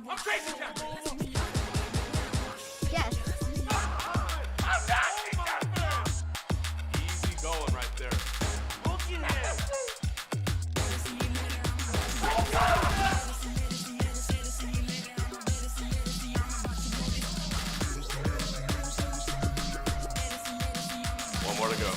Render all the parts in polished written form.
I'm crazy, Captain. Yes. I'm not. Easy going right there. Looking at him. One more to go.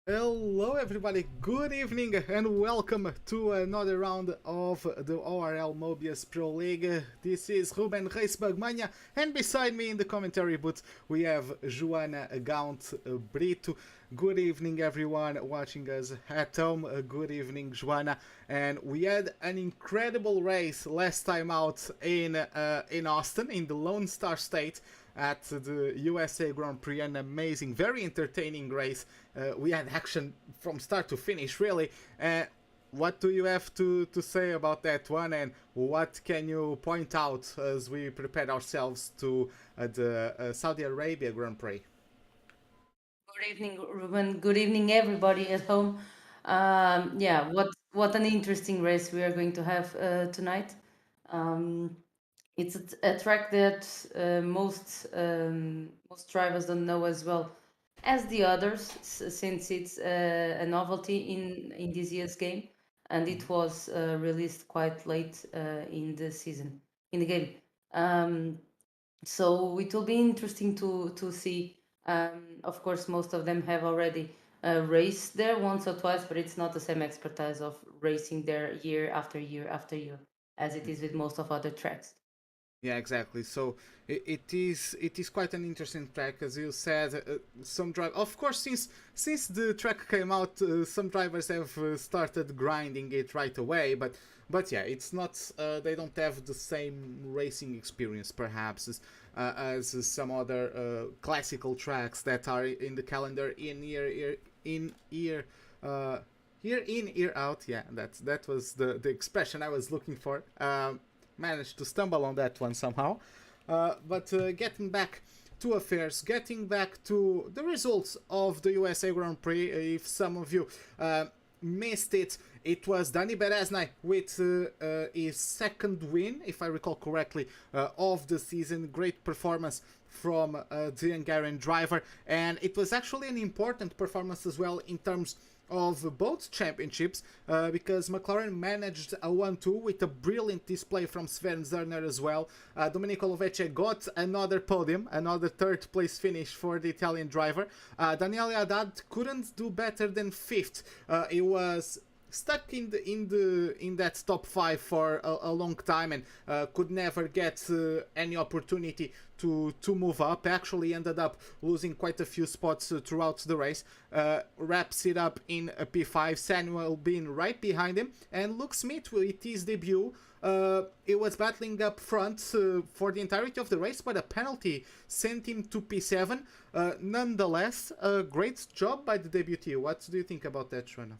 Hello, everybody. Good evening and welcome to another round of the ORL Mobiuz Pro League. This is Ruben Reis Bagmania, and beside me in the commentary booth we have Joana Gaunt Brito. Good evening, everyone watching us at home. Good evening, Joana. And we had an incredible race last time out in Austin, in the Lone Star State, at the USA Grand Prix. An amazing, very entertaining race. We had action from start to finish, really. What do you have to say about that one, and what can you point out as we prepare ourselves to the Saudi Arabia Grand Prix? Good evening, Ruben. Good evening, everybody at home. Yeah, what an interesting race we are going to have tonight. It's a track that most drivers don't know as well as the others, since it's a novelty in this year's game, and it was released quite late in the season in the game. So it will be interesting to see. Of course, most of them have already raced there once or twice, but it's not the same expertise of racing there year after year after year as it is with most of other tracks. Yeah, exactly. So it is quite an interesting track, as you said. Some drive, of course, since the track came out, some drivers have started grinding it right away. But yeah, it's not. They don't have the same racing experience, perhaps, as some other classical tracks that are in the calendar in year. Year in, year out. Yeah, that was the expression I was looking for. Managed to stumble on that one somehow. But getting back to affairs, getting back to the results of the USA Grand Prix, if some of you missed it, it was Dani Bereznai with his second win, if I recall correctly, of the season. Great performance from the Hungarian driver, and it was actually an important performance as well in terms of both championships, because McLaren managed a 1-2 with a brilliant display from Sven Zerner as well. Domenico Lovece got another podium, another third place finish for the Italian driver. Daniele Haddad couldn't do better than fifth. He was stuck in that top 5 for a long time, and could never get any opportunity to move up. Actually ended up losing quite a few spots throughout the race. Wraps it up in a P5, Samuel being right behind him, and Luke Smith with his debut. He was battling up front for the entirety of the race, but a penalty sent him to P7. Nonetheless, a great job by the debutee. What do you think about that, Shona?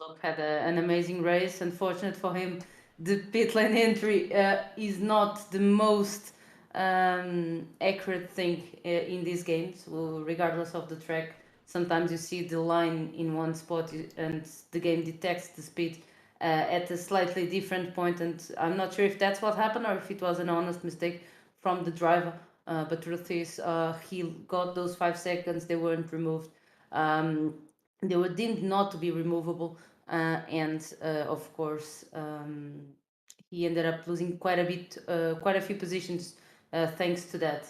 Luke had an amazing race. Unfortunate for him, the pit lane entry is not the most accurate thing in these games. Well, regardless of the track, sometimes you see the line in one spot and the game detects the speed at a slightly different point, and I'm not sure if that's what happened or if it was an honest mistake from the driver. But truth is, he got those 5 seconds. They weren't removed. They were deemed not to be removable, and of course, he ended up losing quite a few positions thanks to that.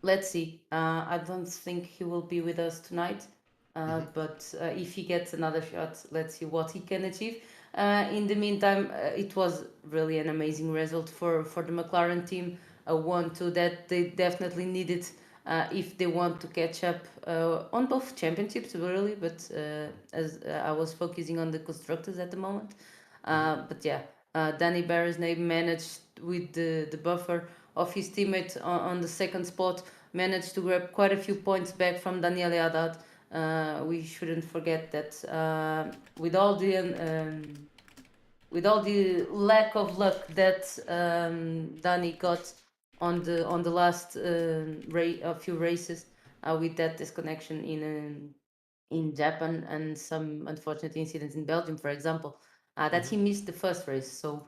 Let's see. I don't think he will be with us tonight, but if he gets another shot, let's see what he can achieve. In the meantime, it was really an amazing result for the McLaren team. A 1-2 that they definitely needed if they want to catch up on both championships, really. But as I was focusing on the constructors at the moment. But yeah, Danny Bereznay managed with the buffer of his teammate on the second spot, managed to grab quite a few points back from Daniele Haddad. We shouldn't forget that with all the lack of luck that Danny got on the last few races, with that disconnection in Japan and some unfortunate incidents in Belgium, for example, that he missed the first race. So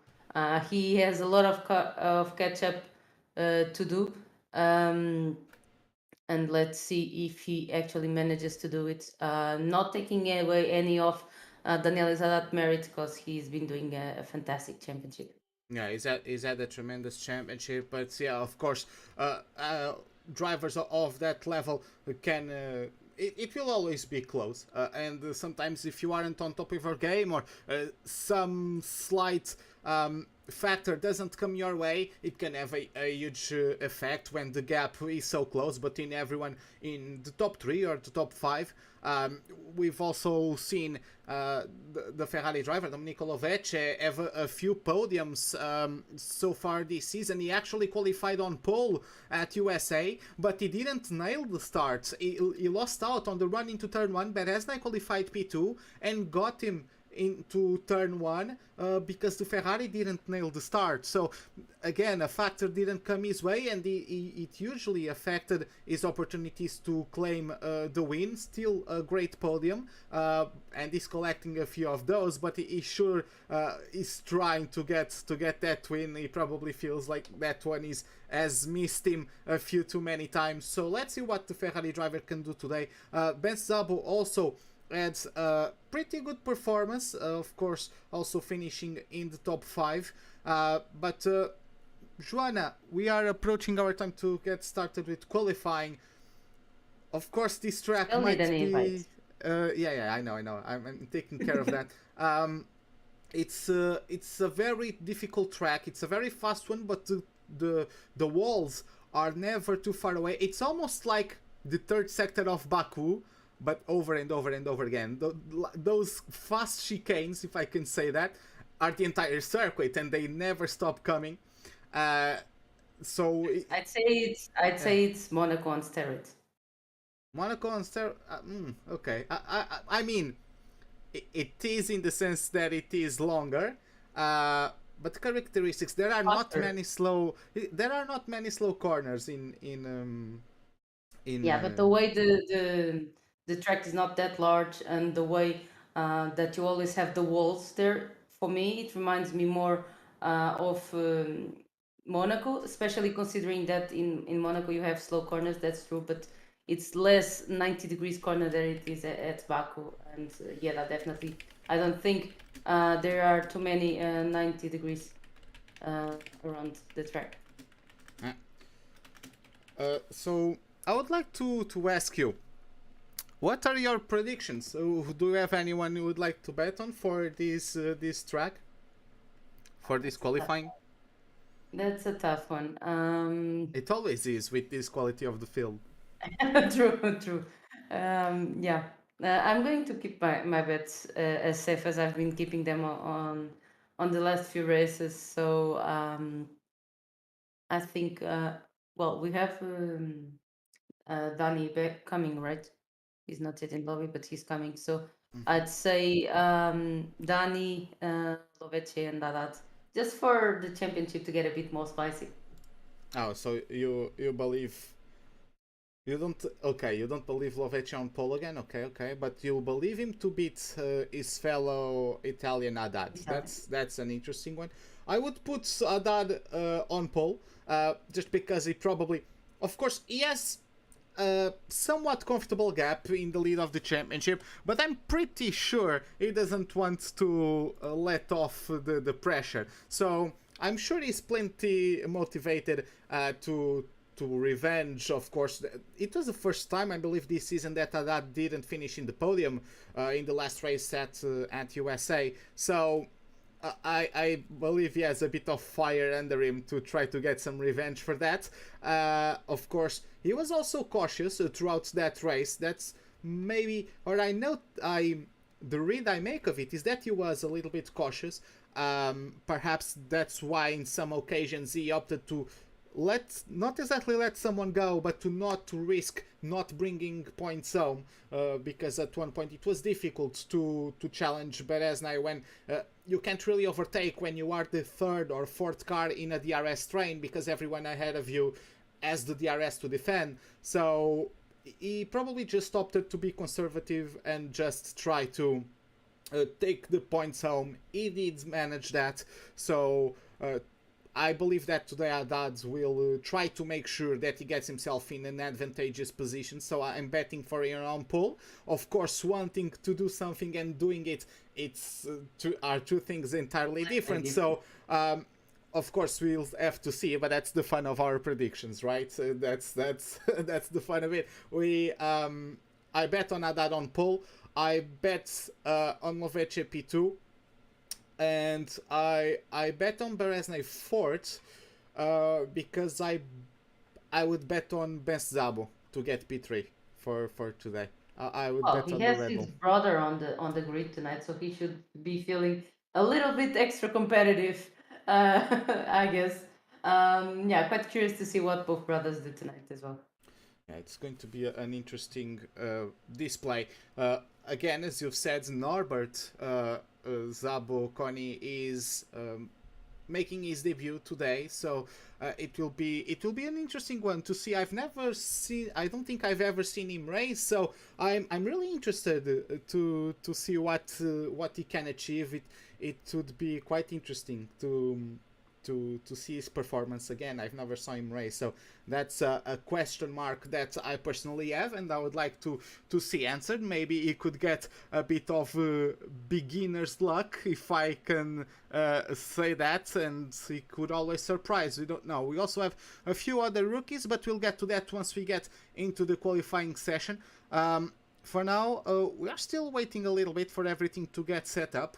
he has a lot of catch up to do. And let's see if he actually manages to do it. Not taking away any of Daniel Izadat merit, because he's been doing a fantastic championship. Yeah, he's had a tremendous championship, but yeah, of course, drivers of that level can. It will always be close, and sometimes if you aren't on top of your game or some slight factor doesn't come your way, it can have a huge effect when the gap is so close. But in everyone in the top 3 or the top 5, we've also seen the Ferrari driver Domenico Lovecchio have a few podiums so far this season. He actually qualified on pole at USA, but he didn't nail the starts. He lost out on the run into turn 1. Beresna qualified P2 and got him into turn 1 because the Ferrari didn't nail the start. So again, a factor didn't come his way, and it usually affected his opportunities to claim the win. Still a great podium, and he's collecting a few of those, but he sure is trying to get that win. He probably feels like that one has missed him a few too many times. So let's see what the Ferrari driver can do today. Ben Szabo also had a pretty good performance, of course, also finishing in the top 5. But Joanna, we are approaching our time to get started with qualifying. Of course, this track might be... yeah, I know. I'm taking care of that. It's a very difficult track. It's a very fast one, but the walls are never too far away. It's almost like the third sector of Baku, but over and over and over again. Those fast chicanes, if I can say that, are the entire circuit, and they never stop coming. So I'd say it's Monaco on steroids. Monaco on steroids. Okay. I mean, it is in the sense that it is longer. But the characteristics, there are not many slow corners in yeah, but the way the track is not that large, and the way that you always have the walls there, for me it reminds me more of Monaco, especially considering that in Monaco you have slow corners. That's true, but it's less 90 degrees corner than it is at Baku. And yeah, that definitely, I don't think there are too many 90 degrees around the track. So I would like to ask you, what are your predictions? Do you have anyone you would like to bet on for this track, for this qualifying? That's a tough one. It always is with this quality of the field. True. Yeah, I'm going to keep my bets as safe as I've been keeping them on the last few races. So I think well, we have Danny back coming, right? He's not yet in lobby, but he's coming. So I'd say Danny, Lovecchio, and Haddad, just for the championship to get a bit more spicy. Oh, so you believe... You don't believe Lovecchio on pole again, okay, but you believe him to beat his fellow Italian Haddad. Yeah. That's an interesting one. I would put Haddad on pole, just because he probably, of course, he has a somewhat comfortable gap in the lead of the championship, but I'm pretty sure he doesn't want to let off the pressure. So I'm sure he's plenty motivated to revenge. Of course, it was the first time, I believe, this season that Haddad didn't finish in the podium in the last race at USA. So I believe he has a bit of fire under him to try to get some revenge for that. Of course, he was also cautious throughout that race. That's maybe, or I know, the read I make of it is that he was a little bit cautious. Perhaps that's why in some occasions he opted to not exactly let someone go, but to not risk not bringing points home, because at one point it was difficult to challenge Beresna when you can't really overtake when you are the third or fourth car in a DRS train, because everyone ahead of you has the DRS to defend. So he probably just opted to be conservative and just try to take the points home. He did manage that, so I believe that today Haddad will try to make sure that he gets himself in an advantageous position. So I'm betting for a round pull. Of course, wanting to do something and doing it, are two things entirely different. So of course we'll have to see, but that's the fun of our predictions, right? That's that's the fun of it. I bet on Haddad on pull. I bet on Moveche P2, and I bet on Berezny fourth because I would bet on Best Zabo to get P3 for today. I would bet He on has the Red his Bull. brother on the grid tonight, so he should be feeling a little bit extra competitive, I guess. Yeah, quite curious to see what both brothers do tonight as well. Yeah, it's going to be an interesting display. Again, as you've said, Norbert Zabo Koni is making his debut today, so it will be an interesting one to see. I don't think I've ever seen him race, so I'm really interested to see what he can achieve. It would be quite interesting to see his performance again. I've never saw him race, so that's a question mark that I personally have, and I would like to see answered. Maybe he could get a bit of beginner's luck, if I can say that, and he could always surprise. We don't know. We also have a few other rookies, but we'll get to that once we get into the qualifying session. For now, we are still waiting a little bit for everything to get set up.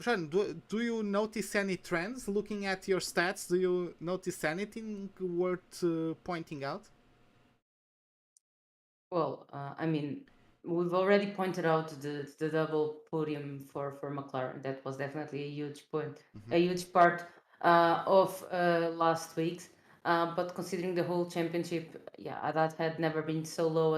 Sean, do you notice any trends looking at your stats? Do you notice anything worth pointing out? Well, I mean, we've already pointed out the double podium for McLaren. That was definitely a huge point, a huge part of last week's. But considering the whole championship, yeah, that had never been so low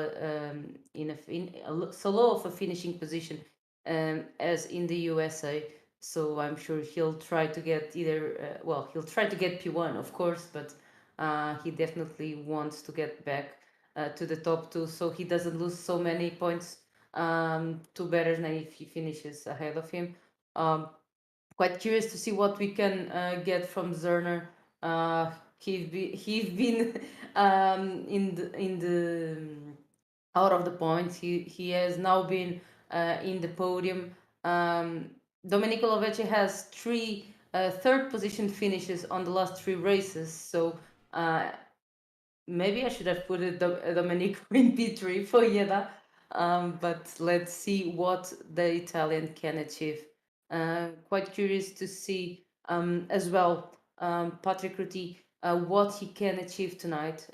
so low of a finishing position as in the USA. So I'm sure he'll try to get either he'll try to get P1, of course, but he definitely wants to get back to the top two, so he doesn't lose so many points to better than if he finishes ahead of him. Quite curious to see what we can get from Zerner. He's been in the out of the points. He has now been in the podium. Domenico Lovecchio has three third position finishes on the last three races, so maybe I should have put Domenico in P3 for Yeda, but let's see what the Italian can achieve. Quite curious to see as well Patrick Ruti what he can achieve tonight.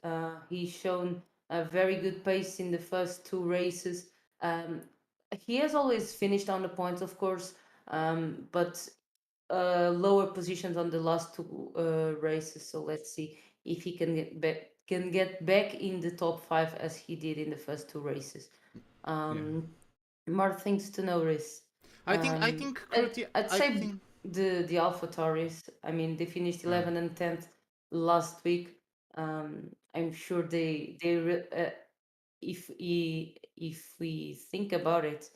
He's shown a very good pace in the first two races. He has always finished on the points, of course, but lower positions on the last two races. So let's see if he can get back in the top 5 as he did in the first two races. More things to notice. I think I'd say the AlphaTauris. I mean, they finished 11 and 10th last week. I'm sure if we think about it,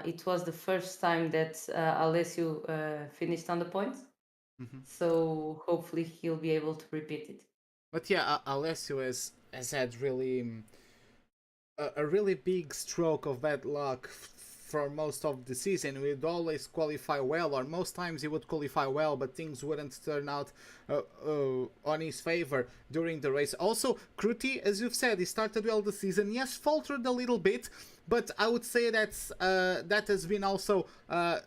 it was the first time that Alessio finished on the points. So hopefully he'll be able to repeat it. But yeah, Alessio has had really a really big stroke of bad luck for most of the season. He would always qualify well, or most times he would qualify well, but things wouldn't turn out on his favor during the race. Also, Kruti, as you've said, he started well the season. Yes, faltered a little bit, but I would say that has been also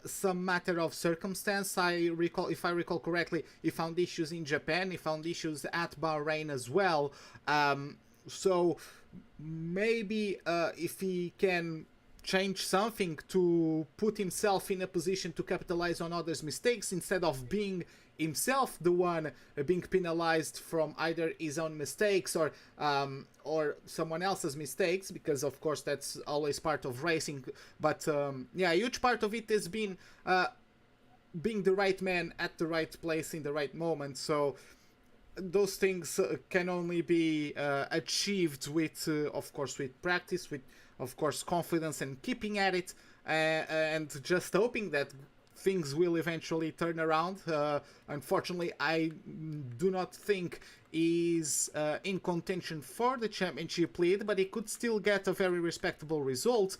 some matter of circumstance. If I recall correctly, he found issues in Japan, he found issues at Bahrain as well. So maybe if he can change something to put himself in a position to capitalize on others' mistakes instead of being himself the one being penalized from either his own mistakes or someone else's mistakes, because of course that's always part of racing. But yeah, a huge part of it has been being the right man at the right place in the right moment. So those things can only be achieved with, of course, with practice, with, of course, confidence and keeping at it, and just hoping that things will eventually turn around. Unfortunately, I do not think he's in contention for the championship lead, but he could still get a very respectable result.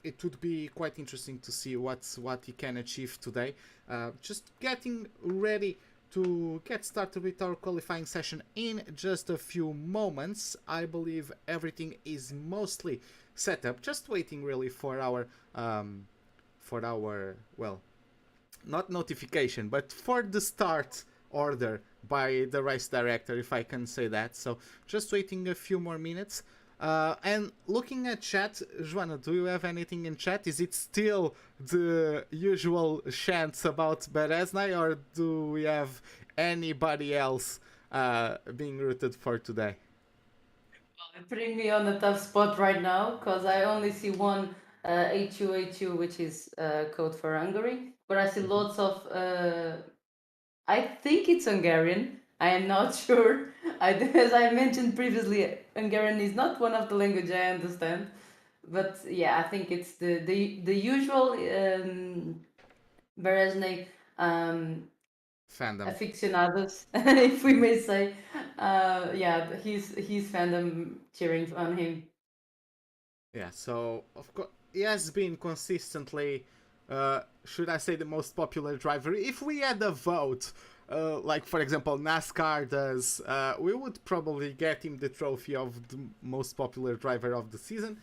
It would be quite interesting to see what he can achieve today. Just getting ready to get started with our qualifying session in just a few moments. I believe everything is mostly set up, just waiting really for our well, not notification, but for the start order by the race director, if I can say that. So just waiting a few more minutes. And looking at chat, Joanna, do you have anything in chat? Is it still the usual chants about Bereznay, or do we have anybody else being rooted for today? You're putting me on a tough spot right now because I only see one HU, which is code for Hungary, but I see lots of. I think it's Hungarian. I am not sure. As I mentioned previously, Hungarian is not one of the languages I understand. But yeah, I think it's the usual Berezny Fandom. aficionados, if we may say. Yeah, his fandom cheering on him. Yeah, so of course he has been consistently, should I say, the most popular driver. If we had a vote, like for example NASCAR does, we would probably get him the trophy of the most popular driver of the season.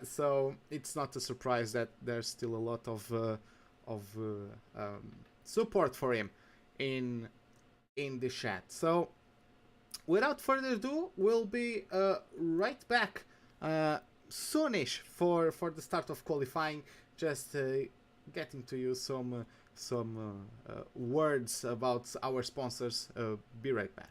So it's not a surprise that there's still a lot of support for him in the chat. So without further ado, we'll be right back soonish for the start of qualifying. Just getting to you some words about our sponsors. Be right back.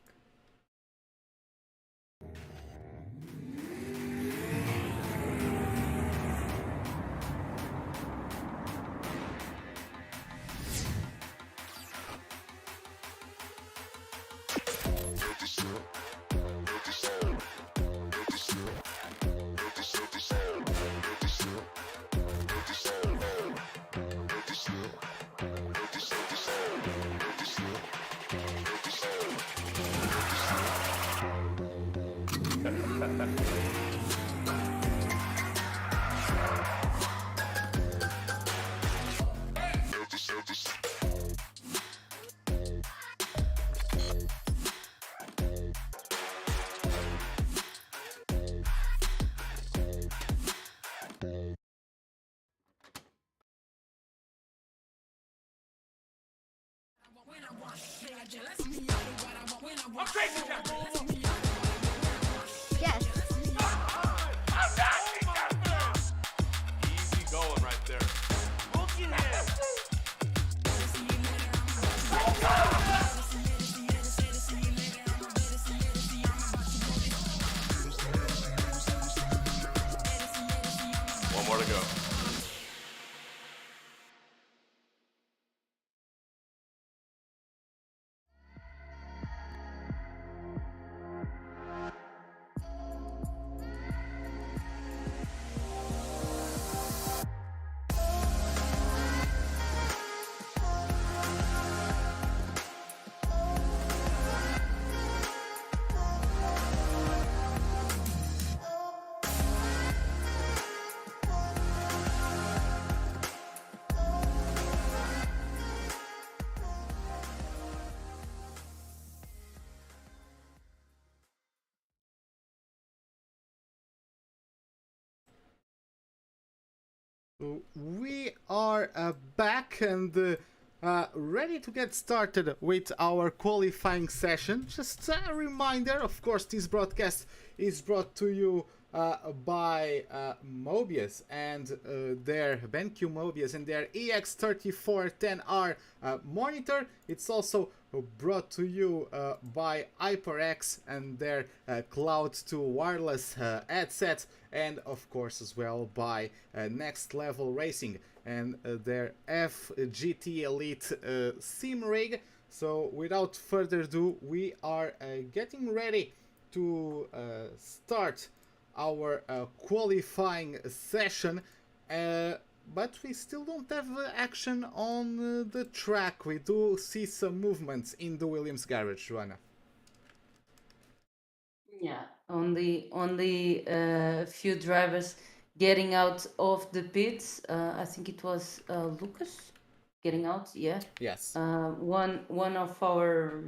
I'm chasing you. Yes. I'm not. Easy going right there. Look at him. One more to go. We are back and ready to get started with our qualifying session. Just a reminder, of course, this broadcast is brought to you by Mobiuz and their BenQ Mobiuz and their EX3410R monitor. It's also brought to you by HyperX and their Cloud 2 wireless headset, and of course as well by Next Level Racing and their FGT Elite sim rig. So without further ado, we are getting ready to start our qualifying session, but we still don't have action on the track. We do see some movements in the Williams garage, Joanna. Yeah, only few drivers getting out of the pits. I think it was Lucas getting out. Yeah. Yes. One of our.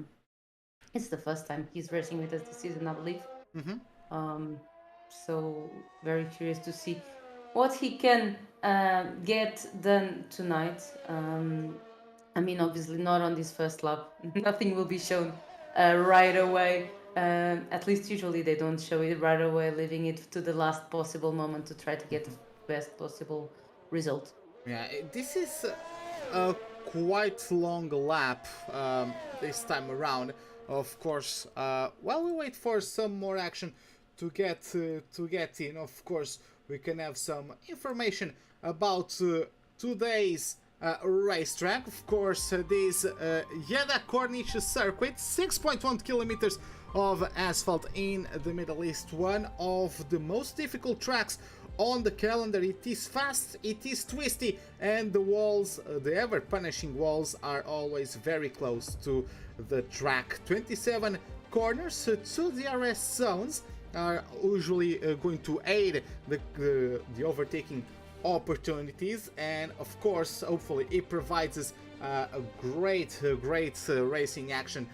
It's the first time he's racing with us this season, I believe. So very curious to see what he can get done tonight. I mean, obviously not on this first lap. Nothing will be shown right away. At least usually they don't show it right away, leaving it to the last possible moment to try to get the best possible result. Yeah, this is a quite long lap this time around. Of course, while we wait for some more action to get in, of course, we can have some information about today's racetrack. Of course, this Jeddah Corniche circuit, 6.1 kilometers of asphalt in the Middle East, one of the most difficult tracks on the calendar. It is fast, it is twisty, and the walls, the ever punishing walls, are always very close to the track. 27 corners, 2 DRS zones are usually going to aid the overtaking opportunities, and of course, hopefully it provides us a great racing action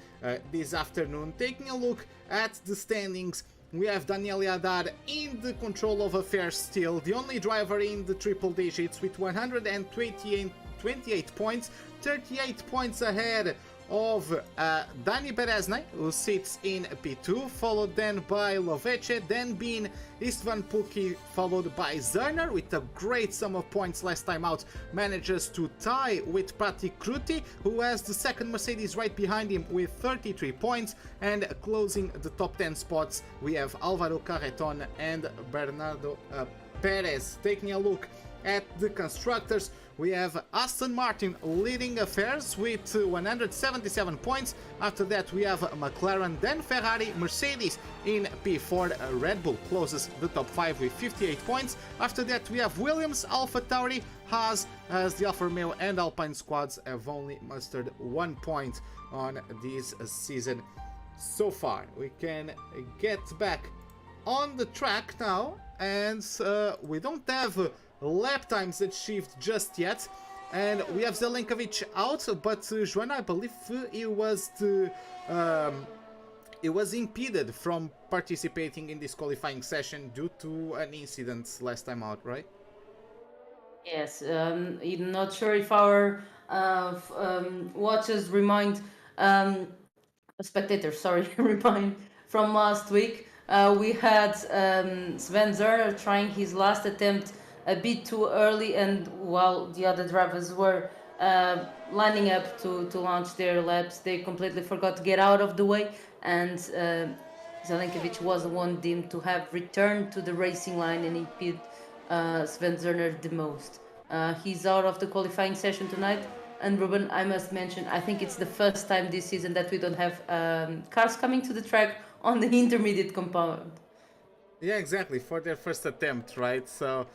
this afternoon. Taking a look at the standings, we have Daniel Haddad in the control of affairs still, the only driver in the triple digits with 128 points, 38 points ahead of Dani Berezny, who sits in P2, followed then by Lovece, then being Istvan Pulki, followed by Zerner with a great sum of points last time out, manages to tie with Patrick Kruti, who has the second Mercedes right behind him with 33 points, and closing the top 10 spots we have Alvaro Carreton and Bernardo Perez. Taking a look at the constructors, we have Aston Martin leading affairs with 177 points. After that we have McLaren, then Ferrari, Mercedes in P4. Red Bull closes the top 5 with 58 points. After that we have Williams, AlphaTauri, Haas, as the Alfa Romeo and Alpine squads have only mustered 1 point on this season so far. We can get back on the track now, and we don't have lap times achieved just yet, and we have Zelenkovic out, but Joanna, I believe he was impeded from participating in this qualifying session due to an incident last time out, right? Yes, I'm not sure if our watchers remind, spectators, sorry, remind from last week. We had Sven Zerner trying his last attempt a bit too early, and while the other drivers were lining up to launch their laps, they completely forgot to get out of the way, and Zelenkovic was the one deemed to have returned to the racing line and impede Sven Zerner the most. He's out of the qualifying session tonight, and Ruben, I must mention, I think it's the first time this season that we don't have cars coming to the track on the intermediate compound. Yeah, exactly, for their first attempt, right? So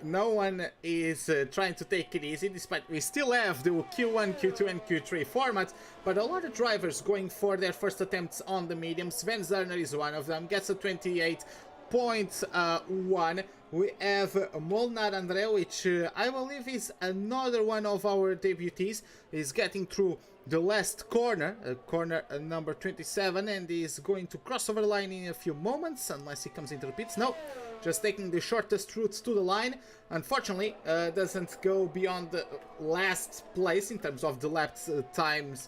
no one is trying to take it easy, despite we still have the Q1, Q2 and Q3 format, but a lot of drivers going for their first attempts on the medium. Sven Zerner is one of them, gets a 28.1. We have Molnar André, which I believe is another one of our debutees, is getting through the last corner, corner number 27, and is going to cross over the line in a few moments, unless he comes into the pits. No, just taking the shortest routes to the line. Unfortunately, doesn't go beyond the last place in terms of the lap times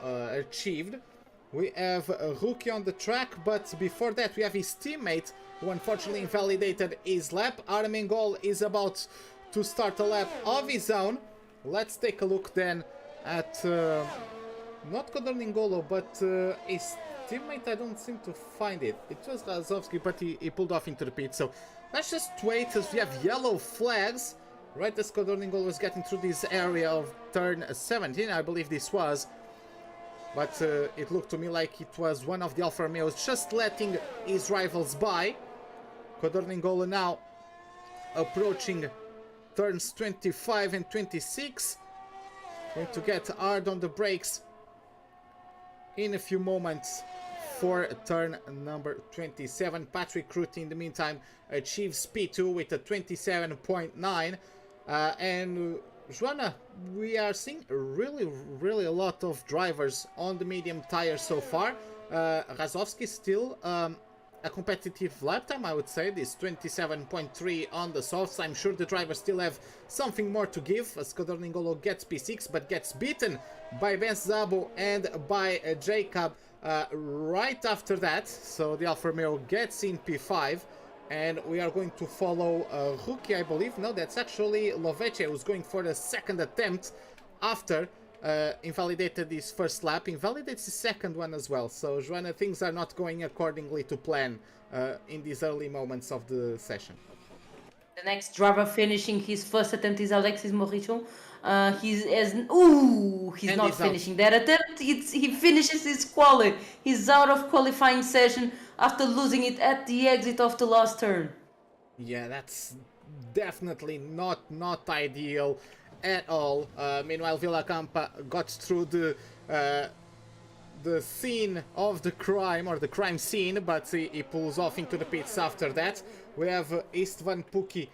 achieved. We have a rookie on the track, but before that we have his teammate who unfortunately invalidated his lap. Armengol is about to start a lap of his own. Let's take a look then at not Kodorningolo, but his teammate. I don't seem to find it. It was Razovsky, but he pulled off into the pit. So let's just wait as we have yellow flags right as Kodorningolo was getting through this area of turn 17, I believe this was. but it looked to me like it was one of the Alfa Romeos just letting his rivals by. Codorningolo now approaching turns 25 and 26. Going to get hard on the brakes in a few moments for turn number 27. Patrick Rutte in the meantime achieves P2 with a 27.9. And Joanna, we are seeing really a lot of drivers on the medium tires so far. Razowski still a competitive lap time, I would say. This 27.3 on the softs. I'm sure the drivers still have something more to give as Codorningolo gets P6 but gets beaten by Ben Szabo and by Jacob right after that. So the Alfa Romeo gets in P5 and we are going to follow Rookie, I believe. No, that's actually Lovece who's going for the second attempt after invalidated his first lap, invalidates his second one as well. So Joanna, things are not going accordingly to plan in these early moments of the session. The next driver finishing his first attempt is Alexis Morillo. He's not finishing that attempt. He finishes his quali. He's out of qualifying session after losing it at the exit of the last turn. Yeah, that's definitely not ideal at all. Meanwhile, Villacampa got through the scene of the crime, or the crime scene, but he pulls off into the pits after that. We have Istvan Puki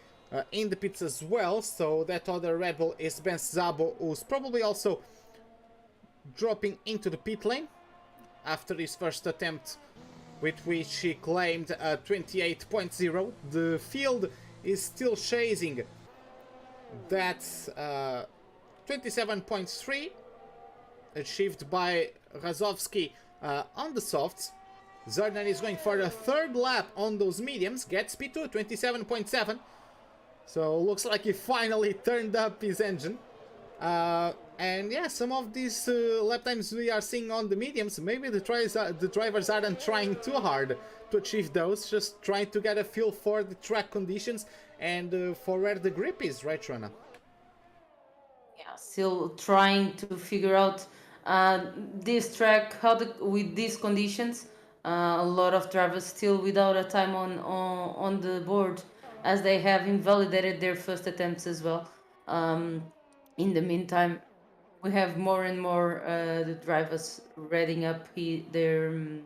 in the pits as well, so that other Red Bull is Ben Szabo, who's probably also dropping into the pit lane after his first attempt, with which he claimed 28.0. The field is still chasing that 27.3 achieved by Razowski on the softs. Zerner is going for a third lap on those mediums, gets P2, 27.7. So looks like he finally turned up his engine. And yeah, some of these lap times we are seeing on the mediums, maybe the drivers aren't trying too hard to achieve those, just trying to get a feel for the track conditions and for where the grip is, right, Shona? Yeah, still trying to figure out this track, with these conditions. A lot of drivers still without a time on the board, as they have invalidated their first attempts as well. In the meantime, we have more and more the drivers readying up the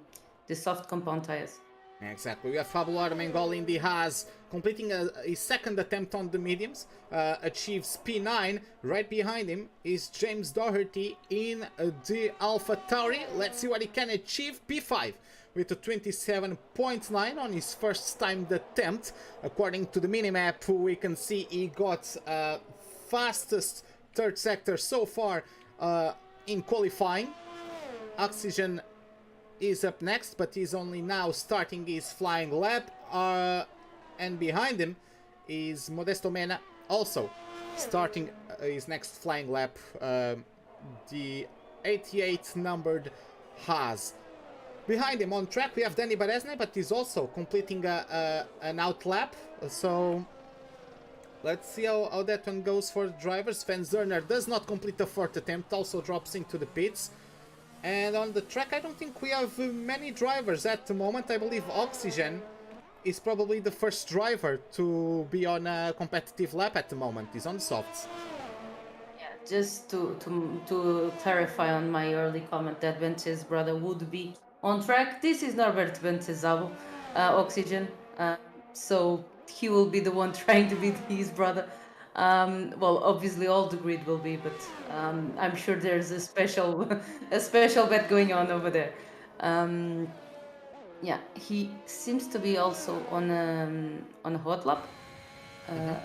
soft compound tires. Exactly. We have Fabio Armengol in the Haas completing his second attempt on the mediums, achieves P9. Right behind him is James Doherty in the Alpha Tauri. Let's see what he can achieve. P5 with a 27.9 on his first timed attempt. According to the minimap, we can see he got fastest third sector so far in qualifying. Oxygen is up next, but he's only now starting his flying lap, and behind him is Modesto Mena, also starting his next flying lap, the 88 numbered Haas. Behind him on track we have Danny Beresne, but he's also completing an out lap, so let's see how that one goes for the drivers. Van Zerner does not complete the fourth attempt, also drops into the pits. And on the track, I don't think we have many drivers at the moment. I believe Oxygen is probably the first driver to be on a competitive lap at the moment. He's on the softs. Yeah, just to clarify on my early comment that Bence's brother would be on track. This is Norbert Bentezabo, Oxygen. So he will be the one trying to beat his brother. Well, obviously all the grid will be, but I'm sure there's a special bet going on over there. Yeah, he seems to be also on a hot lap,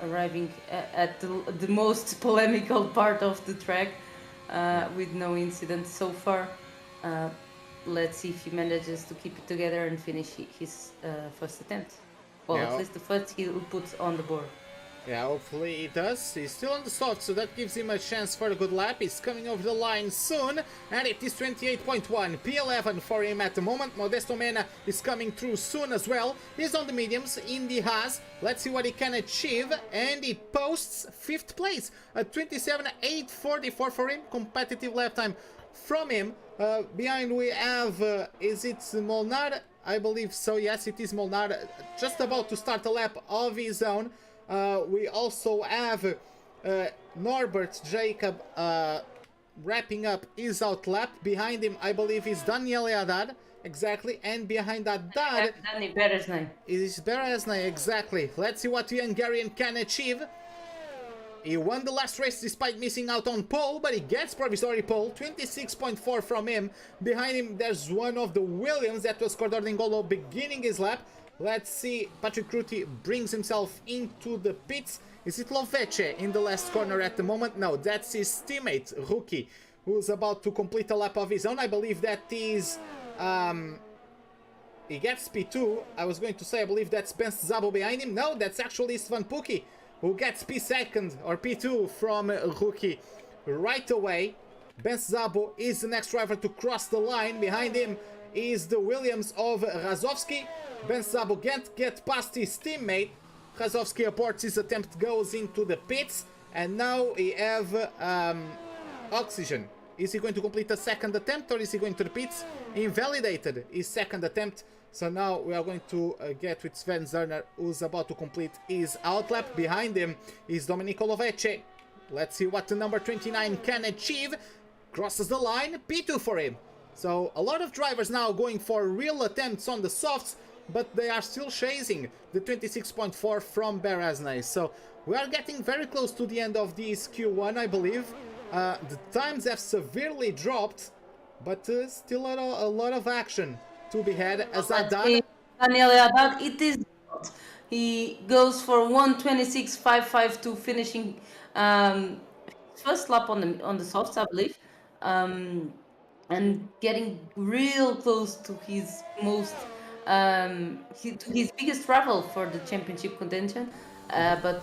arriving at the most polemical part of the track with no incidents so far. Let's see if he manages to keep it together and finish his first attempt. Well, Yeah. at least the first he puts on the board. Yeah, hopefully he does. He's still on the soft, so that gives him a chance for a good lap. He's coming over the line soon, and it is 28.1. P11 for him at the moment. Modesto Mena is coming through soon as well. He's on the mediums in the Haas. Let's see what he can achieve, and he posts 5th place at 27.844 for him. Competitive lap time from him. Behind we have, is it Molnar? I believe so, yes, it is Molnar, just about to start a lap of his own. We also have Norbert Jacob wrapping up his out lap. Behind him, I believe, is Daniel Haddad, exactly, and behind Haddad Danny Beresnay. is Beresnay, exactly. Let's see what the Hungarian can achieve. He won the last race despite missing out on pole, but he gets provisory pole, 26.4 from him. Behind him, there's one of the Williams that was Cordor D'Ingolo beginning his lap. Let's see, Patrick Ruti brings himself into the pits. Is it Lovece in the last corner at the moment? No, that's his teammate, Rookie, who's about to complete a lap of his own. I believe that is... he gets P2. I was going to say, I believe that's Ben Zabo behind him. No, that's actually Svan Puki, who gets P2 or P2 from Rookie right away. Ben Zabo is the next driver to cross the line. Behind him is the Williams of Razovski. Ben Zabo can't get past his teammate. Razovski aborts his attempt, goes into the pits, and now we have Oxygen. Is he going to complete a second attempt, or is he going to the pits? He invalidated his second attempt. So now we are going to get with Sven Zerner, who's about to complete his outlap. Behind him is Domenico Lovece. Let's see what the number 29 can achieve. Crosses the line, P2 for him. So a lot of drivers now going for real attempts on the softs, but they are still chasing the 26.4 from Beresnay. So we are getting very close to the end of this Q1, I believe. The times have severely dropped, but still a lot of action to be had as Haddad. Daniel Haddad, it is not. He goes for 1:26.552, finishing first lap on the softs, I believe, and getting real close to his most to his biggest rival for the championship contention, but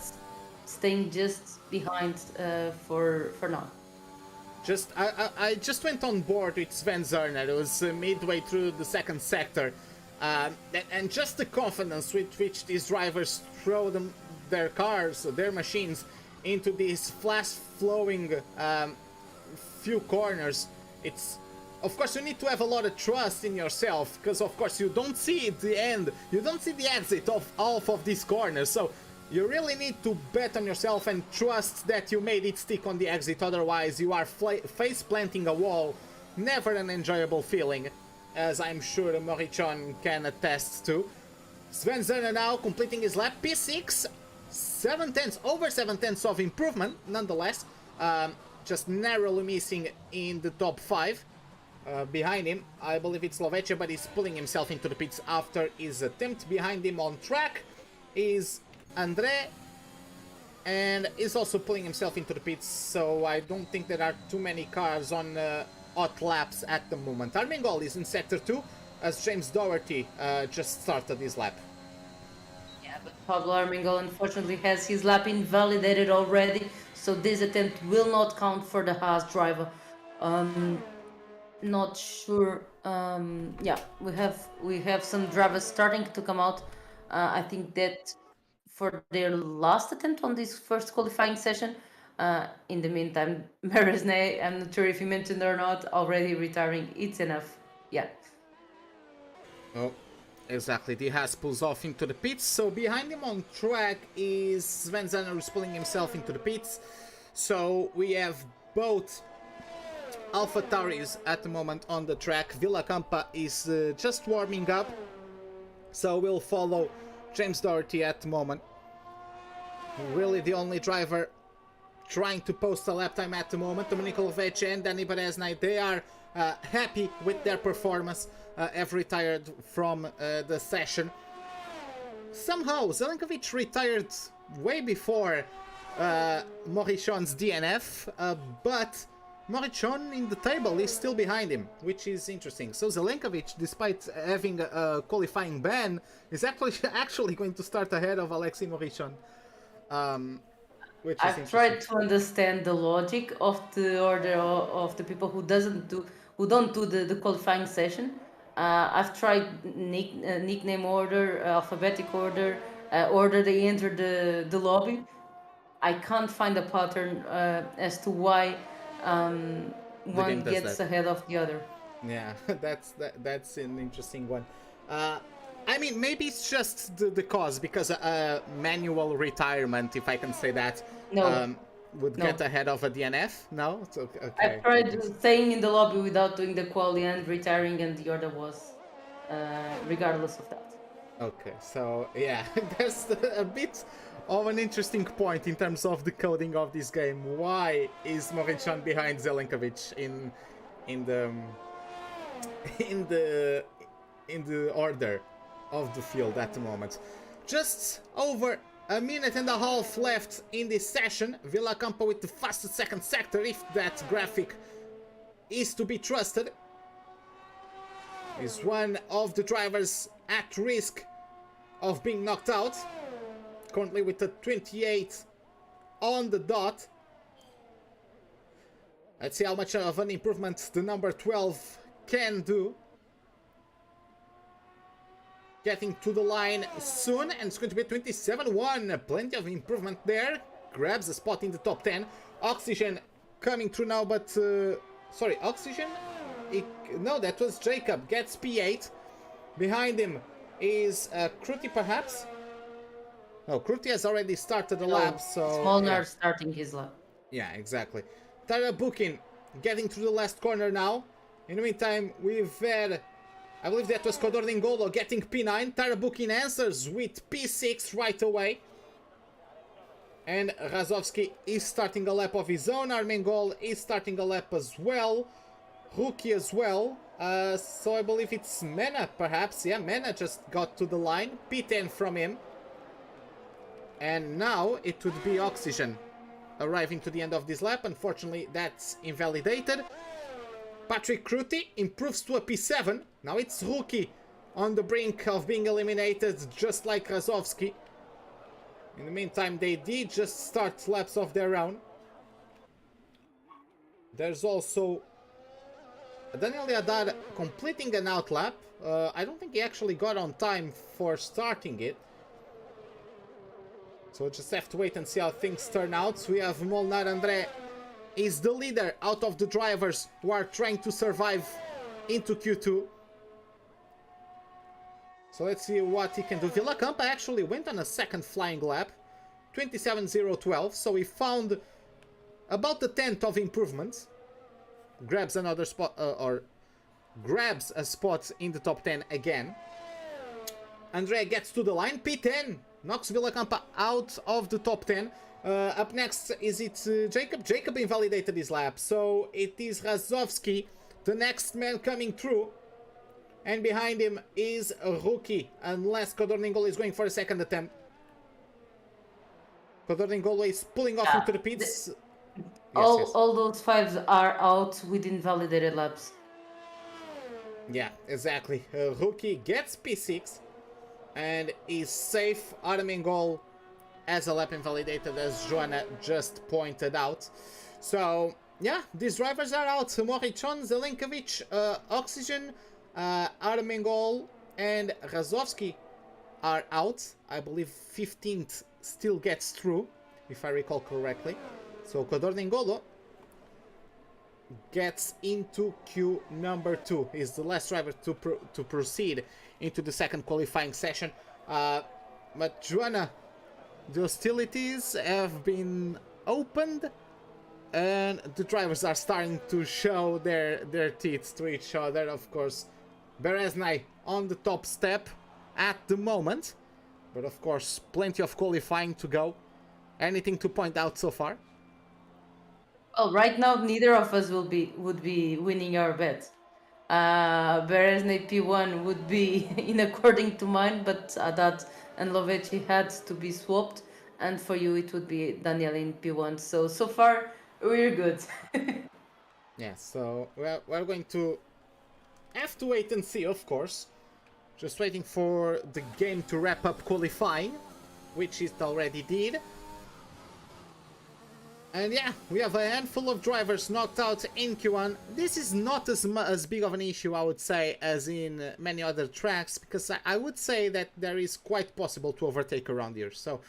staying just behind for now. I just went on board with Sven Zerner. It was midway through the second sector, and just the confidence with which these drivers throw their cars, their machines, into these fast-flowing few corners. It's, of course, you need to have a lot of trust in yourself, because of course you don't see the end, you don't see the exit of half of these corners. So you really need to bet on yourself and trust that you made it stick on the exit, otherwise you are face planting a wall. Never an enjoyable feeling, as I'm sure Morichon can attest to. Sven Zerner now completing his lap, P6, 7/10, over 7/10 of improvement, nonetheless. Just narrowly missing in the top 5. Behind him, I believe it's Lovece, but he's pulling himself into the pits after his attempt. Behind him on track is Andre, and is also pulling himself into the pits, so I don't think there are too many cars on hot laps at the moment. Armengol is in sector 2 as James Doherty just started his lap. Yeah, but Pablo Armengol unfortunately has his lap invalidated already, so this attempt will not count for the Haas driver. Not sure. Yeah, we have some drivers starting to come out. I think that for their last attempt on this first qualifying session. In the meantime, Beresnay, I'm not sure if you mentioned or not, already retiring. It's enough. Yeah. Oh, exactly. The Haas pulls off into the pits. So behind him on track is Sven Zerner, who's pulling himself into the pits. So we have both AlphaTauris at the moment on the track. Villacampa is just warming up. So we'll follow James Doherty at the moment. Really the only driver trying to post a lap time at the moment. Domenico Lovece and Danny Beresnay, they are happy with their performance, have retired from the session. Somehow Zelenkovic retired way before Morichon's DNF, but Morichon in the table is still behind him, which is interesting. So Zelenkovic, despite having a qualifying ban, is actually going to start ahead of Alexei Morichon. I've tried to understand the logic of the order of the people who don't do the qualifying session. I've tried nickname order, alphabetic order, order they enter the lobby. I can't find a pattern as to why one does gets that. ahead of the other. Yeah, that's an interesting one. I mean, maybe it's just the cause, because manual retirement, if I can say that, No. would No. get ahead of a DNF. No, it's okay. I tried staying in the lobby without doing the quali and retiring, and the order was regardless of that. Okay, so yeah, there's a bit of an interesting point in terms of the coding of this game. Why is Morichon behind Zelenkovic in the in the in the order of the field at the moment? Just over a minute and a half left in this session. Villacampa with the fastest second sector, if that graphic is to be trusted, is one of the drivers at risk of being knocked out. Currently with a 28 on the dot. Let's see how much of an improvement the number 12 can do. Getting to the line soon, and it's going to be 27-1. Plenty of improvement there. Grabs a spot in the top 10. Oxygen coming through now, but... sorry, Oxygen? No, that was Jacob. Gets P8. Behind him is Kruti, perhaps? No, Kruti has already started the lap, so... Smolnar starting his lap. Yeah, exactly. Tarabukin getting to the last corner now. In the meantime, we've had... I believe that was Kodorningolo getting P9. Tarabukin answers with P6 right away. And Razovski is starting a lap of his own. Armengol is starting a lap as well. Rookie as well. So I believe it's Mena, perhaps. Yeah, Mena just got to the line. P10 from him. And now it would be Oxygen arriving to the end of this lap. Unfortunately, that's invalidated. Patrick Kruti improves to a P7. Now it's Rookie on the brink of being eliminated, just like Razovski. In the meantime, they did just start laps of their own. There's also Daniel Yadar completing an out lap. I don't think he actually got on time for starting it. So we'll just have to wait and see how things turn out. We have Molnar Andre is the leader out of the drivers who are trying to survive into Q2. So let's see what he can do. Villacampa actually went on a second flying lap. 27.012, so he found about the 10th of improvements. Grabs another spot, or grabs a spot in the top 10 again. Andrea gets to the line. P10 knocks Villacampa out of the top 10. Up next, is it Jacob? Jacob invalidated his lap, so it is Razovski, the next man coming through. And behind him is a Rookie, unless Kodorningolo is going for a second attempt. Kodorningolo is pulling off into the pits. All those fives are out with invalidated laps. Yeah, exactly. Rookie gets P6 and is safe. Armengol as a lap invalidated, as Joanna just pointed out. So, yeah, these drivers are out. Morichon, Zelenkovic, Oxygen, Armengol, and Razovski are out. I believe 15th still gets through, if I recall correctly. So Kodorningolo gets into queue number 2. He's the last driver to proceed into the second qualifying session. But Joanna, the hostilities have been opened and the drivers are starting to show their teeth to each other. Of course, Bereznai on the top step at the moment, but of course plenty of qualifying to go. Anything to point out so far? Well, right now neither of us would be winning our bet. Bereznai P1 would be in according to mine, but that and Loveci had to be swapped, and for you it would be Daniel in P1. So far we're good. Yeah, so we're going to have to wait and see, of course. Just waiting for the game to wrap up qualifying, which it already did. And yeah, we have a handful of drivers knocked out in Q1. This is not as big of an issue, I would say, as in many other tracks, because I would say that there is quite possible to overtake around here. So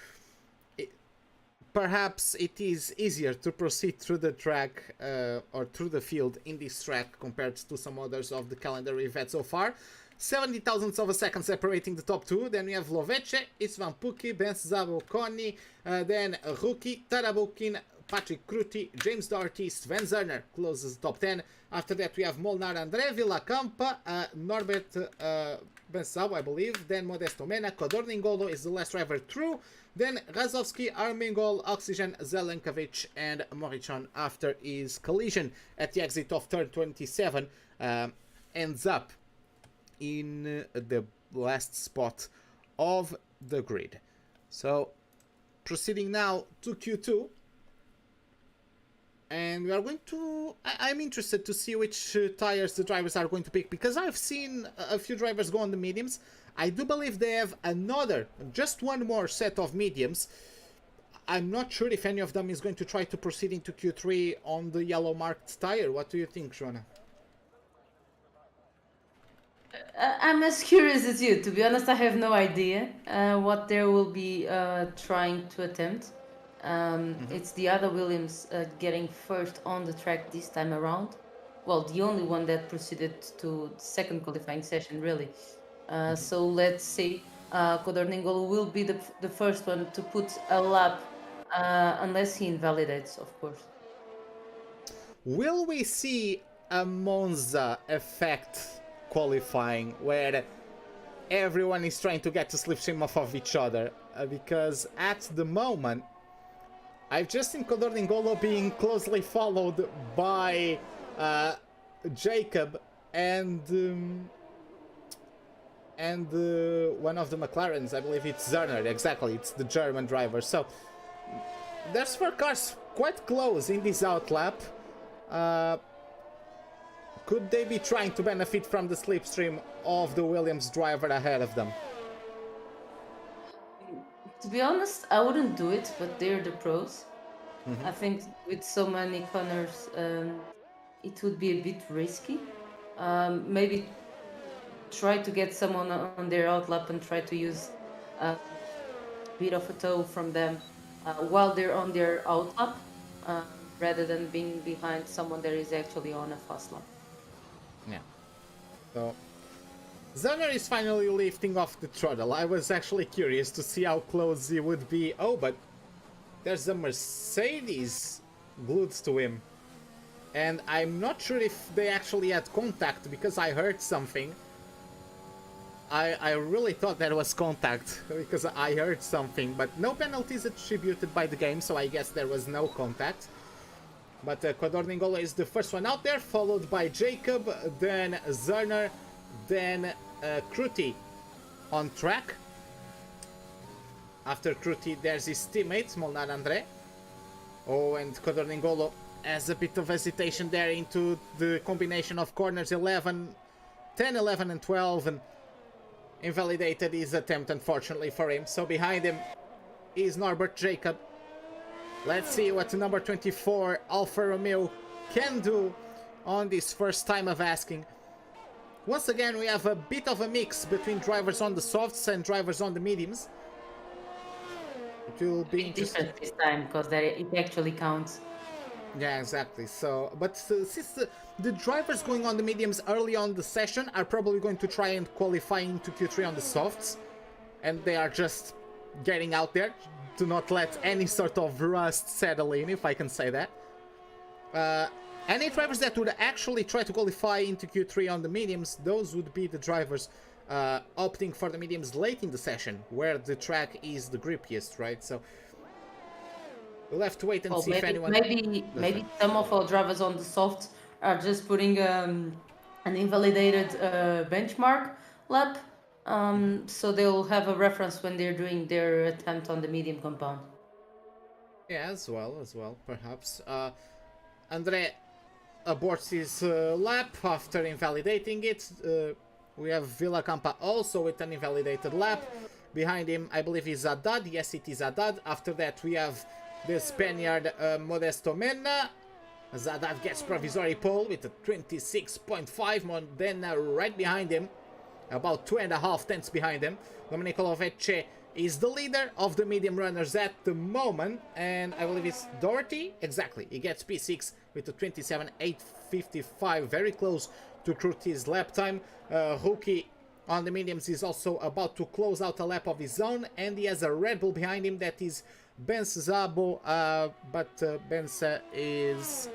perhaps it is easier to proceed through the track or through the field in this track compared to some others of the calendar we've had so far. 70 thousandths of a second separating the top two. Then we have Lovece, Istvan Puki, Ben Zabokoni, then Ruki, Tarabukin, Patrick Kruti, James Doherty, Sven Zerner closes the top 10. After that we have Molnar André, Villacampa, Norbert Bensau, I believe, then Modesto Mena, Kodorningolo is the last driver through, then Razovski, Armingol, Oxygen, Zelenkovic and Morichon after his collision at the exit of turn 27 ends up in the last spot of the grid. So proceeding now to Q2, and we are going to... I'm interested to see which tires the drivers are going to pick, because I've seen a few drivers go on the mediums. I do believe they have just one more set of mediums. I'm not sure if any of them is going to try to proceed into Q3 on the yellow marked tire. What do you think, Shona? I'm as curious as you. To be honest, I have no idea what they will be trying to attempt. It's the other Williams getting first on the track this time around. Well, the only one that proceeded to the second qualifying session, really. So let's see. Kodorningolo will be the first one to put a lap, unless he invalidates, of course. Will we see a Monza effect qualifying where everyone is trying to get to slipstream off of each other? Because at the moment, I've just seen Kodorningolo being closely followed by Jacob and one of the McLarens. I believe it's Zerner. Exactly, it's the German driver. So there's four cars quite close in this outlap. Could they be trying to benefit from the slipstream of the Williams driver ahead of them? To be honest, I wouldn't do it, but they're the pros. I think with so many corners, it would be a bit risky. Maybe try to get someone on their outlap and try to use a bit of a tow from them while they're on their outlap, rather than being behind someone that is actually on a fast lap. Yeah. So Zerner is finally lifting off the throttle. I was actually curious to see how close he would be. Oh, but there's a Mercedes glued to him. And I'm not sure if they actually had contact, because I heard something. I really thought that was contact, because I heard something. But no penalties attributed by the game, so I guess there was no contact. But Kodorningolo is the first one out there, followed by Jacob, then Zerner, then Kruti on track. After Kruti, there's his teammate, Molnar André. Oh, and Kodorningolo has a bit of hesitation there into the combination of corners 10, 11 and 12, and invalidated his attempt, unfortunately for him. So behind him is Norbert Jacob. Let's see what number 24 Alfa Romeo can do on this first time of asking. Once again, we have a bit of a mix between drivers on the softs and drivers on the mediums. It will be interesting this time, because it actually counts. Yeah, exactly. So, but since the drivers going on the mediums early on the session are probably going to try and qualify into Q3 on the softs, and they are just getting out there to not let any sort of rust settle in, if I can say that. Any drivers that would actually try to qualify into Q3 on the mediums, those would be the drivers opting for the mediums late in the session, where the track is the grippiest, right? So we'll have to wait and see if anyone... Maybe some of our drivers on the softs are just putting an invalidated benchmark lap, so they'll have a reference when they're doing their attempt on the medium compound. Yeah, as well, perhaps. André aborts his lap after invalidating it. We have Villacampa also with an invalidated lap. Behind him, I believe, is Haddad. Yes, it is Haddad. After that, we have the Spaniard Modesto Mena. Haddad gets provisory pole with a 26.5. Modena right behind him, about 2.5 tenths behind him. Domenico Lovece is the leader of the medium runners at the moment, and I believe it's Doherty. Exactly, he gets P6 with a 27.855, very close to Cruti's lap time. Rookie on the mediums is also about to close out a lap of his own, and he has a Red Bull behind him that is Ben's Zabo, but Ben's is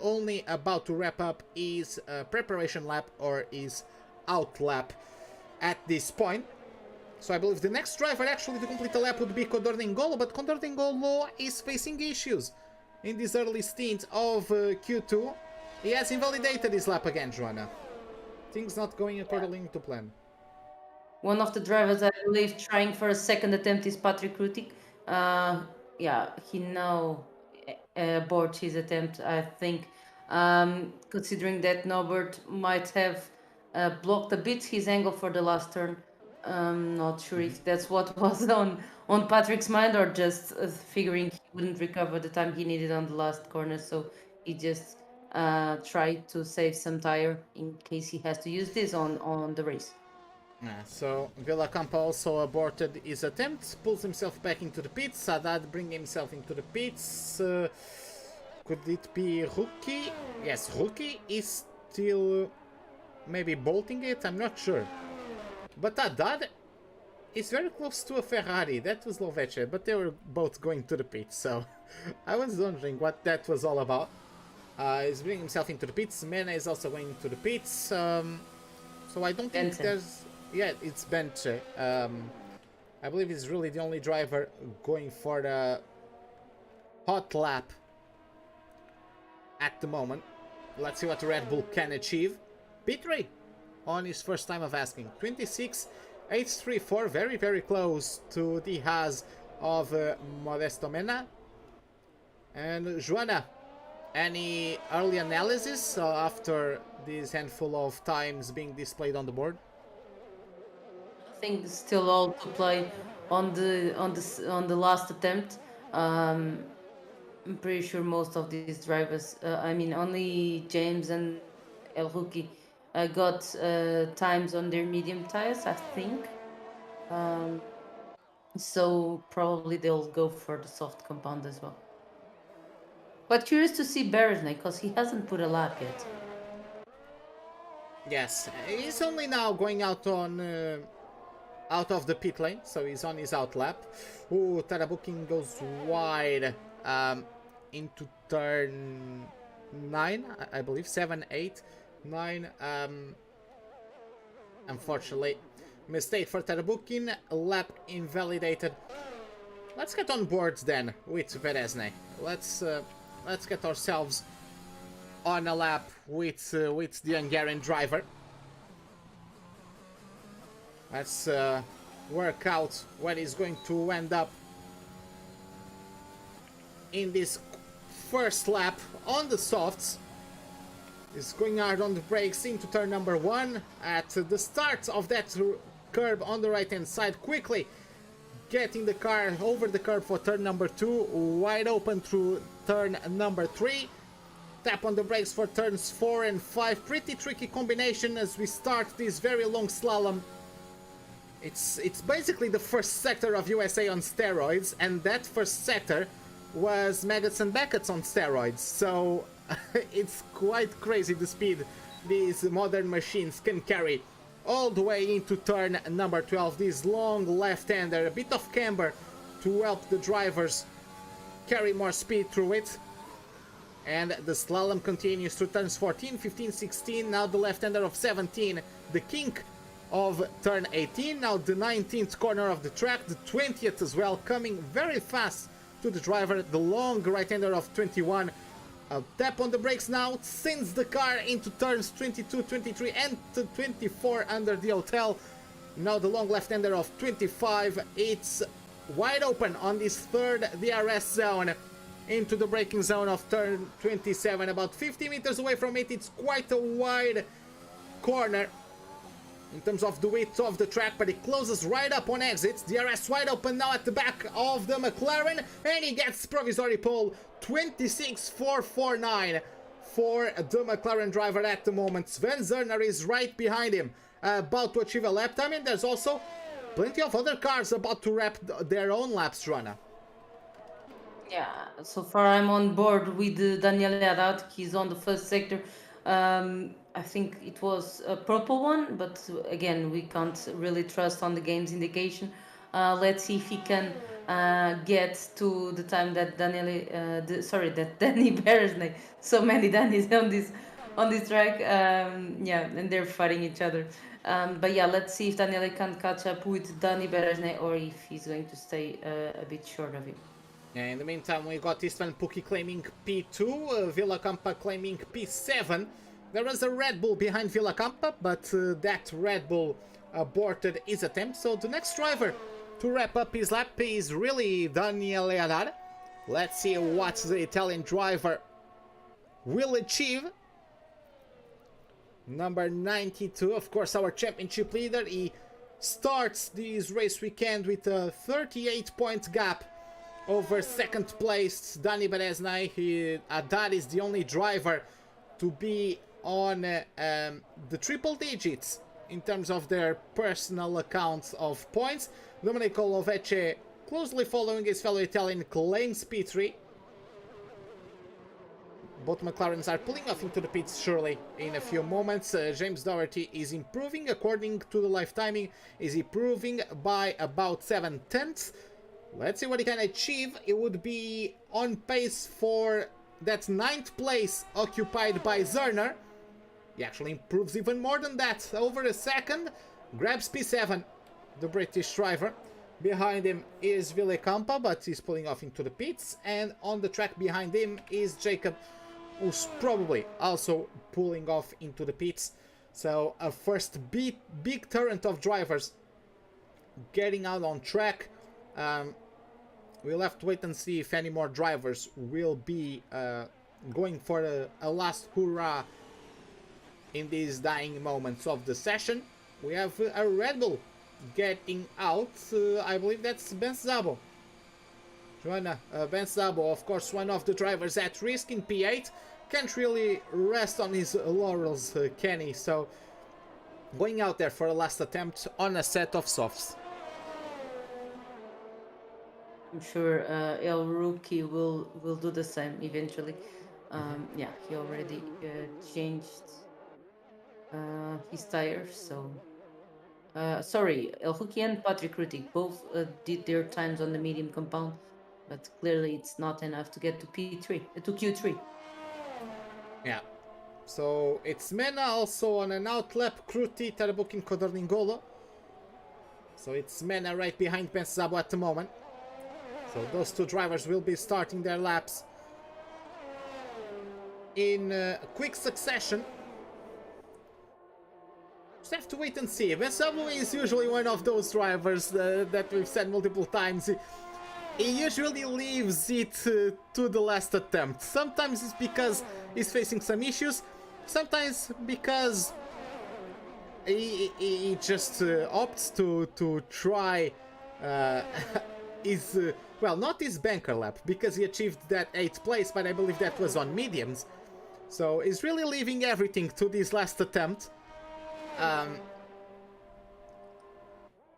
only about to wrap up his preparation lap or his out lap at this point. So I believe the next driver actually to complete the lap would be Condor-Dingolo, but Condor-Dingolo is facing issues in this early stint of Q2. He has invalidated his lap again, Joanna. Things not going according to plan. One of the drivers, I believe, trying for a second attempt is Patrick Rutik. Yeah, he now aborted his attempt, I think, considering that Norbert might have blocked a bit his angle for the last turn. Not sure if that's what was on Patrick's mind, or just figuring he wouldn't recover the time he needed on the last corner, so he just tried to save some tire in case he has to use this on the race. Yeah, so Villacampa also aborted his attempt, pulls himself back into the pits. Haddad bring himself into the pits. Could it be Rookie? Yes, Rookie is still maybe bolting it, I'm not sure. But Haddad is very close to a Ferrari. That was Lovece, but they were both going to the pits, so I was wondering what that was all about. He's bringing himself into the pits. Mena is also going to the pits. So I don't think there's... Yeah, it's BenQ. I believe he's really the only driver going for the hot lap at the moment. Let's see what Red Bull can achieve. P3 on his first time of asking. 26.834, very, very close to the Haas of Modesto Mena. And Joanna, any early analysis after this handful of times being displayed on the board? I think it's still all to play on the last attempt. I'm pretty sure most of these drivers, I mean, only James and El Rookie got times on their medium tires, I think. So probably they'll go for the soft compound as well. But curious to see Berezny, because he hasn't put a lap yet. Yes, he's only now going out on out of the pit lane, so he's on his out lap. Ooh, Tarabukin goes wide into turn 9, I believe, 7, 8, 9. Unfortunately, mistake for Tarabukin, lap invalidated. Let's get on board then with Berezny. Let's get ourselves on a lap with the Hungarian driver. Let's work out where he's going to end up in this first lap on the softs. He's going hard on the brakes into turn number 1. At the start of that curb on the right hand side, quickly getting the car over the curb for turn number 2, wide open through turn number 3. Tap on the brakes for turns 4 and 5. Pretty tricky combination as we start this very long slalom. It's basically the first sector of USA on steroids, and that first sector was Maggots and Beckett's on steroids, so it's quite crazy the speed these modern machines can carry all the way into turn number 12. This long left-hander, a bit of camber to help the drivers carry more speed through it. And the slalom continues through turns 14, 15, 16, now the left-hander of 17, the kink of turn 18, now the 19th corner of the track, the 20th as well, coming very fast to the driver, the long right-hander of 21. A tap on the brakes now, sends the car into turns 22, 23 and 24 under the hotel. Now the long left-hander of 25, it's wide open on this third DRS zone. Into the braking zone of turn 27, about 50 meters away from it. It's quite a wide corner in terms of the width of the track, but it closes right up on exits. DRS wide open now at the back of the McLaren, and he gets provisory pole. 26.449 for the McLaren driver at the moment. Sven Zerner is right behind him, about to achieve a lap time, and there's also plenty of other cars about to wrap their own laps, Joanna. Yeah, so far I'm on board with Daniel Haddad. He's on the first sector. I think it was a purple one, but again, we can't really trust on the game's indication. Let's see if he can get to the time that that Danny Beresney. So many Dannys on this track. Yeah, and they're fighting each other. But yeah, let's see if Daniele can catch up with Danny Beresney or if he's going to stay a bit short of him. In the meantime, we got Istvan Puki claiming P2, Villacampa claiming P7. There was a Red Bull behind Villacampa, but that Red Bull aborted his attempt. So the next driver to wrap up his lap is really Daniele Haddad. Let's see what the Italian driver will achieve. Number 92, of course, our championship leader. He starts this race weekend with a 38-point gap over second place Dani Beresnay. Haddad is the only driver to be on the triple digits in terms of their personal accounts of points. Domenico Lovece, closely following his fellow Italian, claims P3. Both McLarens are pulling off into the pits surely in a few moments. James Doherty is improving according to the live timing. Is improving by about 7/10. Let's see what he can achieve. It would be on pace for that 9th place occupied by Zerner. He actually improves even more than that. Over a second, grabs P7, the British driver. Behind him is Villacampa, but he's pulling off into the pits. And on the track behind him is Jacob, who's probably also pulling off into the pits. So a first big torrent of drivers getting out on track. We'll have to wait and see if any more drivers will be going for a last hurrah in these dying moments of the session. We have a Red Bull getting out. I believe that's Ben Szabo. Joanna, Ben Szabo, of course, one of the drivers at risk in P8. Can't really rest on his laurels, can he? So, going out there for a last attempt on a set of softs. I'm sure El Rookie will do the same eventually. Yeah, he already changed his tires, so... sorry, El Rookie and Patrick Rutik both did their times on the medium compound, but clearly it's not enough to get to P3, to Q3. Yeah. So it's Mena also on an outlap, Kruti, Tarabukin, Codorningolo. So it's Mena right behind Ben Szabo at the moment. So those two drivers will be starting their laps in quick succession. Just have to wait and see. Ben Szabo is usually one of those drivers that we've said multiple times. He usually leaves it to the last attempt. Sometimes it's because he's facing some issues. Sometimes because he just opts to try his... well, not his banker lap, because he achieved that 8th place, but I believe that was on mediums. So he's really leaving everything to this last attempt.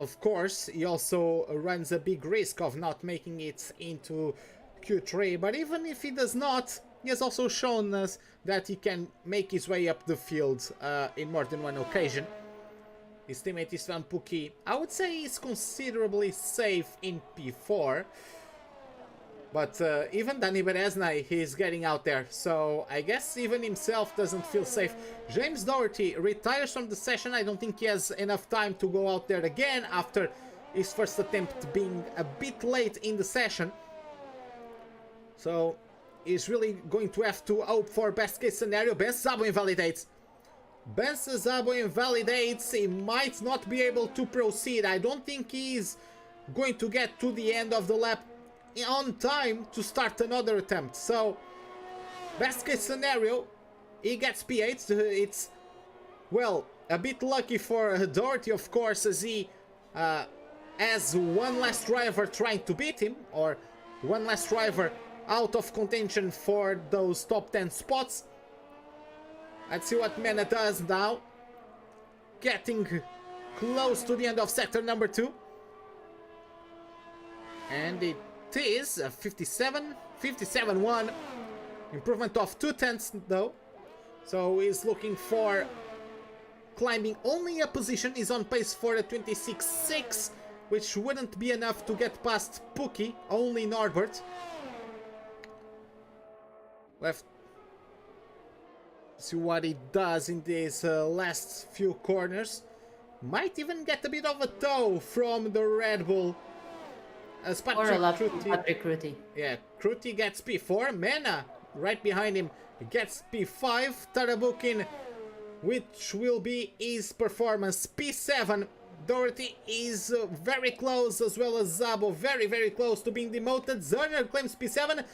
Of course, he also runs a big risk of not making it into Q3, but even if he does not, he has also shown us that he can make his way up the field in more than one occasion. His teammate Istvan Puki, I would say, is considerably safe in P4. But even Dani Beresnay, he's getting out there, so I guess even himself doesn't feel safe. James Doherty retires from the session. I don't think he has enough time to go out there again after his first attempt being a bit late in the session. So he's really going to have to hope for best case scenario. Ben Szabo invalidates. Ben Szabo invalidates. He might not be able to proceed. I don't think he's going to get to the end of the lap on time to start another attempt. So best case scenario, he gets P8. It's, well, a bit lucky for Doherty, of course, as he has one less driver trying to beat him, or one less driver out of contention for those top 10 spots. Let's see what Mena does now. Getting close to the end of sector number 2. And it is a 57-1. Improvement of 2/10 though. So he's looking for climbing only a position. He's on pace for a 26-6, which wouldn't be enough to get past Pookie, only Norbert. Left. See what he does in these last few corners. Might even get a bit of a tow from the Red Bull. As Or a lot from Patrick Ruti. yeah, Kruti gets P4. Mena, right behind him, gets P5. Tarabukin, which will be his performance, P7. Doherty is very close, as well as Zabo, very, very close to being demoted. Zerner claims P7,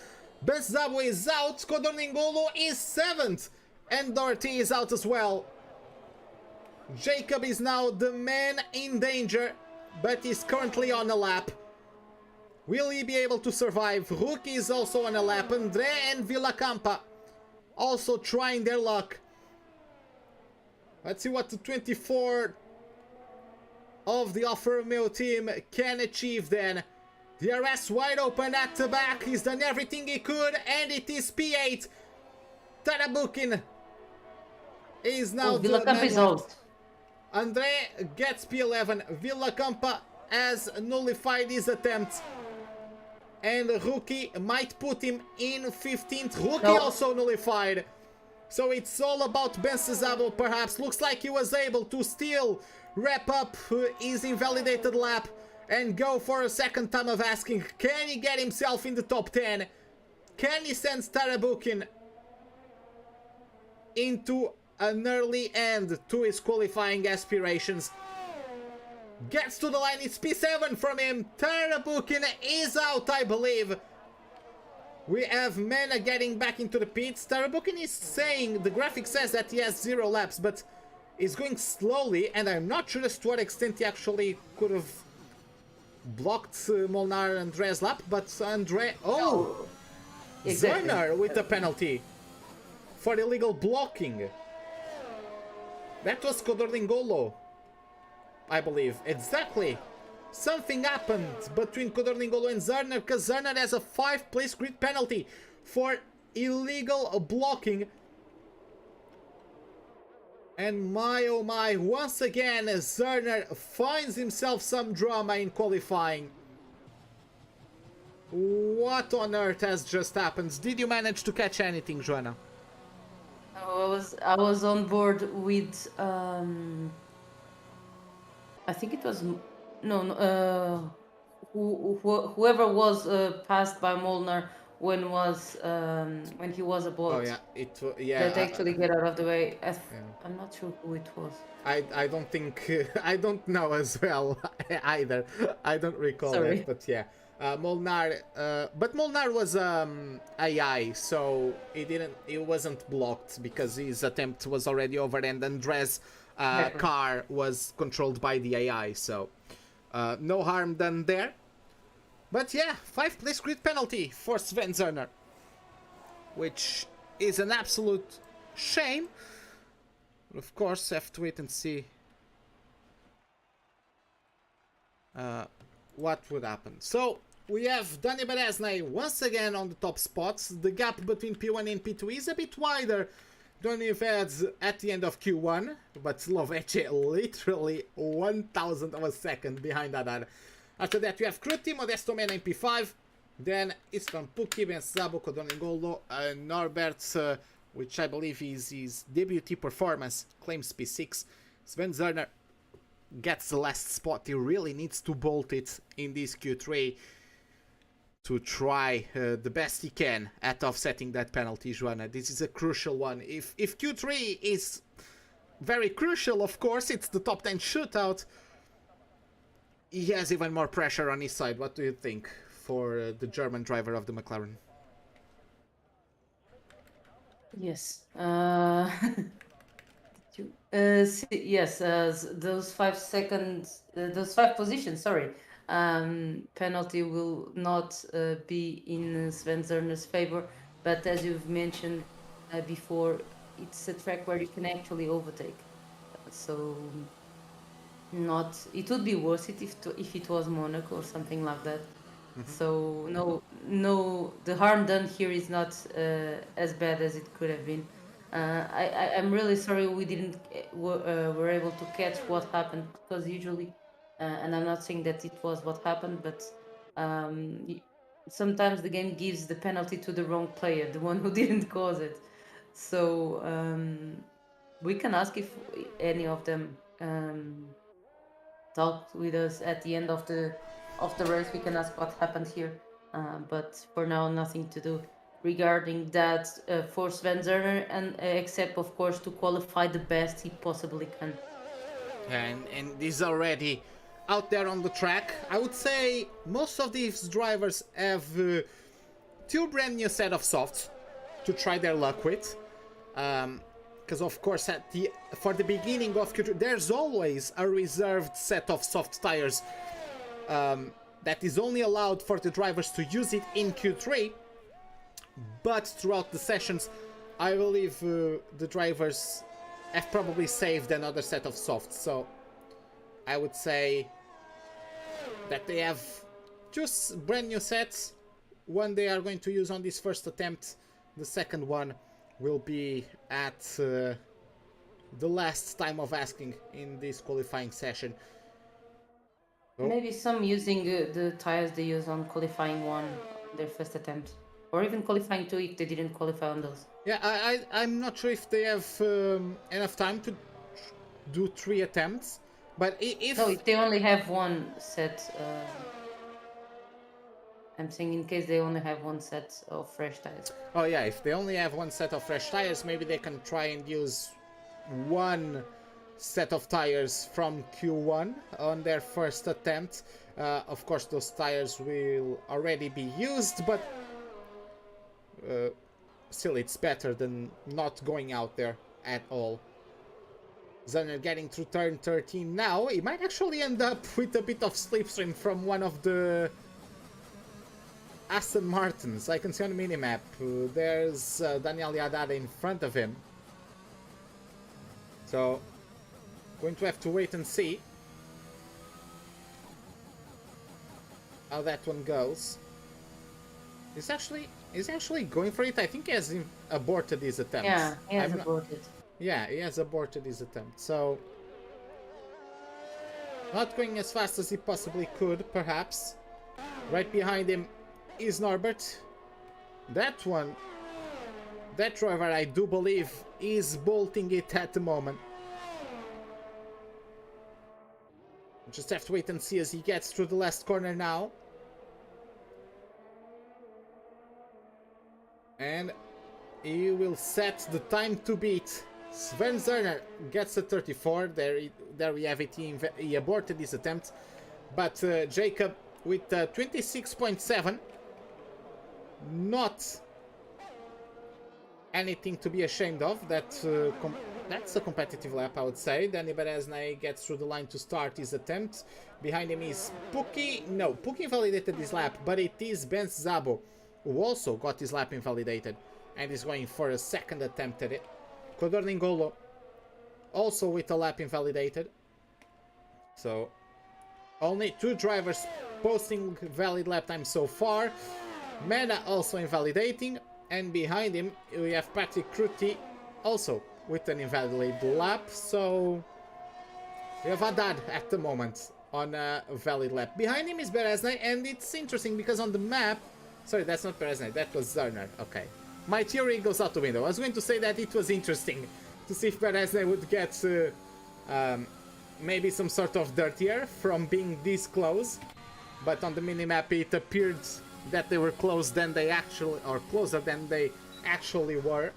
but Zabo is out. Kodorningolo is 7th, and Doherty is out as well. Jacob is now the man in danger, but he's currently on a lap. Will he be able to survive? Rookie is also on a lap. Andre and Villacampa also trying their luck. Let's see what the 24 of the Alfa Romeo team can achieve then. DRS wide open at the back. He's done everything he could, and it is P8. Tarabukin is now the Villacampa is out. Andre gets P11. Villacampa has nullified his attempt. And Rookie might put him in 15th. Rookie No. also nullified. So it's all about Ben Cesaro, perhaps. Looks like he was able to still wrap up his invalidated lap and go for a second time of asking. Can he get himself in the top 10? Can he send Tarabukin into an early end to his qualifying aspirations? Gets to the line, it's P7 from him. Tarabukin is out, I believe. We have Mena getting back into the pits. Tarabukin is saying, the graphic says that he has 0 laps, but he's going slowly, and I'm not sure as to what extent he actually could have blocked Molnar and Andre's lap, but Andre... Oh! Exactly. Zerner with a penalty for illegal blocking. That was Kodorningolo, I believe. Exactly. Something happened between Kodorningolo and Zerner, because Zerner has a 5-place grid penalty for illegal blocking. And my oh my, once again Zerner finds himself some drama in qualifying. What on earth has just happened? Did you manage to catch anything, Joanna? I was on board with I think it was whoever was passed by Molnar when he was aboard. Oh yeah, That actually get out of the way. I'm not sure who it was. I don't think I don't know as well either. I don't recall Sorry. that, but yeah. Molnar, but Molnar was AI, so it wasn't blocked because his attempt was already over, and Andres' car was controlled by the AI, so no harm done there. But yeah, 5-place grid penalty for Sven Zerner, which is an absolute shame. Of course, have to wait and see what would happen. So we have Dani Beresnay once again on the top spots. The gap between P1 and P2 is a bit wider than we've had at the end of Q1, but Slovece literally 1,000 of a second behind Adar. After that we have Kruti, Modesto Mena in P5, then Istvan Pukki, Ben Sabo, Kodorningolo, Norbert, which I believe is his debut performance, claims P6. Sven Zerner gets the last spot. He really needs to bolt it in this Q3 to try the best he can at offsetting that penalty, Joanna. This is a crucial one. If Q3 is very crucial, of course, it's the top 10 shootout, he has even more pressure on his side. What do you think for the German driver of the McLaren? Yes. Yes, those 5 seconds, those 5 positions, sorry, penalty will not be in Sven Zerner's favor, but as you've mentioned before, it's a track where you can actually overtake. So, it would be worth it if it was Monaco or something like that. So no, the harm done here is not as bad as it could have been. I'm really sorry we didn't were able to catch what happened, because usually, and I'm not saying that it was what happened, but um, sometimes the game gives the penalty to the wrong player, the one who didn't cause it. So we can ask if any of them talked with us at the end of the race. We can ask what happened here, but for now, nothing to do regarding that for Sven Zerner, and except of course to qualify the best he possibly can. And is already out there on the track. I would say most of these drivers have two brand new set of softs to try their luck with. Because of course for the beginning of Q3 there's always a reserved set of soft tires that is only allowed for the drivers to use it in Q3, but throughout the sessions I believe the drivers have probably saved another set of softs, so I would say that they have just brand new sets. One they are going to use on this first attempt, the second one will be at the last time of asking in this qualifying session. Oh. Maybe some using the tires they use on qualifying one on their first attempt, or even qualifying two if they didn't qualify on those. Yeah, I'm not sure if they have enough time to do 3 attempts, but if they only have one set, I'm saying in case they only have one set of fresh tires. Oh yeah, if they only have one set of fresh tires, maybe they can try and use one set of tires from Q1 on their first attempt. Of course, those tires will already be used, but still it's better than not going out there at all. Zerner getting through turn 13 now. He might actually end up with a bit of slipstream from one of the Aston Martins. I can see on the minimap there's Daniel Yadada in front of him. So, going to have to wait and see how that one goes. He's actually going for it. I think he has aborted his attempt. Yeah, he has aborted. Yeah, he has aborted his attempt. So, not going as fast as he possibly could, perhaps. Right behind him is Norbert. That driver, I do believe, is bolting it at the moment. Just have to wait and see as he gets through the last corner now. And he will set the time to beat. Sven Zerner gets a 34. There we have it. He aborted his attempt. But Jacob with 26.7. Not anything to be ashamed of. That's a competitive lap, I would say. Danny Bereznay gets through the line to start his attempt. Behind him is Puki. No, Puki invalidated his lap, but it is Ben Zabo who also got his lap invalidated and is going for a second attempt at it. Codorningolo also with a lap invalidated. So only 2 drivers posting valid lap time so far. Mena also invalidating, and behind him we have Patrick Kruti also with an invalid lap. So we have Haddad at the moment on a valid lap. Behind him is Bereznay, and it's interesting because on the map, sorry, that's not Bereznay, that was Zerner. Okay, my theory goes out the window. I was going to say that it was interesting to see if Bereznay would get maybe some sort of dirtier from being this close, but on the minimap it appeared that they were closer than they actually were.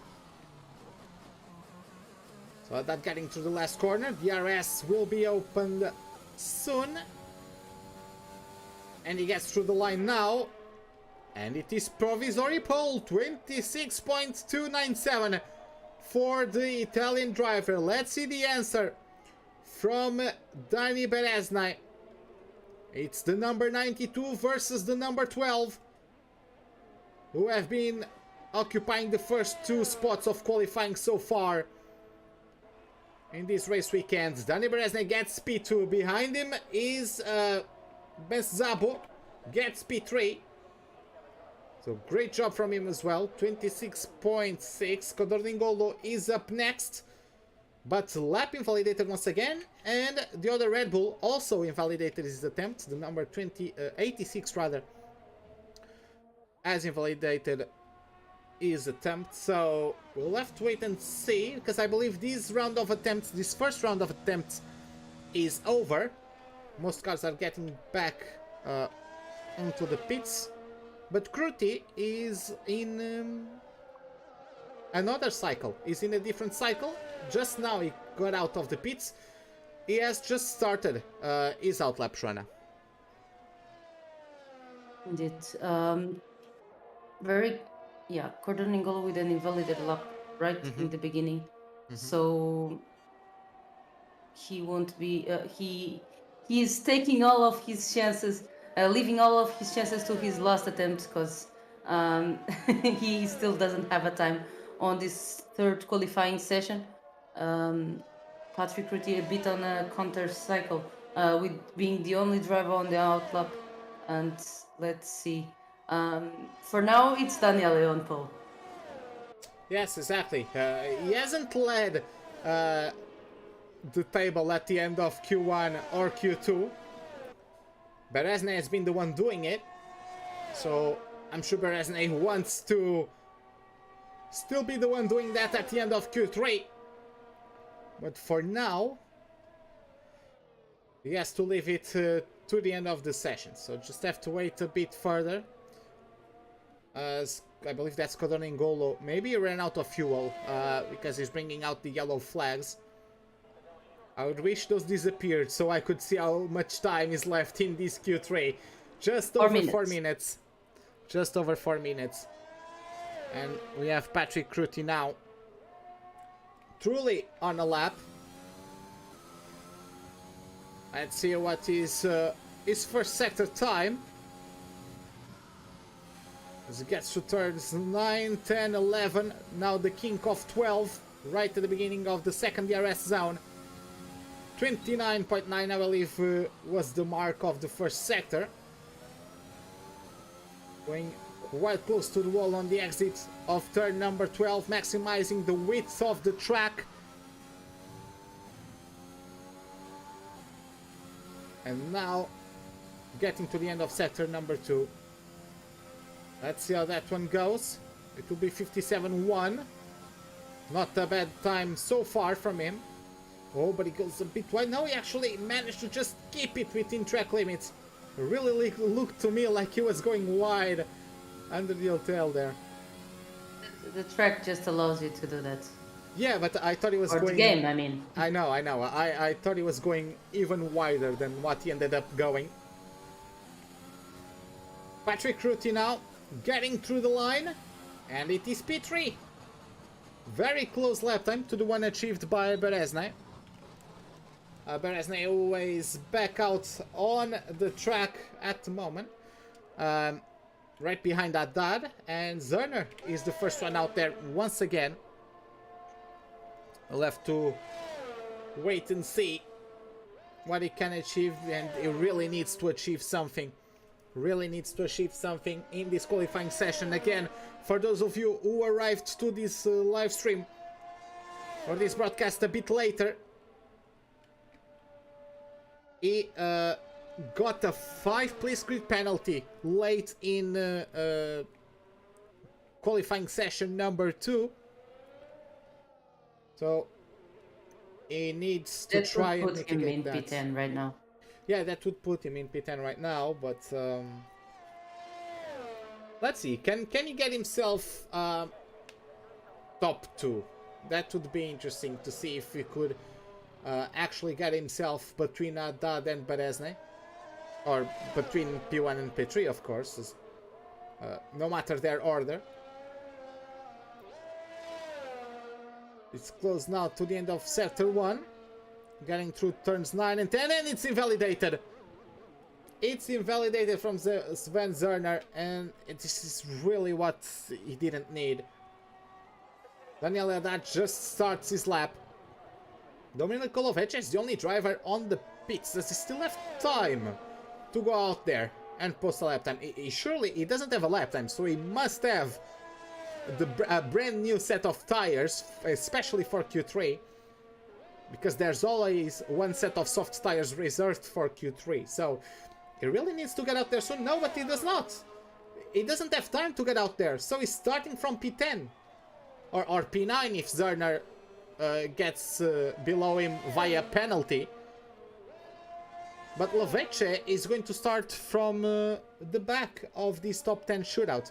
So that getting to the last corner. DRS will be opened soon, and he gets through the line now, and it is provisory pole 26.297 for the Italian driver. Let's see the answer from Dani Bereznay. It's the number 92 versus the number 12, who have been occupying the first 2 spots of qualifying so far in this race weekend. Dani Bereznay gets P2. Behind him is Ben Zabo. gets P3. So great job from him as well. 26.6. Codorningolo is up next. But lap invalidated once again. And the other Red Bull also invalidated his attempt. The number 86 rather. Has invalidated his attempt. So we'll have to wait and see. Because I believe this first round of attempts is over. Most cars are getting back into the pits. But Kruti is in another cycle. He's in a different cycle. Just now he got out of the pits. He has just started his outlap, Joanna. Indeed. Cordoningolo with an invalidated lap right in the beginning. So he won't be. He's taking all of his chances, leaving all of his chances to his last attempt because he still doesn't have a time on this third qualifying session. Patrick Ruti a bit on a counter cycle with being the only driver on the outlap, and let's see. For now, it's Daniele on pole. Yes, exactly. He hasn't led the table at the end of Q1 or Q2. Berezne has been the one doing it. So I'm sure Berezne wants to still be the one doing that at the end of Q3. But for now, he has to leave it to the end of the session. So just have to wait a bit further. As I believe that's Codorningolo. Maybe he ran out of fuel because he's bringing out the yellow flags. I would wish those disappeared so I could see how much time is left in this Q3. Just over 4 minutes. Just over 4 minutes. And we have Patrick Kruti now. Truly on a lap. Let's see what is his first sector time. As he gets to turns 9, 10, 11. Now the king of 12. Right at the beginning of the second DRS zone. 29.9 I believe was the mark of the first sector. Going quite close to the wall on the exit of turn number 12, maximizing the width of the track. And now getting to the end of sector number 2. Let's see how that one goes. It will be 57.1. Not a bad time so far from him. Oh, but he goes a bit wide. Now he actually managed to just keep it within track limits. It really looked to me like he was going wide under the hotel there. The track just allows you to do that. Yeah, but I thought he was Or going... the game, I mean. I know. I thought he was going even wider than what he ended up going. Patrick Ruti now getting through the line. And it is P3. Very close lap time to the one achieved by Berezne. Berezne always back out on the track at the moment. Right behind Haddad. And Zerner is the first one out there once again. We'll have to wait and see what he can achieve. And he really needs to achieve something. Really needs to achieve something in this qualifying session. Again, for those of you who arrived to this live stream or this broadcast a bit later, he got a 5 place grid penalty late in qualifying session number 2. So he needs to try and mitigate that. Put him in P10 right now. Yeah, that would put him in P10 right now, but let's see. Can he get himself top 2? That would be interesting to see if he could actually get himself between Haddad and Berezne. Or between P1 and P3, of course. No matter their order. It's close now to the end of sector 1. Getting through turns 9 and 10, and it's invalidated. It's invalidated from Sven Zerner, and this is really what he didn't need. Daniel Haddad just starts his lap. Dominic Kolovec is the only driver on the pits. Does he still have time to go out there and post a lap time. Surely he doesn't have a lap time, so he must have a brand new set of tires, especially for Q3, because there's always one set of soft tires reserved for Q3. So he really needs to get out there soon. No, but he does not. He doesn't have time to get out there, so he's starting from P10 or P9 if Zerner gets below him via penalty. But Lovece is going to start from the back of this top 10 shootout.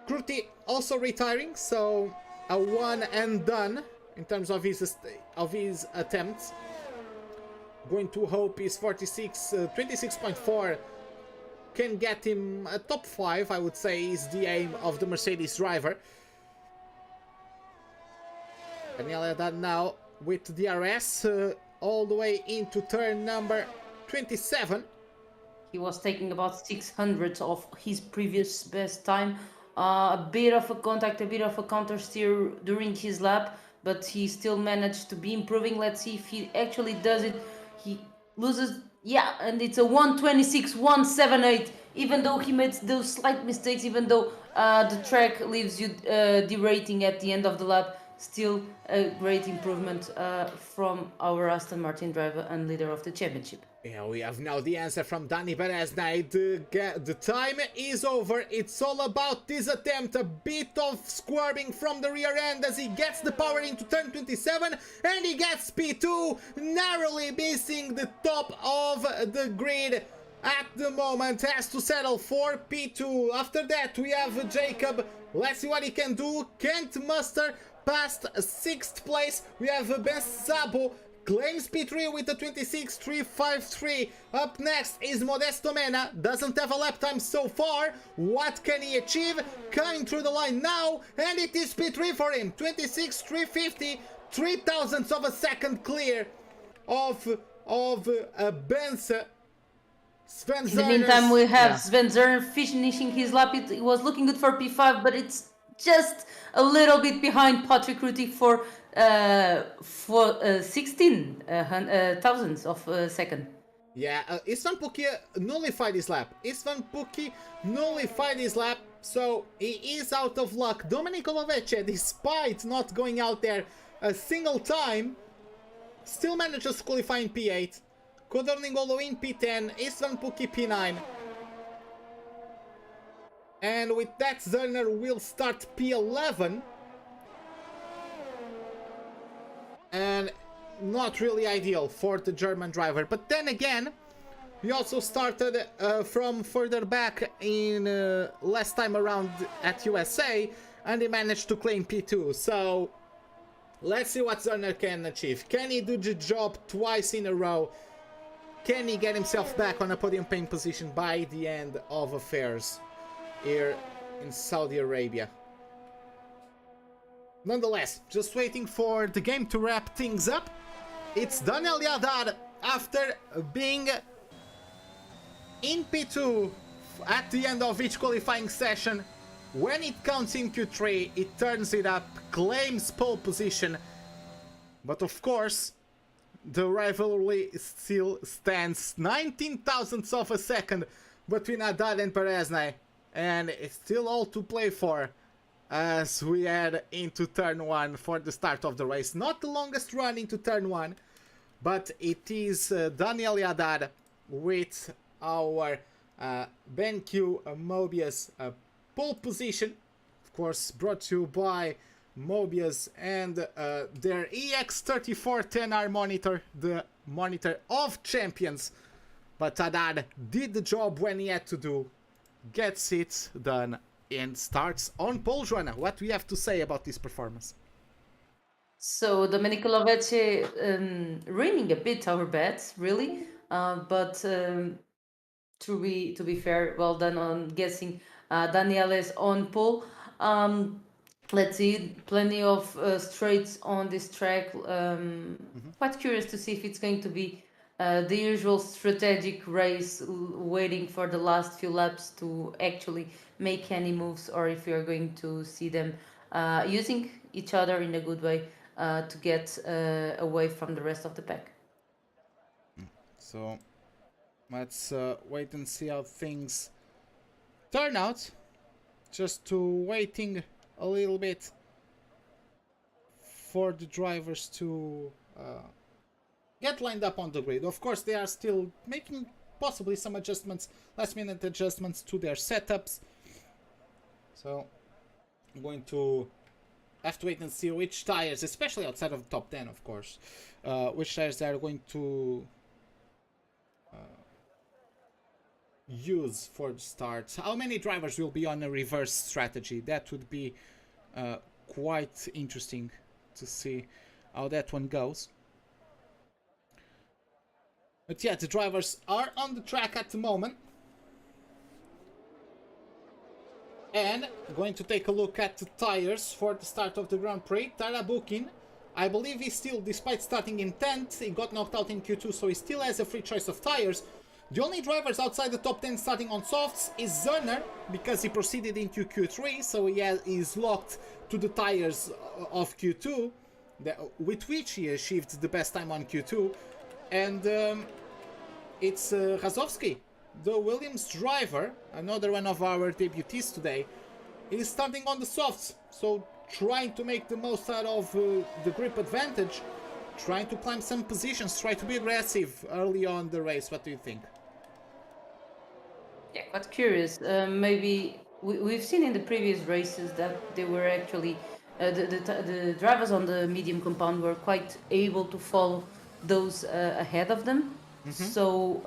Kruti also retiring, so a one and done in terms of his attempts. Going to hope his 26.4 can get him a top 5, I would say, is the aim of the Mercedes driver. Daniel Haddad now with DRS all the way into turn number 27. He was taking about 600 of his previous best time. A bit of a contact, a bit of a counter steer during his lap, but he still managed to be improving. Let's see if he actually does it. He loses, yeah, and it's a 1:26.178. Even though he made those slight mistakes, even though the track leaves you derating at the end of the lap, still a great improvement from our Aston Martin driver and leader of the championship. Yeah, we have now the answer from Dani Beresnay. The time is over. It's all about this attempt. A bit of squirming from the rear end as he gets the power into turn 27, and he gets P2, narrowly missing the top of the grid. At the moment, has to settle for P2. After that, we have Jacob. Let's see what he can do. Can't muster past 6th place. We have Ben Sabo. Claims P3 with a 26.353. Up next is Modesto Mena. Doesn't have a lap time so far. What can he achieve? Coming through the line now, and it is P3 for him. 26.350. 3,000ths of a second clear of Ben's. Sven In the meantime, we have Sven Zerner finishing his lap. It was looking good for P5, but it's just a little bit behind Patrick Ruti for 16 thousandths of a second. Yeah, Istvan Pukki nullified his lap. So he is out of luck. Domenico Lovece, despite not going out there a single time, still manages to qualify in P8. Kodor Ningolo in P10, Istvan Pukki P9. And with that, Zerner will start P11. And not really ideal for the German driver. But then again, he also started from further back in last time around at USA, and he managed to claim P2. So let's see what Zerner can achieve. Can he do the job twice in a row? Can he get himself back on a podium paying position by the end of affairs here in Saudi Arabia? Nonetheless, just waiting for the game to wrap things up. It's Daniel Haddad after being in P2 at the end of each qualifying session. When it counts in Q3, it turns it up, claims pole position. But of course, the rivalry still stands. 19 thousandths of a second between Haddad and Beresnay. And it's still all to play for as we head into turn 1 for the start of the race. Not the longest run into turn 1, but it is Daniel Haddad with our BenQ Mobiuz pole position. Of course, brought to you by Mobiuz and their EX3410R monitor, the monitor of champions. But Haddad did the job when he had to do, gets it done, and starts on pole. Joanna, what do we have to say about this performance? So Domenico Lovece reining a bit our bets, really, but to be fair, well done on guessing Daniele's on pole. Let's see, plenty of straights on this track. Quite curious to see if it's going to be the usual strategic race, waiting for the last few laps to actually make any moves, or if we are going to see them using each other in a good way to get away from the rest of the pack. So Let's wait and see how things turn out. Just to waiting a little bit for the drivers to get lined up on the grid. Of course, they are still making possibly some adjustments, last minute adjustments to their setups. So I'm going to have to wait and see which tires, especially outside of the top 10, of course, which tires they are going to use for the start. How many drivers will be on a reverse strategy? That would be quite interesting to see how that one goes. But yeah, the drivers are on the track at the moment. And going to take a look at the tires for the start of the Grand Prix. Tarabukin, I believe he still, despite starting in 10th, he got knocked out in Q2, so he still has a free choice of tires. The only drivers outside the top 10 starting on softs is Zerner, because he proceeded into Q3, so he's locked to the tires of Q2, with which he achieved the best time on Q2. And it's Razowski, the Williams driver, another one of our debutees today, is starting on the softs, so trying to make the most out of the grip advantage, trying to climb some positions, try to be aggressive early on the race. What do you think? Yeah, quite curious. Maybe we've seen in the previous races that they were actually the drivers on the medium compound were quite able to follow those ahead of them. So,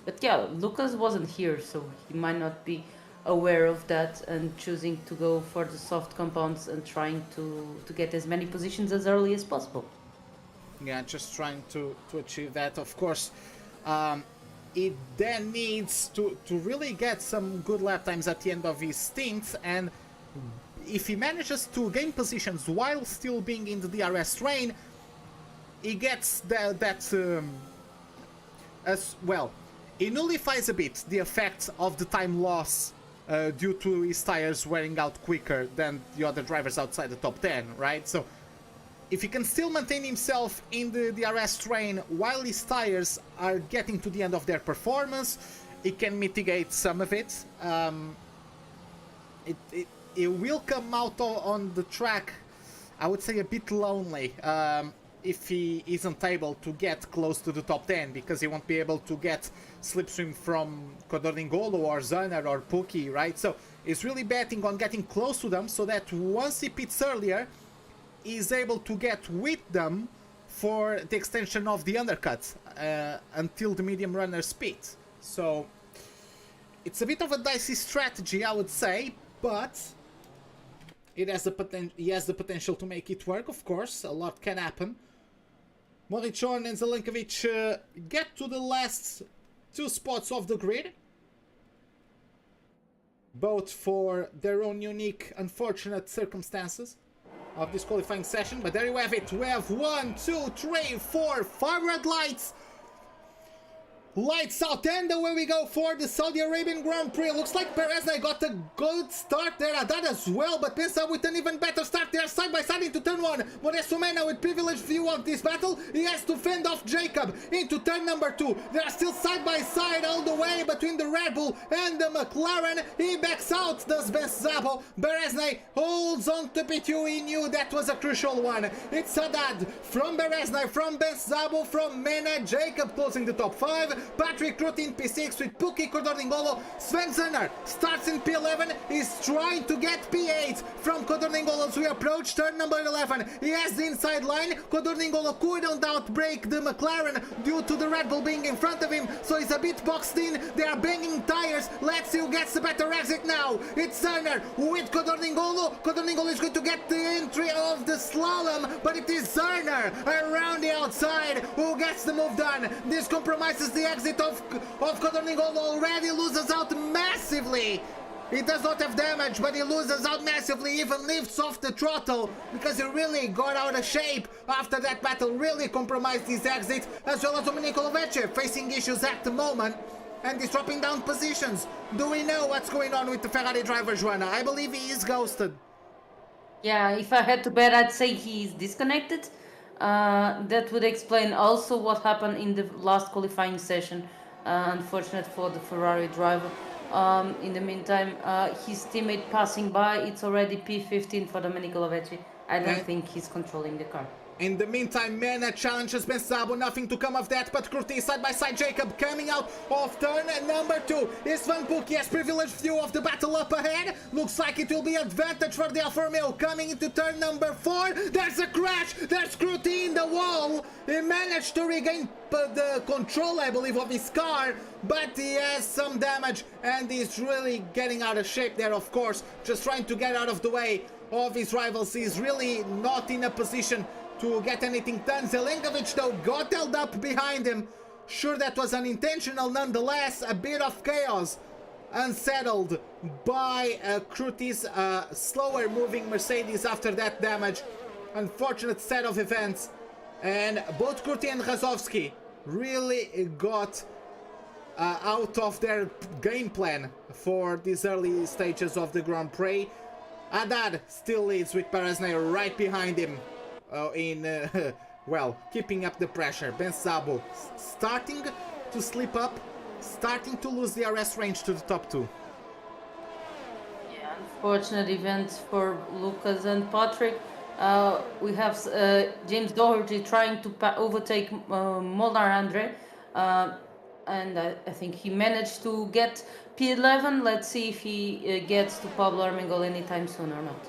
but yeah, Lucas wasn't here, so he might not be aware of that and choosing to go for the soft compounds and trying to get as many positions as early as possible. Yeah, just trying to achieve that. Of course, it then needs to really get some good lap times at the end of his stint, and if he manages to gain positions while still being in the DRS train, he gets that as well. It nullifies a bit the effect of the time loss due to his tires wearing out quicker than the other drivers outside the top 10, right? So if he can still maintain himself in the DRS train while his tires are getting to the end of their performance, it can mitigate some of it. It will come out on the track, I would say, a bit lonely if he isn't able to get close to the top 10, because he won't be able to get slipstream from Codorningolo or Zerner or Puki, right? So he's really betting on getting close to them so that once he pits earlier, he's able to get with them for the extension of the undercut until the medium runners pit. So it's a bit of a dicey strategy, I would say, but he has the potential to make it work. Of course, a lot can happen. Morichon and Zelenkovic get to the last two spots of the grid, both for their own unique, unfortunate circumstances of this qualifying session. But there you have it. We have 1, 2, 3, 4, 5 red lights. Lights out, and away we go for the Saudi Arabian Grand Prix. Looks like Perez got a good start there, Haddad as well, but Pensa with an even better start there, side by side into turn 1. Modesto Mena with privileged view of this battle. He has to fend off Jacob into turn number 2. They are still side by side all the way between the Red Bull and the McLaren. He backs out, does Zabo. Bereznay holds on to P2. He knew that was a crucial one. It's Haddad from Bereznay, from Zabo, from Mena. Jacob closing the top 5. Patrick Ruth in P6 with Puki Codorningolo. Sven Zerner starts in P11. He's trying to get P8 from Codorningolo as we approach turn number 11. He has the inside line. Codorningolo couldn't outbrake the McLaren due to the Red Bull being in front of him, so he's a bit boxed in. They are banging tires. Let's see who gets the better exit now. It's Zerner with Codorningolo. Codorningolo is going to get the entry of the slalom, but it is Zerner around the outside who gets the move done. This compromises the exit of Codorningolo. Already loses out massively. He does not have damage, but he loses out massively, even lifts off the throttle because he really got out of shape after that battle, really compromised his exit, as well as Domenico Lovece facing issues at the moment and he's dropping down positions. Do we know what's going on with the Ferrari driver, Joanna? I believe he is ghosted. Yeah, if I had to bet, I'd say he's disconnected. That would explain also what happened in the last qualifying session. Unfortunate for the Ferrari driver. In the meantime, his teammate passing by, it's already P15 for Domenico Lavetti. I don't think he's controlling the car. In the meantime, Mena challenges Benzabo, nothing to come of that, but Curti side by side Jacob coming out of turn number 2. Is Van Boek, yes, privileged view of the battle up ahead. Looks like it will be advantage for the Alfa Romeo coming into turn number 4. There's a crash, there's Curti in the wall. He managed to regain the control, I believe, of his car, but he has some damage and he's really getting out of shape there, of course, just trying to get out of the way of his rivals. He's really not in a position to get anything done. Zelenkovic though got held up behind him. Sure, that was unintentional, nonetheless. A bit of chaos unsettled by Kruti's slower moving Mercedes after that damage. Unfortunate set of events, and both Kruti and Razovsky really got out of their game plan for these early stages of the Grand Prix. Haddad still leads with Perez-Neiro right behind him. Well, keeping up the pressure. Benzabo starting to slip up, starting to lose the RS range to the top 2. Yeah, unfortunate events for Lucas and Patrick. We have James Doherty trying to overtake Molnar Andre, and I think he managed to get P11. Let's see if he gets to Pablo Armengol anytime soon or not.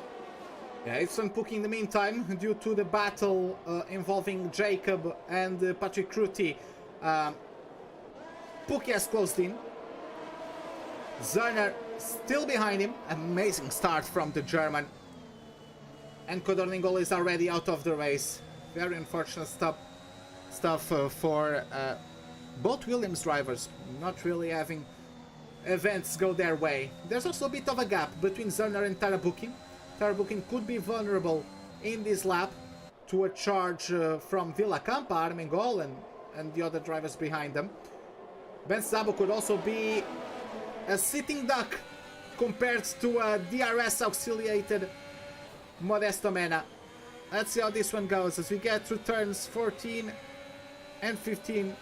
Yeah, it's Van Boek in the meantime, due to the battle involving Jacob and Patrick Kruti. Boek has closed in. Zerner still behind him. Amazing start from the German. And Codorningol is already out of the race. Very unfortunate stuff for both Williams drivers, not really having events go their way. There's also a bit of a gap between Zerner and Tarabukin. Tarabukin could be vulnerable in this lap to a charge from Villacampa, Armengol, and the other drivers behind them. Benzabo could also be a sitting duck compared to a DRS auxiliated Modesto Mena. Let's see how this one goes as we get through turns 14 and 15.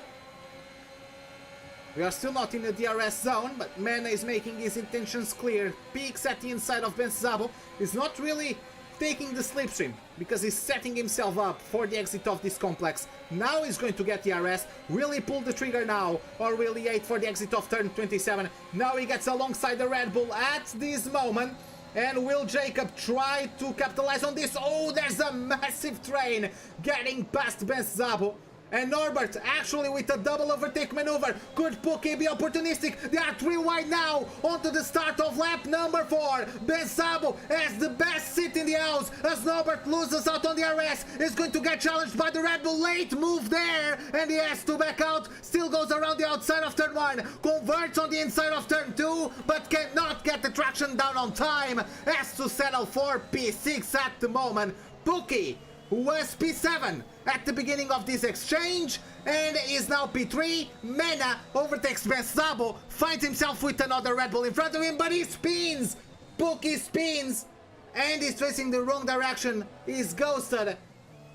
We are still not in the DRS zone, but Mena is making his intentions clear. Peaks at the inside of Benzabo. Is not really taking the slipstream because he's setting himself up for the exit of this complex. Now he's going to get the RS. Will he pull the trigger now, or will he wait for the exit of turn 27? Now he gets alongside the Red Bull at this moment. And will Jacob try to capitalize on this? Oh, there's a massive train getting past Benzabo. And Norbert, actually with a double overtake maneuver, could Pookie be opportunistic? They are 3 wide now, onto the start of lap number 4. Benzabo has the best seat in the house, as Norbert loses out on the RS, is going to get challenged by the Red Bull. Late move there, and he has to back out, still goes around the outside of turn 1, converts on the inside of turn 2, but cannot get the traction down on time, has to settle for P6 at the moment. Pookie, who was P7 at the beginning of this exchange and is now P3. Mena overtakes Benzabo, finds himself with another Red Bull in front of him, but he spins. Pookie spins and he's facing the wrong direction. He's ghosted.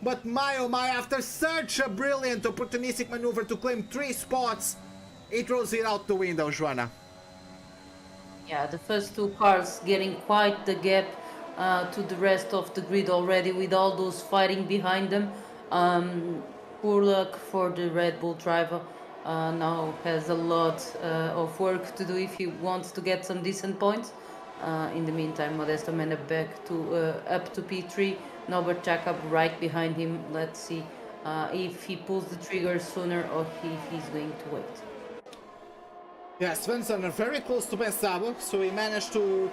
But my oh my, after such a brilliant opportunistic maneuver to claim 3 spots, he throws it out the window, Joanna. Yeah, the first 2 cars getting quite the gap to the rest of the grid already, with all those fighting behind them. Poor luck for the Red Bull driver. Now has a lot of work to do if he wants to get some decent points. In the meantime, Modesto Mena back to up to P3. Norbert Jacob right behind him. Let's see if he pulls the trigger sooner or if he's going to wait. Yeah, Svensson are very close to Benzabo, so he managed to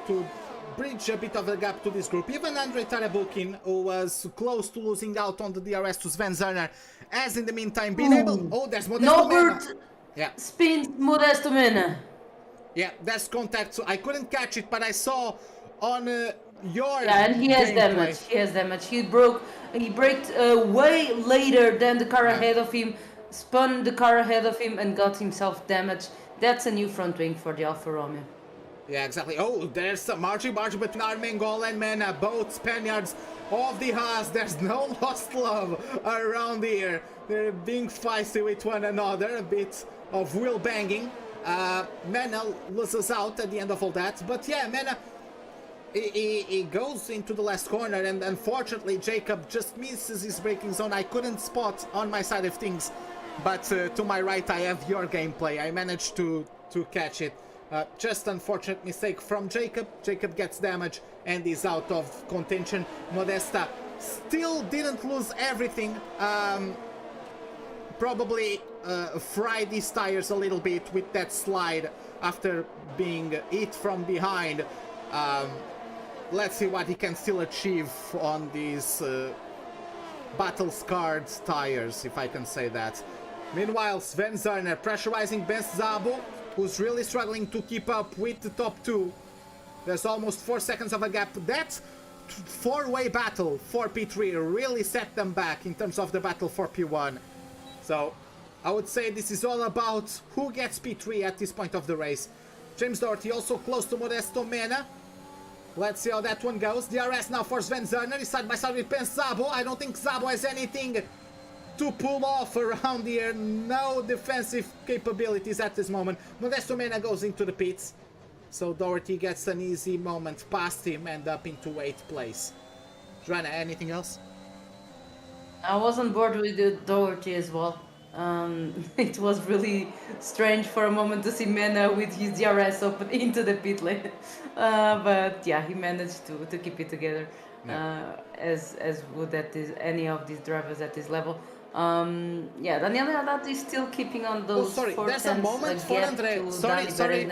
bridge a bit of a gap to this group. Even Andrei Tarabukin, who was close to losing out on the DRS to Sven Zerner, has in the meantime been able... Oh, there's Modesto Norbert Mena. Yeah. spins Modesto Mena. Yeah, that's contact. So I couldn't catch it, but I saw on your... Yeah, and he has damage. He has damage. He braked way later than the car ahead of him, spun the car ahead of him and got himself damaged. That's a new front wing for the Alfa Romeo. Yeah, exactly. Oh, there's some marching between Armengol and Mena, both Spaniards of the Haas. There's no lost love around here. They're being feisty with one another, a bit of wheel banging. Mena loses out at the end of all that, but yeah, Mena, he goes into the last corner, and unfortunately Jacob just misses his braking zone. I couldn't spot on my side of things, but to my right I have your gameplay. I managed to catch it. Just unfortunate mistake from Jacob. Jacob gets damage and is out of contention. Modesta still didn't lose everything. Probably fried his tires a little bit with that slide after being hit from behind. Let's see what he can still achieve on these battle-scarred tires, if I can say that. Meanwhile, Sven Zerner pressurizing Ben Szabo, who's really struggling to keep up with the top two. There's almost 4 seconds of a gap. That four-way battle for P3 really set them back in terms of the battle for P1. So I would say this is all about who gets P3 at this point of the race. James Doherty also close to Modesto Mena. Let's see how that one goes. DRS now for Sven Zerner. He's side by side with Ben Szabo. I don't think Szabo has anything to pull off around here. No defensive capabilities at this moment. Modesto Mena goes into the pits. So Doherty gets an easy moment past him and up into 8th place. Joanna, anything else? I was on board with the Doherty as well. It was really strange for a moment to see Mena with his DRS open into the pit lane. But yeah, he managed to keep it together, as would any of these drivers at this level. Yeah, Daniel Haddad is still keeping on those. Oh, sorry, there's a moment for Andre.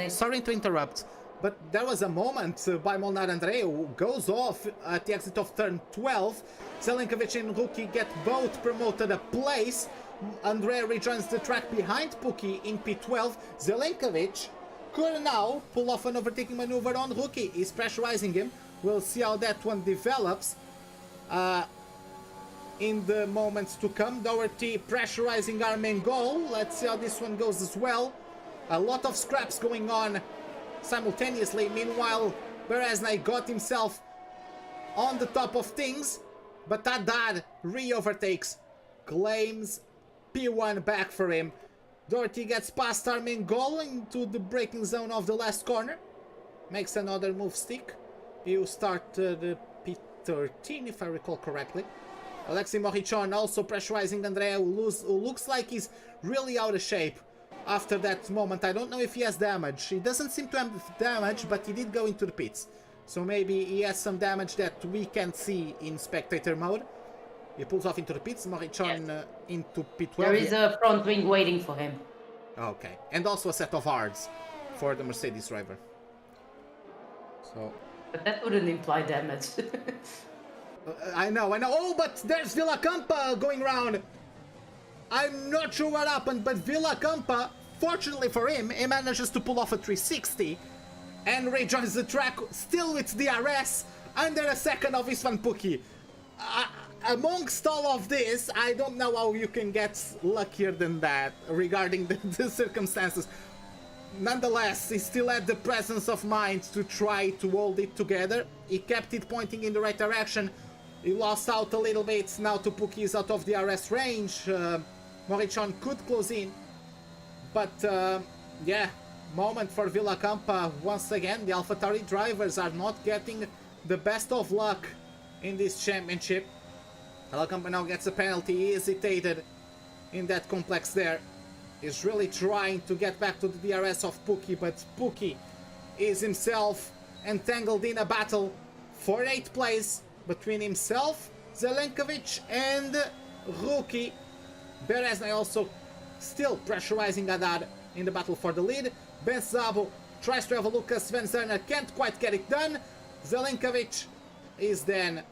Sorry to interrupt. But there was a moment by Molnar Andrei who goes off at the exit of turn 12. Zelenkovic and Ruki get both promoted a place. Andrea rejoins the track behind Puki in P12. Zelenkovic could now pull off an overtaking maneuver on Ruki. He's pressurizing him. We'll see how that one develops in the moments to come. Doherty pressurizing Armengol. Let's see how this one goes as well. A lot of scraps going on simultaneously. Meanwhile, Bereznay got himself on the top of things, but Haddad re-overtakes, claims P1 back for him. Doherty gets past Armengol into the braking zone of the last corner, makes another move stick. You start the P13 if I recall correctly. Alexei Morichon also pressurizing Andrea, who looks like he's really out of shape after that moment. I don't know if he has damage. He doesn't seem to have damage, but he did go into the pits. So maybe he has some damage that we can't see in spectator mode. He pulls off into the pits. Morichon into P12. There is a front wing waiting for him. Okay. And also a set of hards for the Mercedes driver. So... But that wouldn't imply damage. I know. Oh, but there's Villacampa going around. I'm not sure what happened, but Villacampa, fortunately for him, he manages to pull off a 360 and rejoins the track, still with DRS, under a second of Istvan Puki. Amongst all of this, I don't know how you can get luckier than that regarding the circumstances. Nonetheless, he still had the presence of mind to try to hold it together. He kept it pointing in the right direction. He lost out a little bit. Now to Puki is out of the DRS range. Morichon could close in. But, yeah, moment for Villacampa. Once again, the AlphaTauri drivers are not getting the best of luck in this championship. Villacampa now gets a penalty. He hesitated in that complex there. He's really trying to get back to the DRS of Puki, but Puki is himself entangled in a battle for 8th place between himself, Zelenkovic, and Ruki. Bereznay also still pressurizing Haddad in the battle for the lead. Ben Szabo tries to have a look at Sven Zerner, can't quite get it done. Zelenkovic is then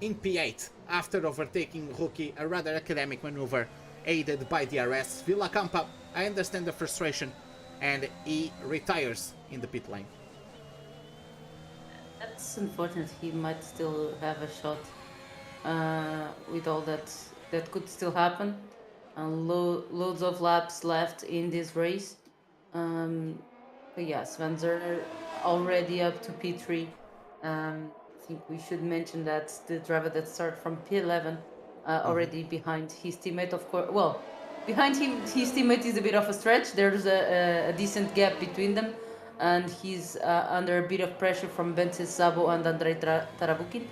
in P8 after overtaking Ruki, a rather academic maneuver aided by DRS. Villacampa, I understand the frustration, and he retires in the pit lane. That's unfortunate. He might still have a shot with all that could still happen. And loads of laps left in this race. But yeah, Sven Zerner already up to P3. I think we should mention that the driver that started from P11 already behind his teammate, of course. Well, behind him, his teammate is a bit of a stretch. There's a decent gap between them, and he's under a bit of pressure from BenQ Szabo and Andrei Tarabukin.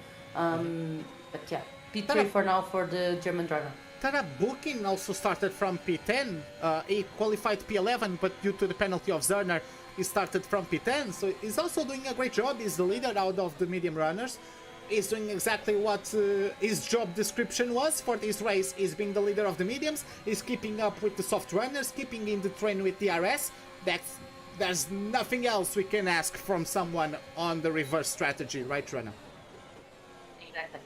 But yeah, P3 for now for the German driver. Tarabukin also started from P10. He qualified P11, but due to the penalty of Zerner, he started from P10. So he's also doing a great job. He's the leader out of the medium runners. He's doing exactly what his job description was for this race. He's being the leader of the mediums. He's keeping up with the soft runners, keeping in the train with DRS. There's nothing else we can ask from someone on the reverse strategy, right, Rana? Exactly.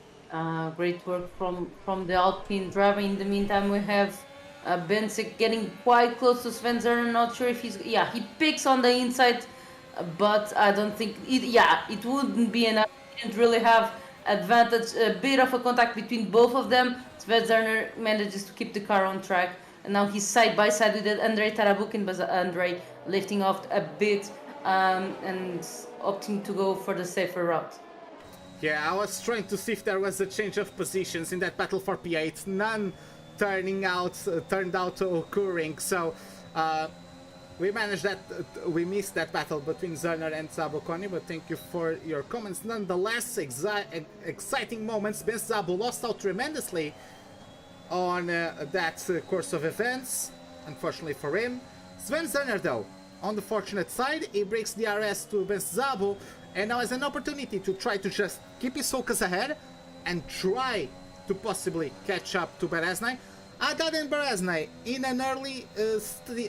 Great work from the Alpine driver. In the meantime, we have BenQ getting quite close to Sven Zerner. Not sure if he's... Yeah, he picks on the inside, but I don't think... it wouldn't be enough. He didn't really have advantage. A bit of a contact between both of them. Sven Zerner manages to keep the car on track. And now he's side by side with Andrei Tarabukin, but Andrei lifting off a bit and opting to go for the safer route. Yeah, I was trying to see if there was a change of positions in that battle for P8. None turned out occurring. So we managed that. We missed that battle between Zerner and Szabo Koni, but thank you for your comments. Nonetheless, exciting moments. BenQ Szabo lost out tremendously on that course of events, unfortunately for him. Sven Zerner, though, on the fortunate side, he breaks the DRS to BenQ Szabo, and now has an opportunity to try to just keep his focus ahead and try to possibly catch up to Bereznai. Haddad and Bereznai, in an early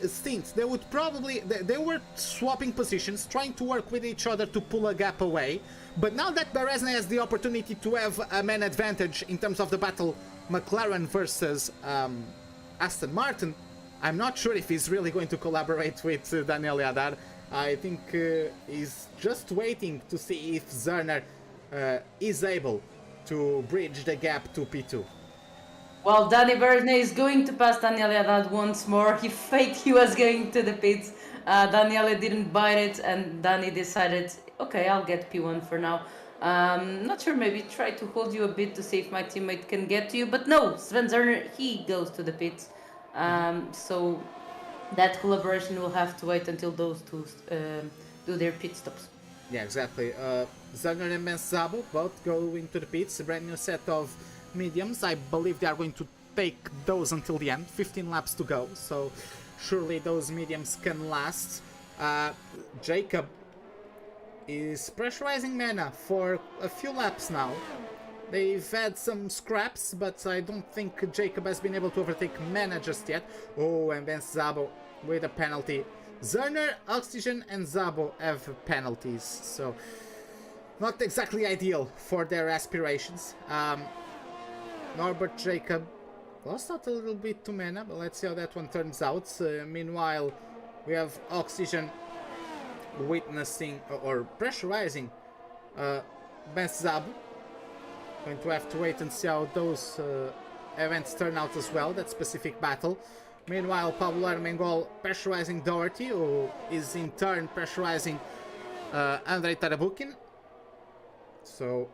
stint, they were swapping positions, trying to work with each other to pull a gap away. But now that Bereznai has the opportunity to have a man advantage in terms of the battle McLaren versus Aston Martin, I'm not sure if he's really going to collaborate with Daniel Haddad. I think he's just waiting to see if Zerner is able to bridge the gap to P2. Well, Danny Bereznai is going to pass Daniel Haddad once more. He faked he was going to the pits. Daniele didn't bite it, and Danny decided, okay, I'll get P1 for now. Not sure, maybe try to hold you a bit to see if my teammate can get to you, but no, Sven Zerner, he goes to the pits. So that collaboration will have to wait until those two do their pit stops. Yeah, exactly. Zerner and BenQ Szabo both go into the pits, a brand new set of mediums. I believe they are going to take those until the end, 15 laps to go, so surely those mediums can last. Jacob is pressurizing Mena for a few laps now. They've had some scraps, but I don't think Jacob has been able to overtake Mena just yet. Oh, and BenQ Szabo with a penalty. Zerner, Oxygen and Szabo have penalties, so not exactly ideal for their aspirations. Norbert Jacob lost out a little bit to Mena, but let's see how that one turns out. Meanwhile, we have Oxygen witnessing or pressurizing BenQ Szabo. Going to have to wait and see how those events turn out as well, that specific battle. Meanwhile, Pablo Armengol pressurizing Doherty, who is in turn pressurizing Andrei Tarabukin. So,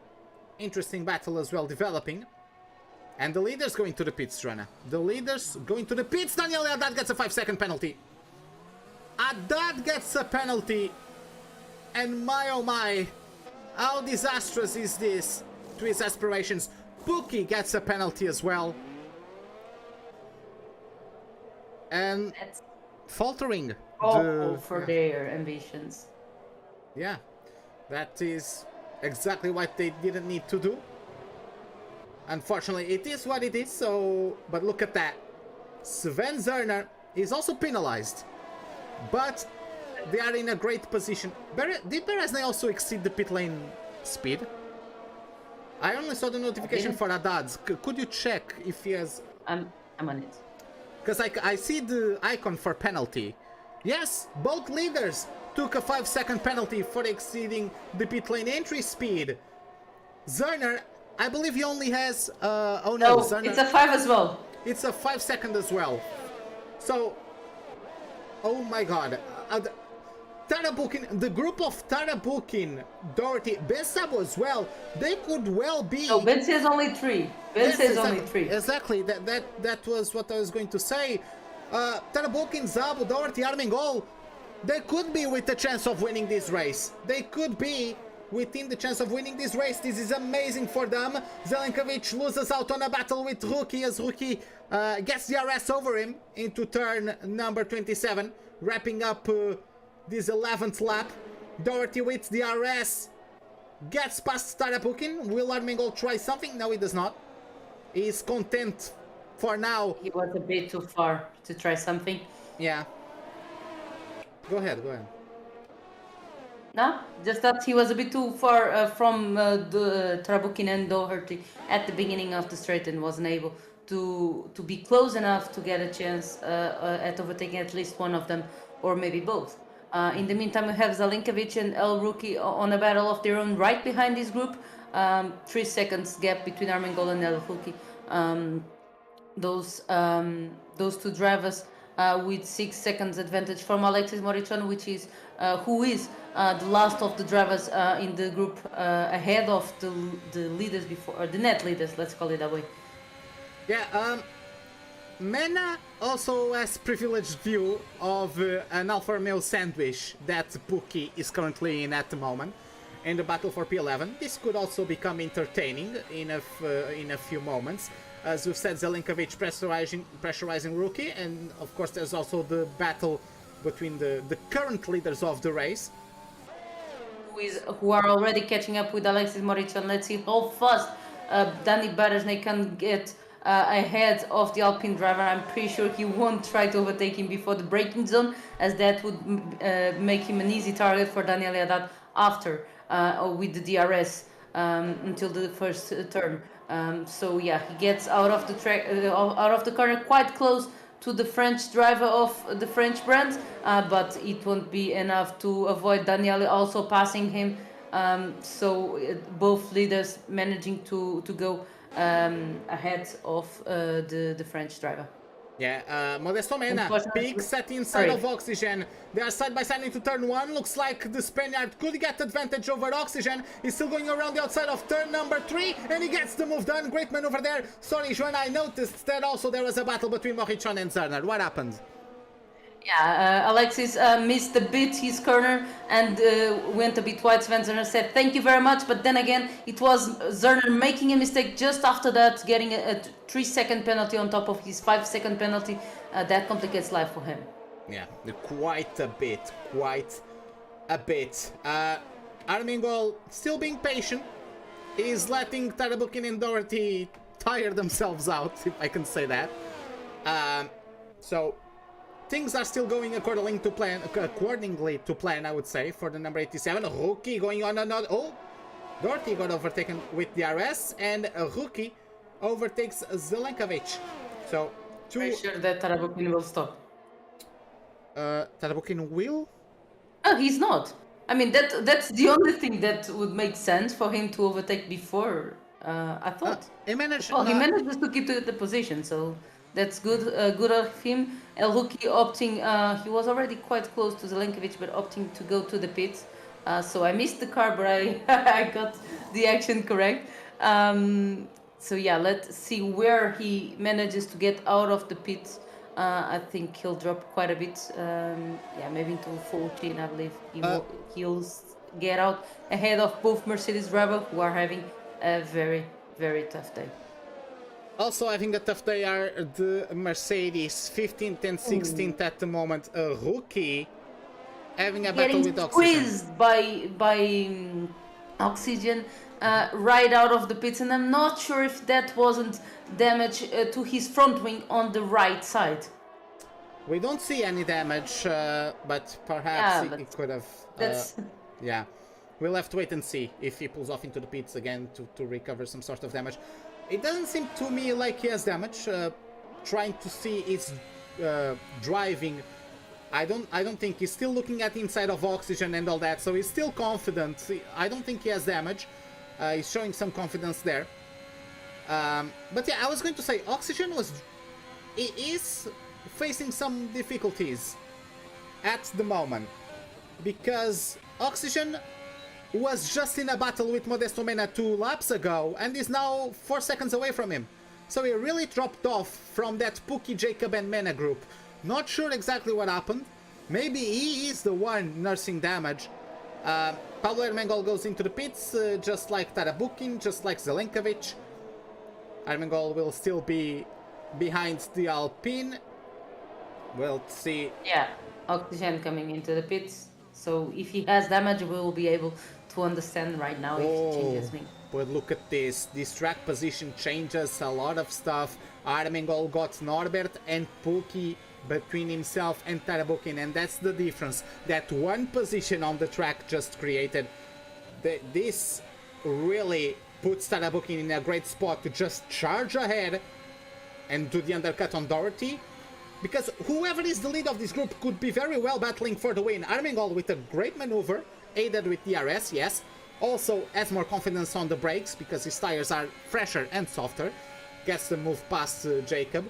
interesting battle as well developing. And the leaders going to the pits, Rana. The leaders going to the pits. Daniel Haddad gets a 5-second penalty. Haddad gets a penalty. And my oh my, how disastrous is this to his aspirations. Buki gets a penalty as well. And That's faltering. awful for their ambitions. Yeah, that is exactly what they didn't need to do. Unfortunately, it is what it is, so... But look at that. Sven Zerner is also penalized. But they are in a great position. Did Bereznai also exceed the pit lane speed? I only saw the notification for Haddad. Could you check if he has... I'm on it. Because I see the icon for penalty. Yes, both leaders took a 5-second penalty for exceeding the pit lane entry speed. Zerner, I believe he only has... oh no, Zerner, it's a 5 as well. it's a 5-second as well. So, oh my god. Tarabukin, the group of Tarabukin, Doherty, Besabo as well, they could well be... No, Ben says only 3. Ben says only 3. Exactly, that was what I was going to say. Tarabukin, Zabo, Doherty, Armengol, they could be with the chance of winning this race. They could be within the chance of winning this race. This is amazing for them. Zelenkovic loses out on a battle with Rookie as Rookie gets the RS over him into turn number 27, wrapping up this 11th lap. Doherty with the RS gets past Tarabukin. Will Armengol try something? No, he does not. He's content for now. He was a bit too far to try something. Yeah. Go ahead. No, just that he was a bit too far from the Tarabukin and Doherty at the beginning of the straight and wasn't able to be close enough to get a chance at overtaking at least one of them or maybe both. In the meantime, we have Zelenkovic and El Rookie on a battle of their own right behind this group. 3 seconds gap between Armengol and El Rookie. Those two drivers with 6 seconds advantage from Alexis Morichon, which is who is the last of the drivers in the group ahead of the leaders before, or the net leaders, let's call it that way. Yeah, Mena also has privileged view of an Alfa Romeo sandwich that Buki is currently in at the moment in the battle for P11. This could also become entertaining in a few moments. As we've said, Zelenkovic pressurizing Rookie, and of course there's also the battle between the current leaders of the race. Who are already catching up with Alexis Morichon. Let's see how fast Danny Barasne can get ahead of the Alpine driver. I'm pretty sure he won't try to overtake him before the braking zone, as that would make him an easy target for Daniel Haddad after with the DRS until the first turn. So yeah, he gets out of the track, out of the corner, quite close to the French driver of the French brand, but it won't be enough to avoid Daniele also passing him. So both leaders managing to go ahead of the French driver. Yeah, Modesto Mena, big set inside of Oxygen. They are side by side into turn 1. Looks like the Spaniard could get advantage over Oxygen. He's still going around the outside of turn number 3, and he gets the move done. Great maneuver there. Sorry, Joanna, I noticed that also there was a battle between Morichon and Zerner. What happened? Yeah, Alexis missed a bit his corner and went a wide. Zerner said thank you very much, but then again it was Zerner making a mistake just after that, getting a 3-second penalty on top of his 5-second penalty. That complicates life for him. Yeah, quite a bit. Armengol still being patient. He's letting Tarabukin and Doherty tire themselves out, if I can say that. So things are still going accordingly to plan, I would say, for the number 87. Rookie going on another... Oh! Doherty got overtaken with the RS, and Rookie overtakes Zelenkovic. So, I'm sure that Tarabukin will stop. Tarabukin will? Oh, he's not. I mean, that's the only thing that would make sense for him to overtake before, I thought. He managed... He managed to keep the position, so... That's good, good of him. El Rookie opting, he was already quite close to Zelenkovic, but opting to go to the pits. So I missed the car, but I got the action correct. So yeah, let's see where he manages to get out of the pits. I think he'll drop quite a bit. Yeah, maybe into 14, I believe. He'll get out ahead of both Mercedes drivers, who are having a very, very tough day. Also having a tough day are the Mercedes 15th and 16th at the moment. A Rookie having a battle with Oxygen. Squeezed by Oxygen right out of the pits, and I'm not sure if that wasn't damage to his front wing on the right side. We don't see any damage, but perhaps it could have... yeah, we'll have to wait and see if he pulls off into the pits again to recover some sort of damage. It doesn't seem to me like he has damage. Trying to see his driving, I don't think he's still looking at the inside of Oxygen and all that, so he's still confident. I don't think he has damage. He's showing some confidence there. But yeah, I was going to say Oxygen is facing some difficulties at the moment. because Oxygen was just in a battle with Modesto Mena 2 laps ago and is now 4 seconds away from him. So he really dropped off from that Pookie, Jacob and Mena group. Not sure exactly what happened. Maybe he is the one nursing damage. Pablo Ermengol goes into the pits, just like Tarabukin, just like Zelenkovic. Ermengol will still be behind the Alpine. We'll see. Yeah, Oxygen coming into the pits. So if he has damage, we will be able to understand right now if it changes me. But look at this. This track position changes a lot of stuff. Ermengol got Norbert and Pookie between himself and Tarabukin, and that's the difference. That one position on the track just created. This really puts Tarabukin in a great spot to just charge ahead and do the undercut on Doherty. Because whoever is the lead of this group could be very well battling for the win. Ermengol with a great maneuver, aided with DRS, yes. Also has more confidence on the brakes because his tires are fresher and softer. Gets the move past Jacob.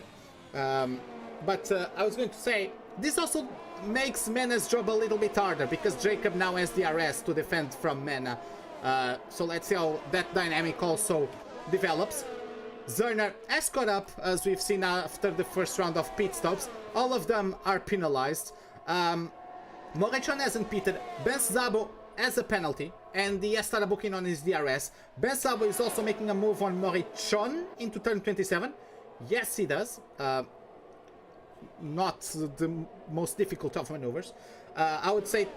But I was going to say, this also makes Mena's job a little bit harder because Jacob now has DRS to defend from Mena. So let's see how that dynamic also develops. Zerner has caught up, as we've seen after the first round of pit stops. All of them are penalized. Morechon hasn't pitted. Ben Szabo has a penalty, and he has Tarabukin on his DRS. Ben Szabo is also making a move on Morechon into turn 27. Yes, he does. Not the most difficult of maneuvers. I would say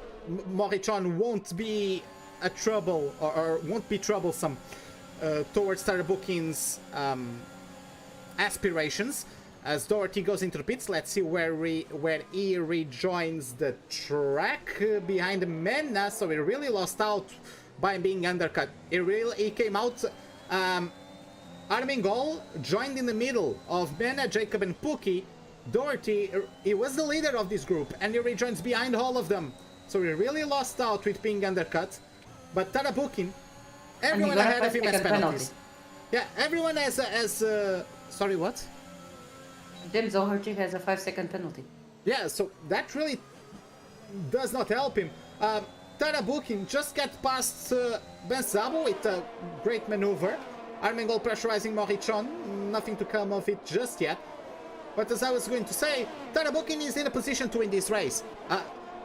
Morechon won't be a trouble, or won't be troublesome towards Tarabukin's aspirations. As Doherty goes into the pits, let's see where he rejoins the track behind Mena. So he really lost out by being undercut. He came out. Ermengol joined in the middle of Mena, Jacob and Pookie. Doherty, he was the leader of this group, and he rejoins behind all of them. So he really lost out with being undercut. But Tarabukin, everyone ahead of him has penalties. Yeah, everyone has sorry, what? James Doherty has a 5-second penalty. Yeah, so that really does not help him. Tarabukin just got past Ben Szabo with a great maneuver. Ermengol pressurizing Morechon, nothing to come of it just yet. But as I was going to say, Tarabukin is in a position to win this race.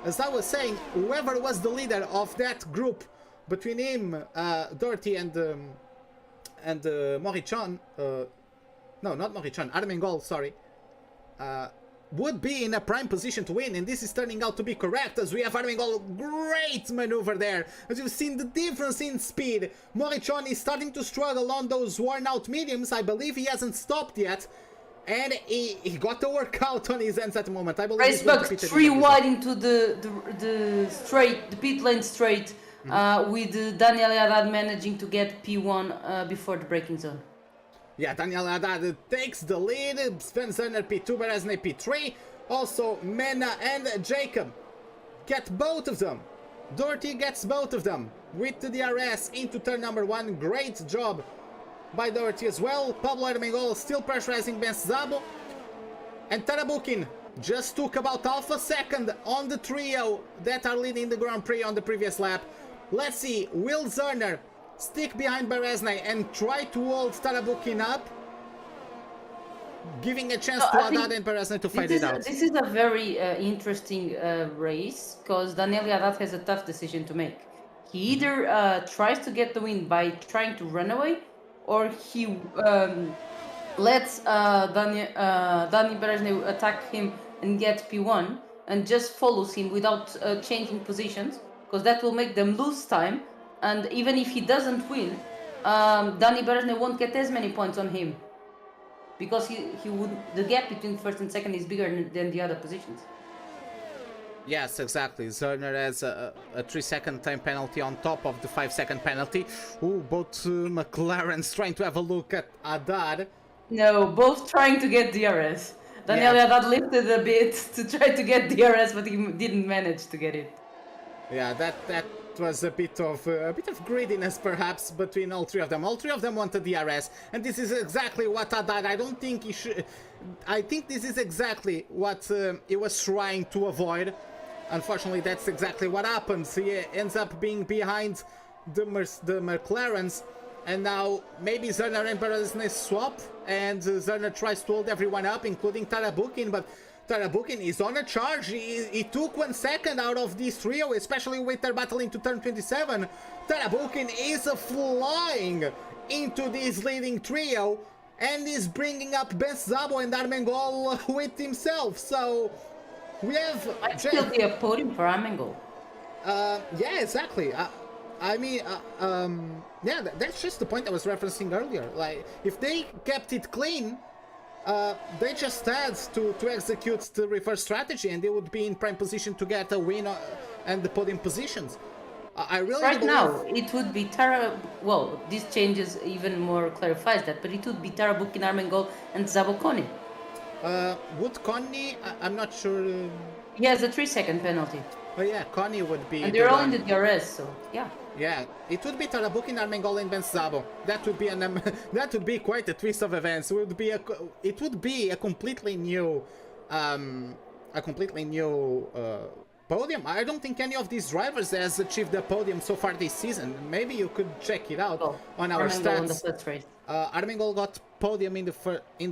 As I was saying, whoever was the leader of that group between him, Doherty and Morechon, no, not Morechon, Ermengol, sorry, would be in a prime position to win, and this is turning out to be correct, as we have Ermengol, great maneuver there. As you've seen the difference in speed, Morechon is starting to struggle on those worn out mediums. I believe he hasn't stopped yet. And he got the workout on his hands at the moment. I believe Race bug 3 wide into the straight, the pit lane straight, with Daniel Haddad managing to get P1 before the braking zone. Yeah, Daniel Haddad takes the lead. Sven Zerner P2, Berezne P3. Also, Mena and Jacob get both of them. Doherty gets both of them with the DRS into turn number 1. Great job by Doherty as well. Pablo Ermengol still pressurizing Ben Szabo. And Tarabukin just took about half a second on the trio that are leading the Grand Prix on the previous lap. Let's see, will Zerner stick behind Berezne and try to hold Tarabukin up, giving a chance to Haddad and Berezne to fight it out? This is a very interesting race, because Daniel Haddad has a tough decision to make. He either tries to get the win by trying to run away, or he lets Dani Berezne attack him and get P1 and just follows him without changing positions, because that will make them lose time. And even if he doesn't win, Dani Berezne won't get as many points on him, because the gap between first and second is bigger than the other positions. Yes, exactly. Zerner has a 3-second time penalty on top of the 5-second penalty. Ooh, both McLarens trying to have a look at Haddad. No, both trying to get DRS. Daniel Haddad lifted a bit to try to get DRS, but he didn't manage to get it. Yeah, that was a bit of greediness perhaps between all three of them. All three of them wanted DRS, and this is exactly what Haddad. I don't think he should. I think this is exactly what he was trying to avoid. unfortunately, that's exactly what happens. He ends up being behind the McLarens, and now maybe Zerner and Beresnay swap, and Zerner tries to hold everyone up, including Tarabukin, but Tarabukin is on a charge. He took 1 second out of this trio, especially with their battle into turn 27. Tarabukin is flying into this leading trio, and is bringing up BenQ and Armengol with himself. So we have... Might still be a podium for Armengol. Yeah, exactly. I mean, yeah, that's just the point I was referencing earlier. Like, if they kept it clean, they just had to execute the reverse strategy, and they would be in prime position to get a win and the podium positions. I really Right believe... now, it would be well, this changes even more clarifies that, but it would be Tarabukin, Armengol, and Zabo Koni. Would Connie... I'm not sure... He has a 3-second penalty. Oh yeah, Connie would be... And they're all in the DRS, so yeah. Yeah, it would be Tarabukin, Armengol, and BenQ. That would be that would be quite a twist of events. It would be a completely new podium. I don't think any of these drivers has achieved a podium so far this season. Maybe you could check it out on our Armengol stats. on the first race. Armengol got podium in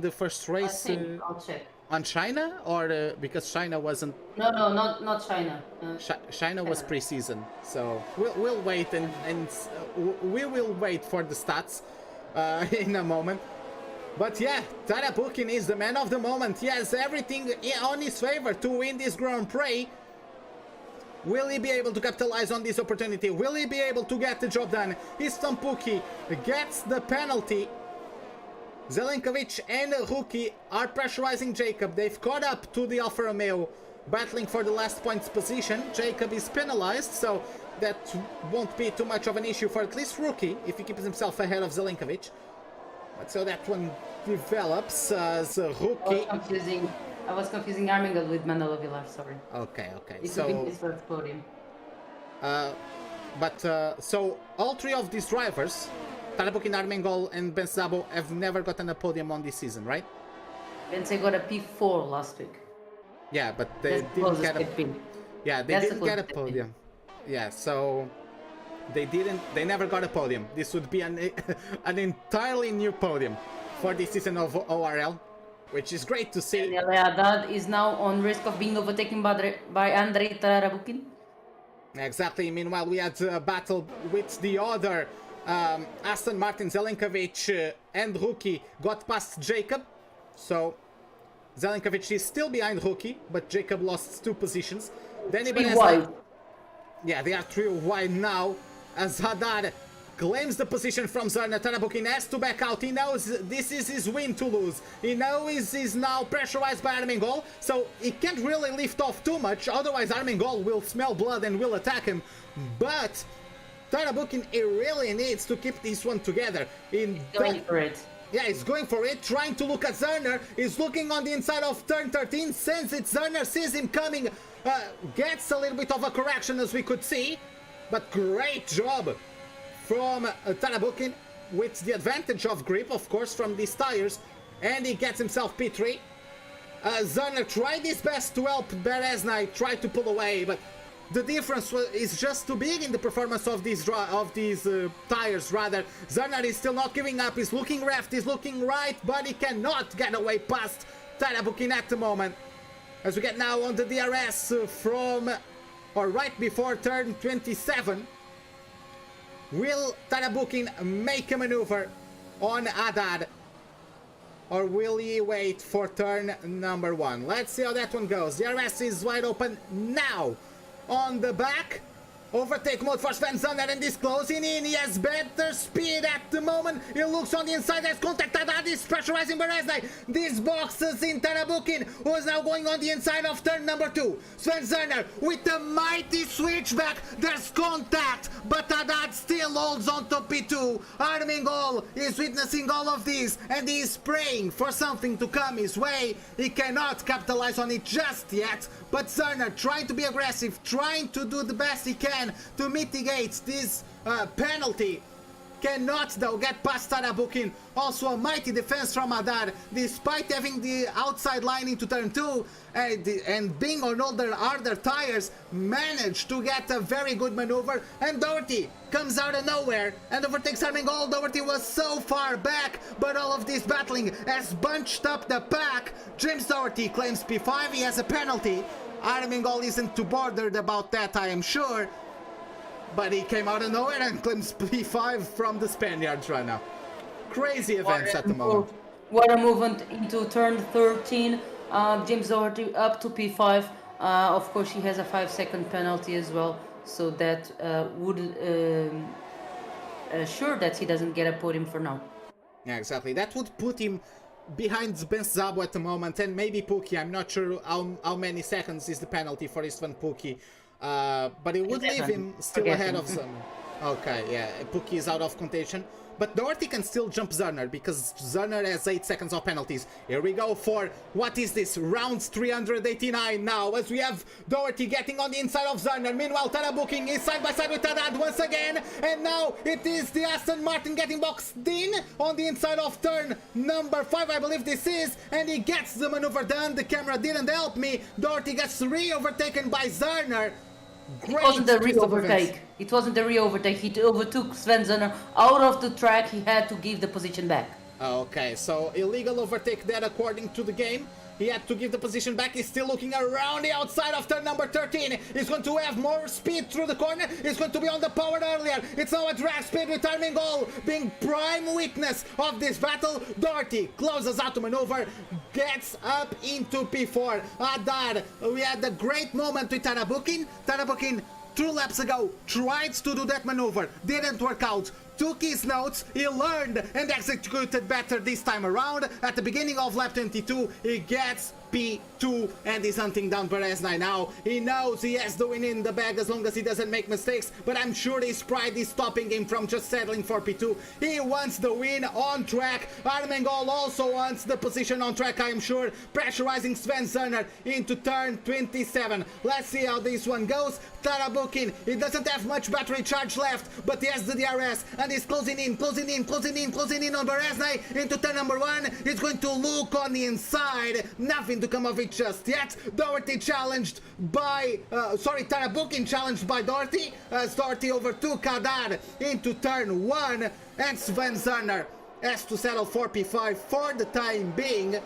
the first race. I'll check. On China, or because China wasn't... No, not China. China was pre-season, so we'll wait and we will wait for the stats in a moment. But yeah, Tarabukin is the man of the moment. He has everything on his favor to win this Grand Prix. Will he be able to capitalize on this opportunity? Will he be able to get the job done? Istampuki gets the penalty. Zelenkovic and Rookie are pressurizing Jacob. They've caught up to the Alfa Romeo, battling for the last points position. Jacob is penalized, so that won't be too much of an issue for at least Rookie, if he keeps himself ahead of Zelenkovic. But so that one develops as Rookie... I was confusing Armengol with Manolo Villar, sorry. Okay. It would be his first podium. So all three of these drivers, Tarabukin, Armengol, and BenQ, have never gotten a podium on this season, right? BenQ got a P4 last week. Yeah, but they didn't get a... Yeah, they didn't get a podium. Yeah, so they never got a podium. This would be an entirely new podium for this season of ORL, which is great to see. Daniel Haddad is now on risk of being overtaken by Andrei Tarabukin. Exactly. Meanwhile, we had a battle with the other Aston Martin. Zelenkovic and Rookie got past Jacob. So Zelenkovic is still behind Rookie, but Jacob lost 2 positions. Then yeah, they are 3 wide now, as Haddad claims the position from Zerner. Tarabukin has to back out. He knows this is his win to lose. He knows he's now pressurized by Armengol, so he can't really lift off too much, otherwise Armengol will smell blood and will attack him. But Tarabukin, he really needs to keep this one together. Going for it. Yeah, he's going for it, trying to look at Zerner. He's looking on the inside of turn 13, sends it. Zerner sees him coming, gets a little bit of a correction, as we could see. But great job from Tarabukin, with the advantage of grip, of course, from these tires. And he gets himself P3. Zerner tried his best to help Beresnay try to pull away, but the difference is just too big in the performance of these tires, rather. Zerner is still not giving up. He's looking left, he's looking right, but he cannot get away past Tarabukin at the moment. As we get now on the DRS from, or right before turn 27. Will Tarabukin make a maneuver on Haddad? Or will he wait for turn number 1? Let's see how that one goes. DRS is wide open now. On the back, overtake mode for Sven Zerner, and is closing in. He has better speed at the moment. He looks on the inside, has contact. Haddad is pressurizing Beresnay. This boxes in Tarabukin, who is now going on the inside of turn number 2. Sven Zerner with a mighty switchback. There's contact, but Haddad still holds on to P2. Armengol is witnessing all of this, and he is praying for something to come his way. He cannot capitalize on it just yet, but Zerner trying to be aggressive, trying to do the best he can to mitigate this penalty. cannot though get past Tarabukin. Also a mighty defense from Adar, despite having the outside line into turn 2 and being on all their harder tires, managed to get a very good maneuver, and Doherty comes out of nowhere and overtakes Armengol. Doherty was so far back, but all of this battling has bunched up the pack. James Doherty claims P5, he has a penalty. Armengol isn't too bothered about that, I am sure, but he came out of nowhere and claims P5 from the Spaniards right now. Crazy events at the moment. What a movement into turn 13. James Doherty up to P5. Of course, he has a 5-second penalty as well, so that would assure that he doesn't get a podium for now. Yeah, exactly. That would put him behind Benzabo at the moment, and maybe Pookie. I'm not sure how many seconds is the penalty for Istvan Pookie, but it would leave him still ahead of some. Okay, yeah, Pookie is out of contention, but Doherty can still jump Zerner because Zerner has 8 seconds of penalties. Here we go for, what is this, rounds 389 now, as we have Doherty getting on the inside of Zerner. Meanwhile, Tarabukin is side by side with Haddad once again, and now it is the Aston Martin getting boxed in on the inside of turn number 5, I believe this is, and he gets the maneuver done. The camera didn't help me. Doherty gets re-overtaken by Zerner. It wasn't a re-overtake. It wasn't a re-overtake. He overtook Sven Zerner out of the track. He had to give the position back. Okay, so illegal overtake there according to the game. He had to give the position back. He's still looking around the outside of turn number 13. He's going to have more speed through the corner. He's going to be on the power earlier. It's now a drag speed with Armengol being prime witness of this battle. Doherty closes out to maneuver, gets up into P4. Adar, we had a great moment with Tarabukin. Tarabukin 2 laps ago tried to do that maneuver, didn't work out. Took his notes, he learned and executed better this time around. At the beginning of lap 22, he gets P2 and is hunting down Bereznai now. He knows he has the win in the bag as long as he doesn't make mistakes, but I'm sure his pride is stopping him from just settling for P2. He wants the win on track. Armengol also wants the position on track, I am sure, pressurizing Sven Zerner into turn 27. Let's see how this one goes. Tarabukin, he doesn't have much battery charge left, but he has the DRS and he's closing in on Bereznai into turn number 1. He's going to look on the inside. Nothing to come of it just yet. Doherty challenged by Tarabukin challenged by Doherty as Doherty overtook Adar into turn 1, and Sven Zerner has to settle for P5 for the time being.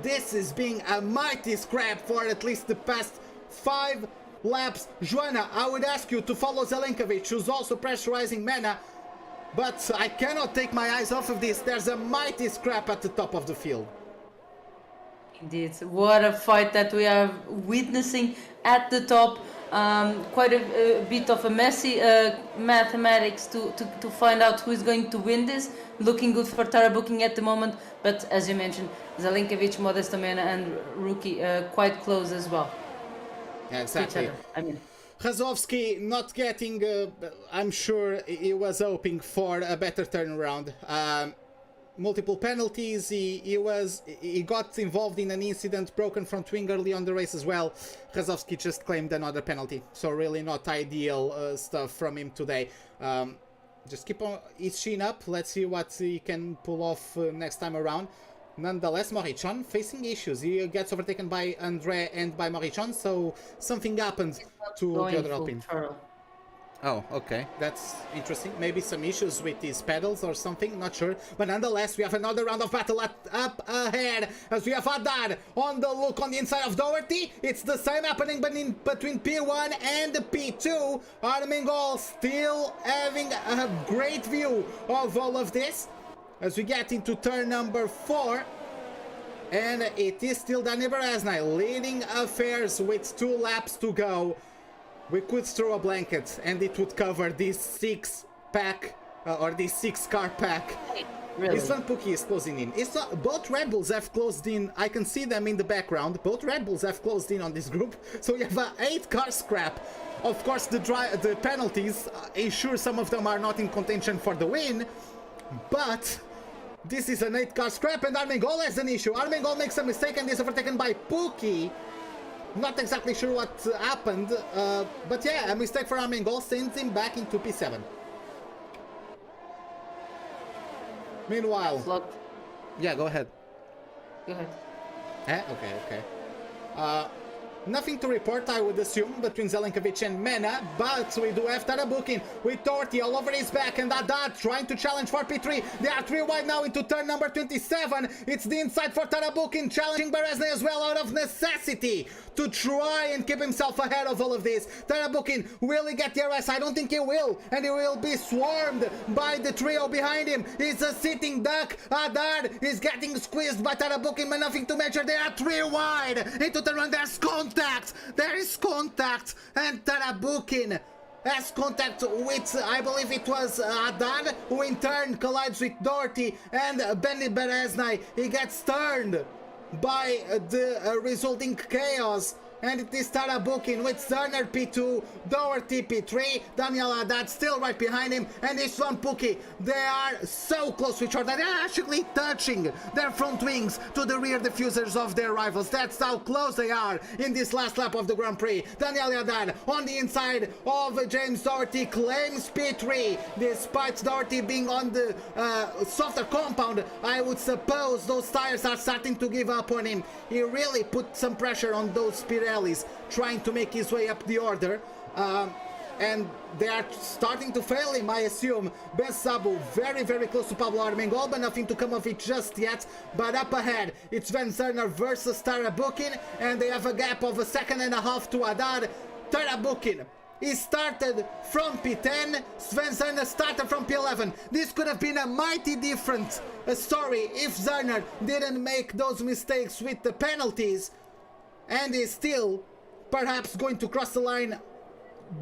This is being a mighty scrap for at least the past 5 laps. Joanna, I would ask you to follow Zelenkovic, who's also pressurizing Mena, but I cannot take my eyes off of this. There's a mighty scrap at the top of the field. Indeed, what a fight that we are witnessing at the top. Quite a bit of a messy mathematics to find out who is going to win this. Looking good for Tarabukin at the moment, but as you mentioned, Zelenkovic, Modesto Mena and Rookie quite close as well. Yeah, exactly. Razovsky not getting, I'm sure he was hoping for a better turnaround. Multiple penalties, he got involved in an incident, broken front wing early on the race as well. Razovsky just claimed another penalty, so really not ideal stuff from him today. Just keep on his chin up, let's see what he can pull off next time around. Nonetheless, Morichon facing issues. He gets overtaken by Andre and by Morichon, so something happened to the other Alpine. Oh, okay, that's interesting. Maybe some issues with his pedals or something, not sure. But nonetheless, we have another round of battle up ahead as we have Adar on the look on the inside of Doherty. It's the same happening between P1 and P2. Armengol still having a great view of all of this as we get into turn number 4. And it is still Dani Bereznai leading affairs with 2 laps to go. We could throw a blanket and it would cover this 6-pack or this 6-car pack. Really? Istvan Pookie is closing in. Both Red Bulls have closed in. I can see them in the background. Both Red Bulls have closed in on this group. So we have an 8-car scrap. Of course, the penalties ensure some of them are not in contention for the win. But this is an 8-car scrap and Armengol has an issue. Armengol makes a mistake and is overtaken by Pookie. Not exactly sure what happened, but yeah, a mistake for Armengol sends him back into P7. Meanwhile, Slot. yeah, go ahead. Go ahead. Okay. Nothing to report, I would assume, between Zelenkovic and Mena, but we do have Tarabukin with Torti all over his back, and Haddad trying to challenge for P3. They are 3 wide now into turn number 27. It's the inside for Tarabukin, challenging Berezne as well out of necessity to try and keep himself ahead of all of this. Tarabukin, will he get the RS? I don't think he will, and he will be swarmed by the trio behind him. He's a sitting duck. Haddad is getting squeezed by Tarabukin, but nothing to measure. They are 3 wide into the run. There's contact. There is contact, and Tarabukin has contact with, I believe it was Haddad, who in turn collides with Doherty, and Benny Berezne. He gets turned by the resulting chaos, and it is Tarabukin with Zerner P2, Doherty P3, Daniel Haddad still right behind him, and this one Puki. They are so close to each other. They're actually touching their front wings to the rear diffusers of their rivals. That's how close they are in this last lap of the Grand Prix. Daniel Haddad on the inside of James Doherty claims P3, despite Doherty being on the softer compound. I would suppose those tires are starting to give up on him. He really put some pressure on those Pirellis, trying to make his way up the order, and they are starting to fail him, I assume. Ben Sabu very close to Pablo Armengol, but nothing to come of it just yet. But up ahead, it's Sven Zerner versus Tarabukin, and they have a gap of 1.5 seconds to Haddad. Tarabukin, he started from P10, Sven Zerner started from P11. This could have been a mighty different story if Zerner didn't make those mistakes with the penalties, and is still perhaps going to cross the line,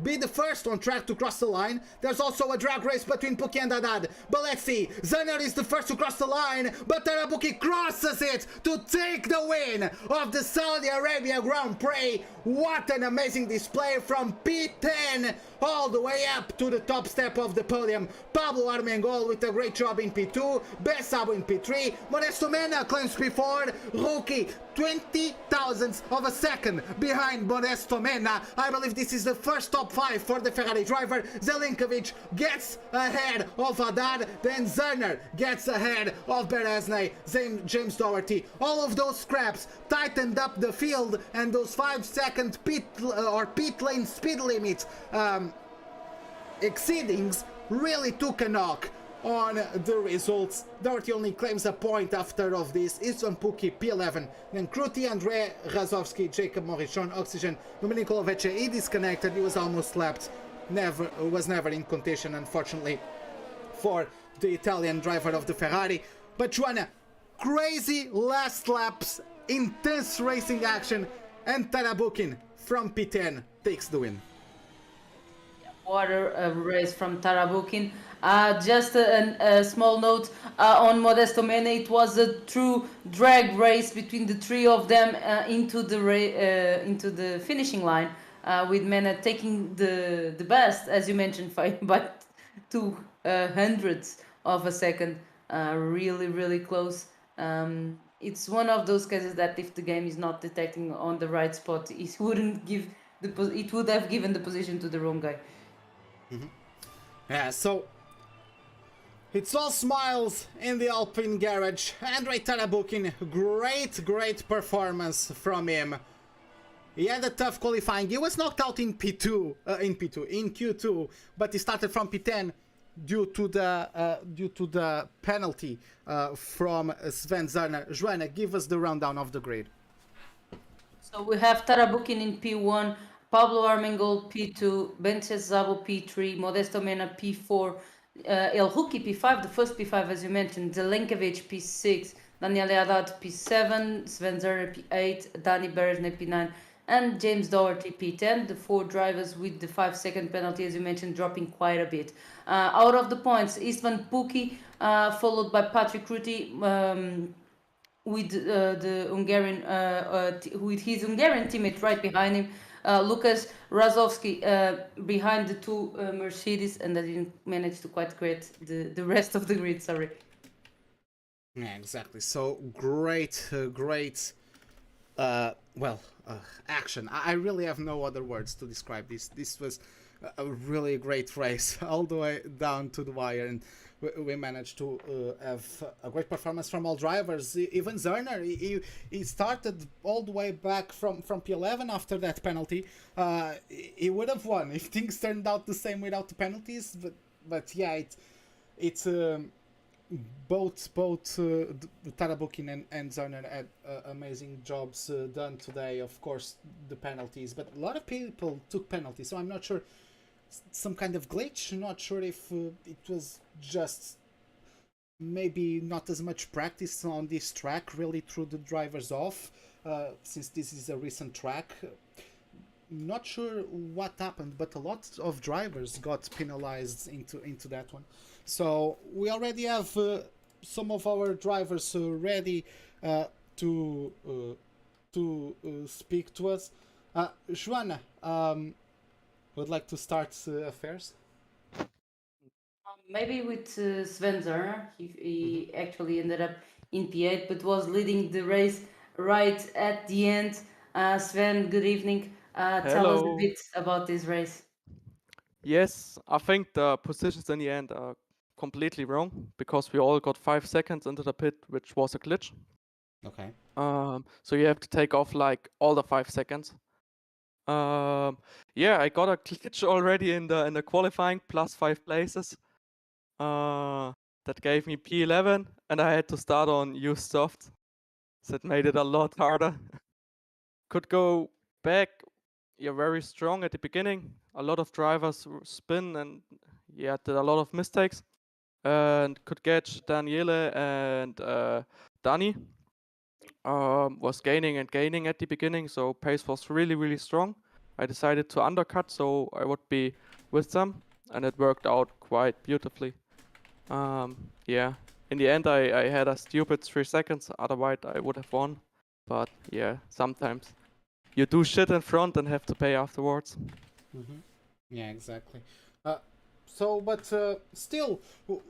be the first on track to cross the line. There's also a drag race between Puki and Haddad, but let's see. Zerner is the first to cross the line, but Tarabukin crosses it to take the win of the Saudi Arabia Grand Prix. What an amazing display from P10 all the way up to the top step of the podium. Pablo Armengol with a great job in P2, Besabo in P3, Modesto Mena claims P4, rookie 20 thousandths of a second behind Modesto Mena. I believe this is the first top 5 for the Ferrari driver. Zelenkovic gets ahead of Haddad, then Zerner gets ahead of Berezne, James Doherty. All of those scraps tightened up the field, and those 5-second pit lane speed limit exceedings really took a knock on the results. Doherty only claims a point after of this. Istvan Puki P11, then Kruti, Andrei Razovsky, Jacob Morichon, Oxygen, Domenico Lovece. He disconnected, he was almost lapped, was never in contention, unfortunately, for the Italian driver of the Ferrari. But Joanna, crazy last laps, intense racing action, and Tarabukin from P10 takes the win. What a race from Tarabukin. Just a small note on Modesto Mena. It was a true drag race between the 3 of them into the finishing line, with Mena taking the best, as you mentioned, by 200ths of a second. Really close. It's one of those cases that if the game is not detecting on the right spot, it would have given the position to the wrong guy. Yeah, so it's all smiles in the Alpine garage. Andrei Tarabukin, great performance from him. He had a tough qualifying. He was knocked out in Q2, but he started from P10 due to the penalty from Sven Zerner. Joanna, give us the rundown of the grid. So we have Tarabukin in P1, Pablo Armengol P2, Ben Zabo P3, Modesto Mena P4, El Huki P5, the first P5 as you mentioned, Zelenkovic P6, Daniel Haddad P7, Sven Zerner P8, Dani Berezne P9, and James Doherty P10, the 4 drivers with the 5-second penalty, as you mentioned, dropping quite a bit. Out of the points, Istvan Puki, followed by Patrick Kruti, with the Hungarian, with his Hungarian teammate right behind him, Lukas Razovsky behind the 2 Mercedes, and I didn't manage to quite create the rest of the grid. Sorry. Yeah, exactly. So great action. I really have no other words to describe this. This was a really great race all the way down to the wire, and we managed to have a great performance from all drivers. Even Zerner, he started all the way back from P11 after that penalty. He would have won if things turned out the same without the penalties, but yeah, it's both Tarabukin and Zerner had amazing jobs done today. Of course, the penalties, but a lot of people took penalties, so I'm not sure. Some kind of glitch. Not sure if it was just maybe not as much practice on this track really threw the drivers off, since this is a recent track. Not sure what happened, but a lot of drivers got penalized into that one. So we already have some of our drivers ready to speak to us. Joanna, would like to start affairs? Maybe with Sven Zerner. He actually ended up in P8, but was leading the race right at the end. Sven, good evening. Tell us a Hello. bit about this race. Yes, I think the positions in the end are completely wrong because we all got 5 seconds into the pit, which was a glitch. Okay. So you have to take off like all the 5 seconds. Yeah, I got a glitch already in the qualifying plus 5 places. That gave me P11, and I had to start on use soft. So it made it a lot harder. Could go back. You're very strong at the beginning. A lot of drivers spin and yeah, did a lot of mistakes. And could catch Daniele and Dani. Was gaining and gaining at the beginning, so pace was really, really strong. I decided to undercut so I would be with them, and it worked out quite beautifully. Yeah, in the end I had a stupid 3 seconds, otherwise I would have won. But yeah, sometimes you do shit in front and have to pay afterwards. Mm-hmm. Yeah, exactly. But still,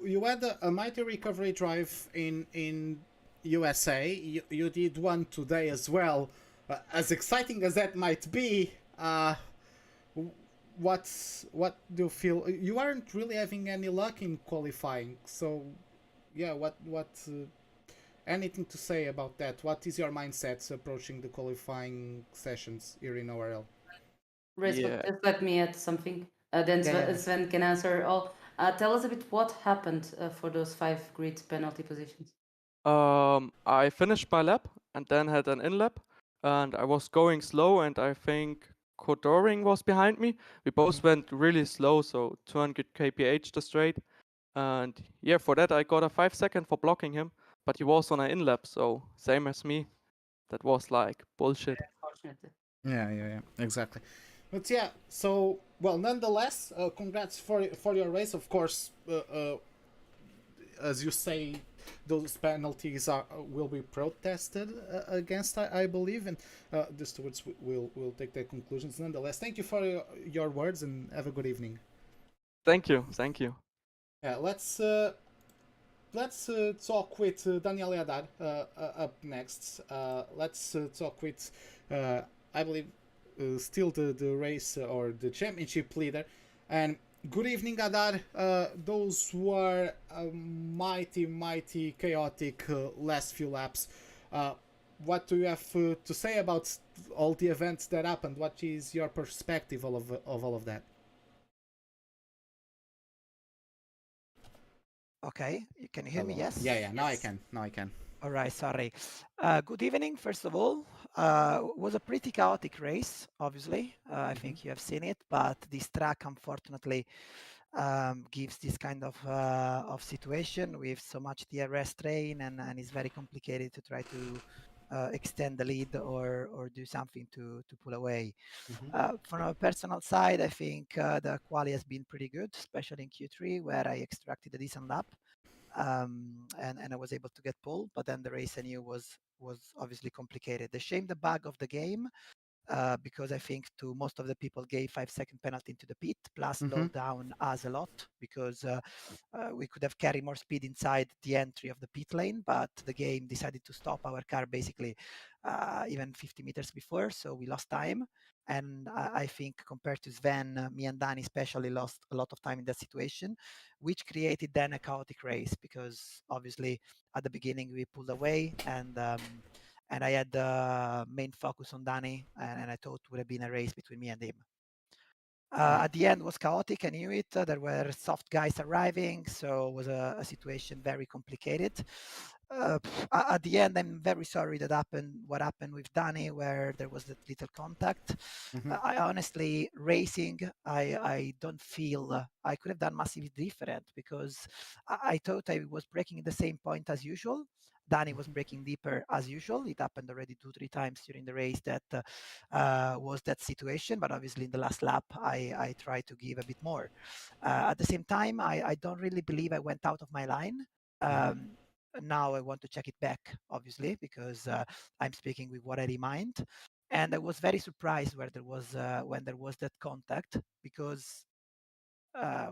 you had a mighty recovery drive in USA. You did one today as well. As exciting as that might be, what do you feel? You aren't really having any luck in qualifying, so yeah. What anything to say about that? What is your mindset approaching the qualifying sessions here in ORL? Race, Yeah. just let me add something. Then Yeah, yeah. Sven can answer all. Tell us a bit what happened for those 5 grid penalty positions. I finished my lap and then had an in lap, and I was going slow, and I think Kodoring was behind me. We both went really slow, so 200 kph the straight. And yeah, for that I got a 5 second for blocking him, but he was on an in lap, so same as me. That was like bullshit. Unfortunately. Yeah, exactly. But yeah, so well, nonetheless, congrats for your race. Of course, as you say, those penalties will be protested against, I believe, and the stewards will take their conclusions. Nonetheless, thank you for your words and have a good evening. Thank you, thank you. Yeah, let's talk with Daniel Haddad up next. Let's talk with, I believe, still the race or the championship leader. And good evening, Haddad. Those were mighty chaotic last few laps. What do you have to say about all the events that happened? What is your perspective of all of that? Okay, can you hear me? Hello. Yes? Yeah, now I can. All right, sorry. Good evening, first of all. It was a pretty chaotic race, obviously. I think you have seen it, but this track, unfortunately, gives this kind of situation with so much DRS strain, and it's very complicated to try to extend the lead or do something to pull away. From a personal side, I think the quali has been pretty good, especially in Q3, where I extracted a decent lap. And I was able to get pulled, but then the race I knew was obviously complicated. The shame, the bug of the game, because I think to most of the people gave 5-second penalty into the pit, plus slowed down us a lot because we could have carried more speed inside the entry of the pit lane, but the game decided to stop our car basically even 50 meters before, so we lost time. And I think compared to Sven, me and Danny especially lost a lot of time in that situation, which created then a chaotic race because obviously at the beginning we pulled away and I had the main focus on Danny, and I thought it would have been a race between me and him. At the end was chaotic, I knew it. There were soft guys arriving, so it was a situation very complicated. At the end, I'm very sorry that happened. What happened with Danny, where there was that little contact. I honestly, racing, I don't feel I could have done massively different because I thought I was breaking the same point as usual. Danny was breaking deeper as usual. It happened already 2-3 times during the race that was that situation. But obviously in the last lap, I tried to give a bit more. At the same time, I don't really believe I went out of my line. Now I want to check it back, obviously, because I'm speaking with what I remind. And I was very surprised where there was when there was that contact because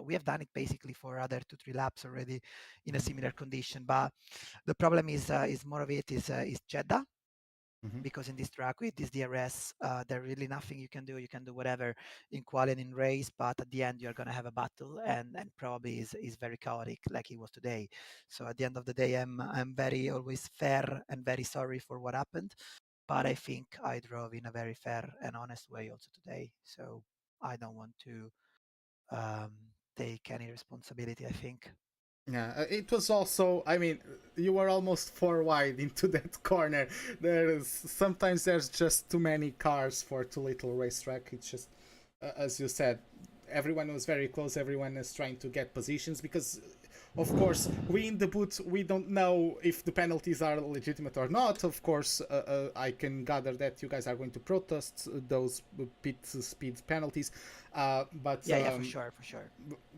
we have done it basically for other 2-3 laps already in a similar condition. But the problem is more of it is Jeddah. Because in this track with this DRS, there really nothing you can do. You can do whatever in quali and in race, but at the end you're gonna have a battle, and probably is very chaotic like it was today. So at the end of the day, I'm very always fair and very sorry for what happened, but I think I drove in a very fair and honest way also today. So I don't want to take any responsibility, I think. Yeah, it was also. I mean, you were almost 4 wide into that corner. Sometimes there's just too many cars for too little racetrack. It's just, as you said, everyone was very close. Everyone is trying to get positions because, of course, we in the booth we don't know if the penalties are legitimate or not. Of course, I can gather that you guys are going to protest those pit speed penalties. But Yeah, for sure.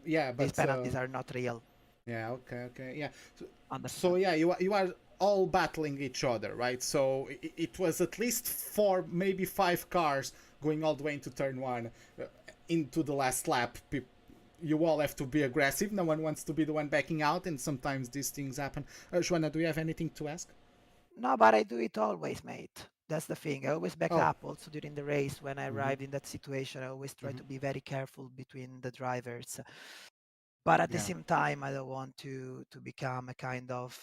Yeah, but These penalties are not real. Yeah, okay, yeah. So Understand. yeah, you are all battling each other, right? So it was at least 4, maybe 5 cars going all the way into turn 1, into the last lap. You all have to be aggressive. No one wants to be the one backing out, and sometimes these things happen. Joanna, do you have anything to ask? No, but I do it always, mate. That's the thing. I always back Oh. up also during the race when I arrived in that situation. I always try to be very careful between the drivers. But at the Yeah. same time, I don't want to become a kind of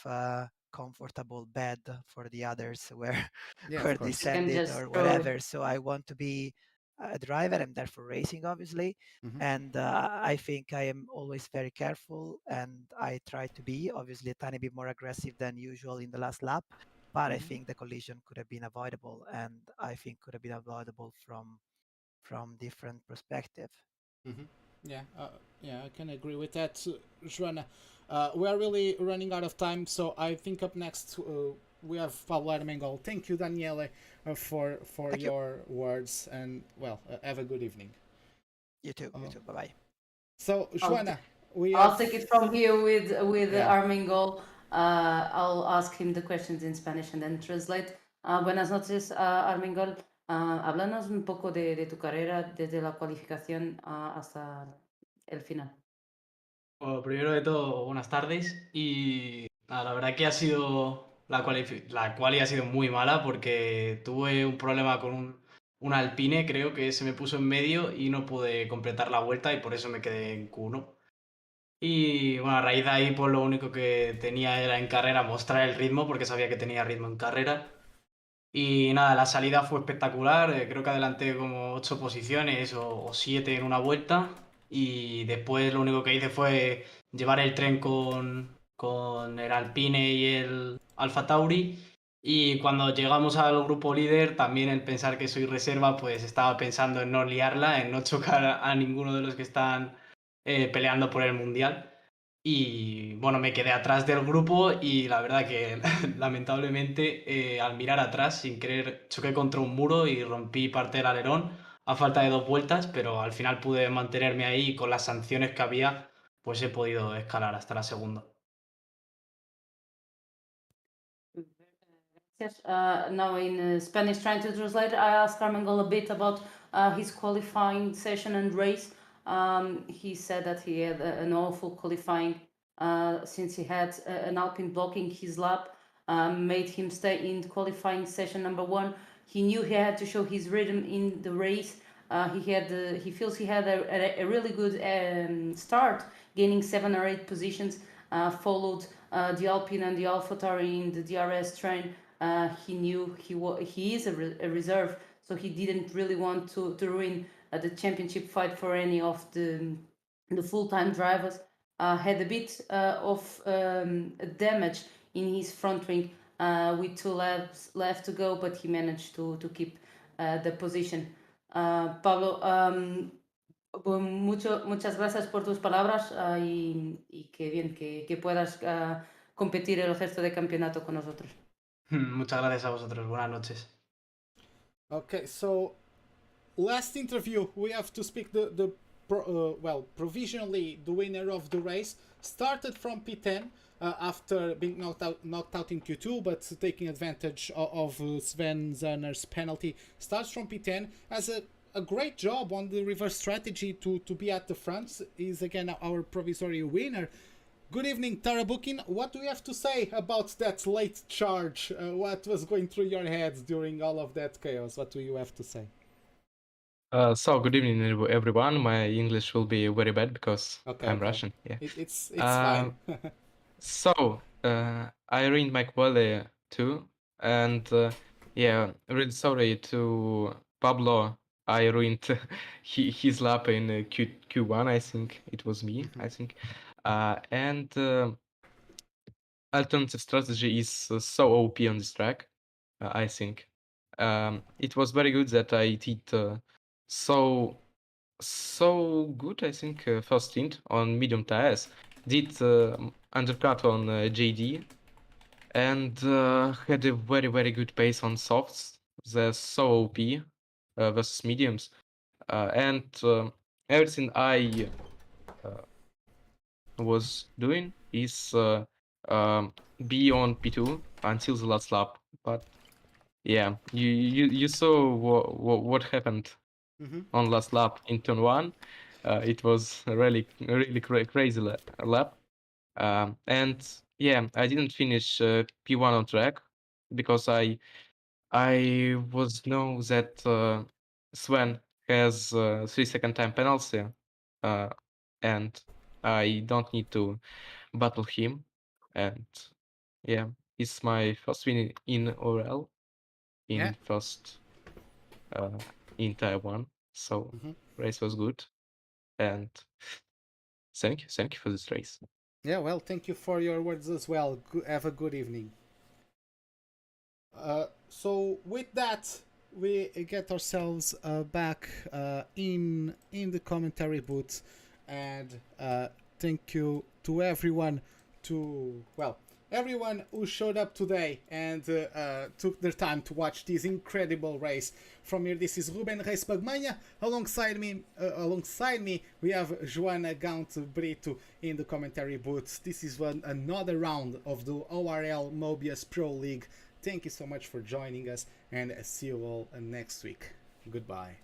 comfortable bed for the others where Yeah, where of they course. You can send it just or throw it. whatever. So I want to be a driver. I'm there for racing, obviously, and I think I am always very careful, and I try to be obviously a tiny bit more aggressive than usual in the last lap. But I think the collision could have been avoidable, and I think could have been avoidable from different perspective. Yeah, yeah, I can agree with that, Joanna. We are really running out of time, so I think up next we have Pablo Armengol. Thank you, Daniele, for Thank you. your words, and well, have a good evening. You too. You too. Bye bye. So, Joanna, I'll take it from here with Yeah. Armengol. I'll ask him the questions in Spanish and then translate. Buenas noches, Armengol. Háblanos un poco de tu carrera desde la cualificación hasta el final. Bueno, primero de todo, buenas tardes. Y nada, la verdad que ha sido la quali ha sido muy mala porque tuve un problema con un Alpine, creo que se me puso en medio y no pude completar la vuelta y por eso me quedé en Q1. Y bueno, a raíz de ahí, pues lo único que tenía era en carrera mostrar el ritmo porque sabía que tenía ritmo en carrera. Y nada, la salida fue espectacular. Creo que adelanté como 8 posiciones o 7 en una vuelta. Y después lo único que hice fue llevar el tren con el Alpine y el Alfa Tauri. Y cuando llegamos al grupo líder, también el pensar que soy reserva, pues estaba pensando en no liarla, en no chocar a ninguno de los que están peleando por el mundial. Y bueno, me quedé atrás del grupo y la verdad que lamentablemente al mirar atrás sin querer choqué contra un muro y rompí parte del alerón a falta de 2 vueltas, pero al final pude mantenerme ahí y con las sanciones que había pues he podido escalar hasta la segunda. Yes, now in Spanish, trying to translate, I asked Armengol a bit about his qualifying session and race. He said that he had an awful qualifying since he had an Alpine blocking his lap. made him stay in qualifying session number 1. He knew he had to show his rhythm in the race. He feels he had a really good start, gaining 7 or 8 positions. Followed the Alpine and the AlphaTauri in the DRS train. He knew he is a reserve, so he didn't really want to ruin the championship fight for any of the full-time drivers. Had a bit of damage in his front wing with 2 laps left to go, but he managed to keep the position. Pablo, muchas gracias por tus palabras y que bien que puedas competir el resto de campeonato con nosotros. Muchas gracias a vosotros. Buenas noches. Okay, so last interview, we have to speak provisionally the winner of the race started from P10 after being knocked out in Q2, but taking advantage of Sven Zerner's penalty. Starts from P10, has a great job on the reverse strategy to be at the front. Is again our provisory winner. Good evening, Tarabukin. What do you have to say about that late charge? What was going through your head during all of that chaos? What do you have to say? So good evening, everyone. My English will be very bad because I'm Okay. Russian. Yeah. It's fine. So I ruined my quali too, and yeah, really sorry to Pablo. I ruined his lap in Q1. I think it was me. I think, and alternative strategy is so OP on this track. I think it was very good that I did so good. I think first stint on medium tires, did undercut on JD, and had a very good pace on softs. They're so OP versus mediums, and everything I was doing is be on P2 until the last lap. But yeah, you saw what happened on last lap in turn 1. It was a really crazy lap. And yeah, I didn't finish P1 on track because I was know that Sven has 3-second time penalty, and I don't need to battle him. And yeah, it's my first win in ORL in first in Taiwan. So race was good, and thank you for this race. Yeah, well, thank you for your words as well. Have a good evening. So with that, we get ourselves back in the commentary booth, and thank you to everyone everyone who showed up today and took their time to watch this incredible race. From here, this is Ruben Reis Bagmanha. Alongside me, we have Joana Gaunt Brito in the commentary booth. This is another round of the ORL Mobiuz Pro League. Thank you so much for joining us, and see you all next week. Goodbye.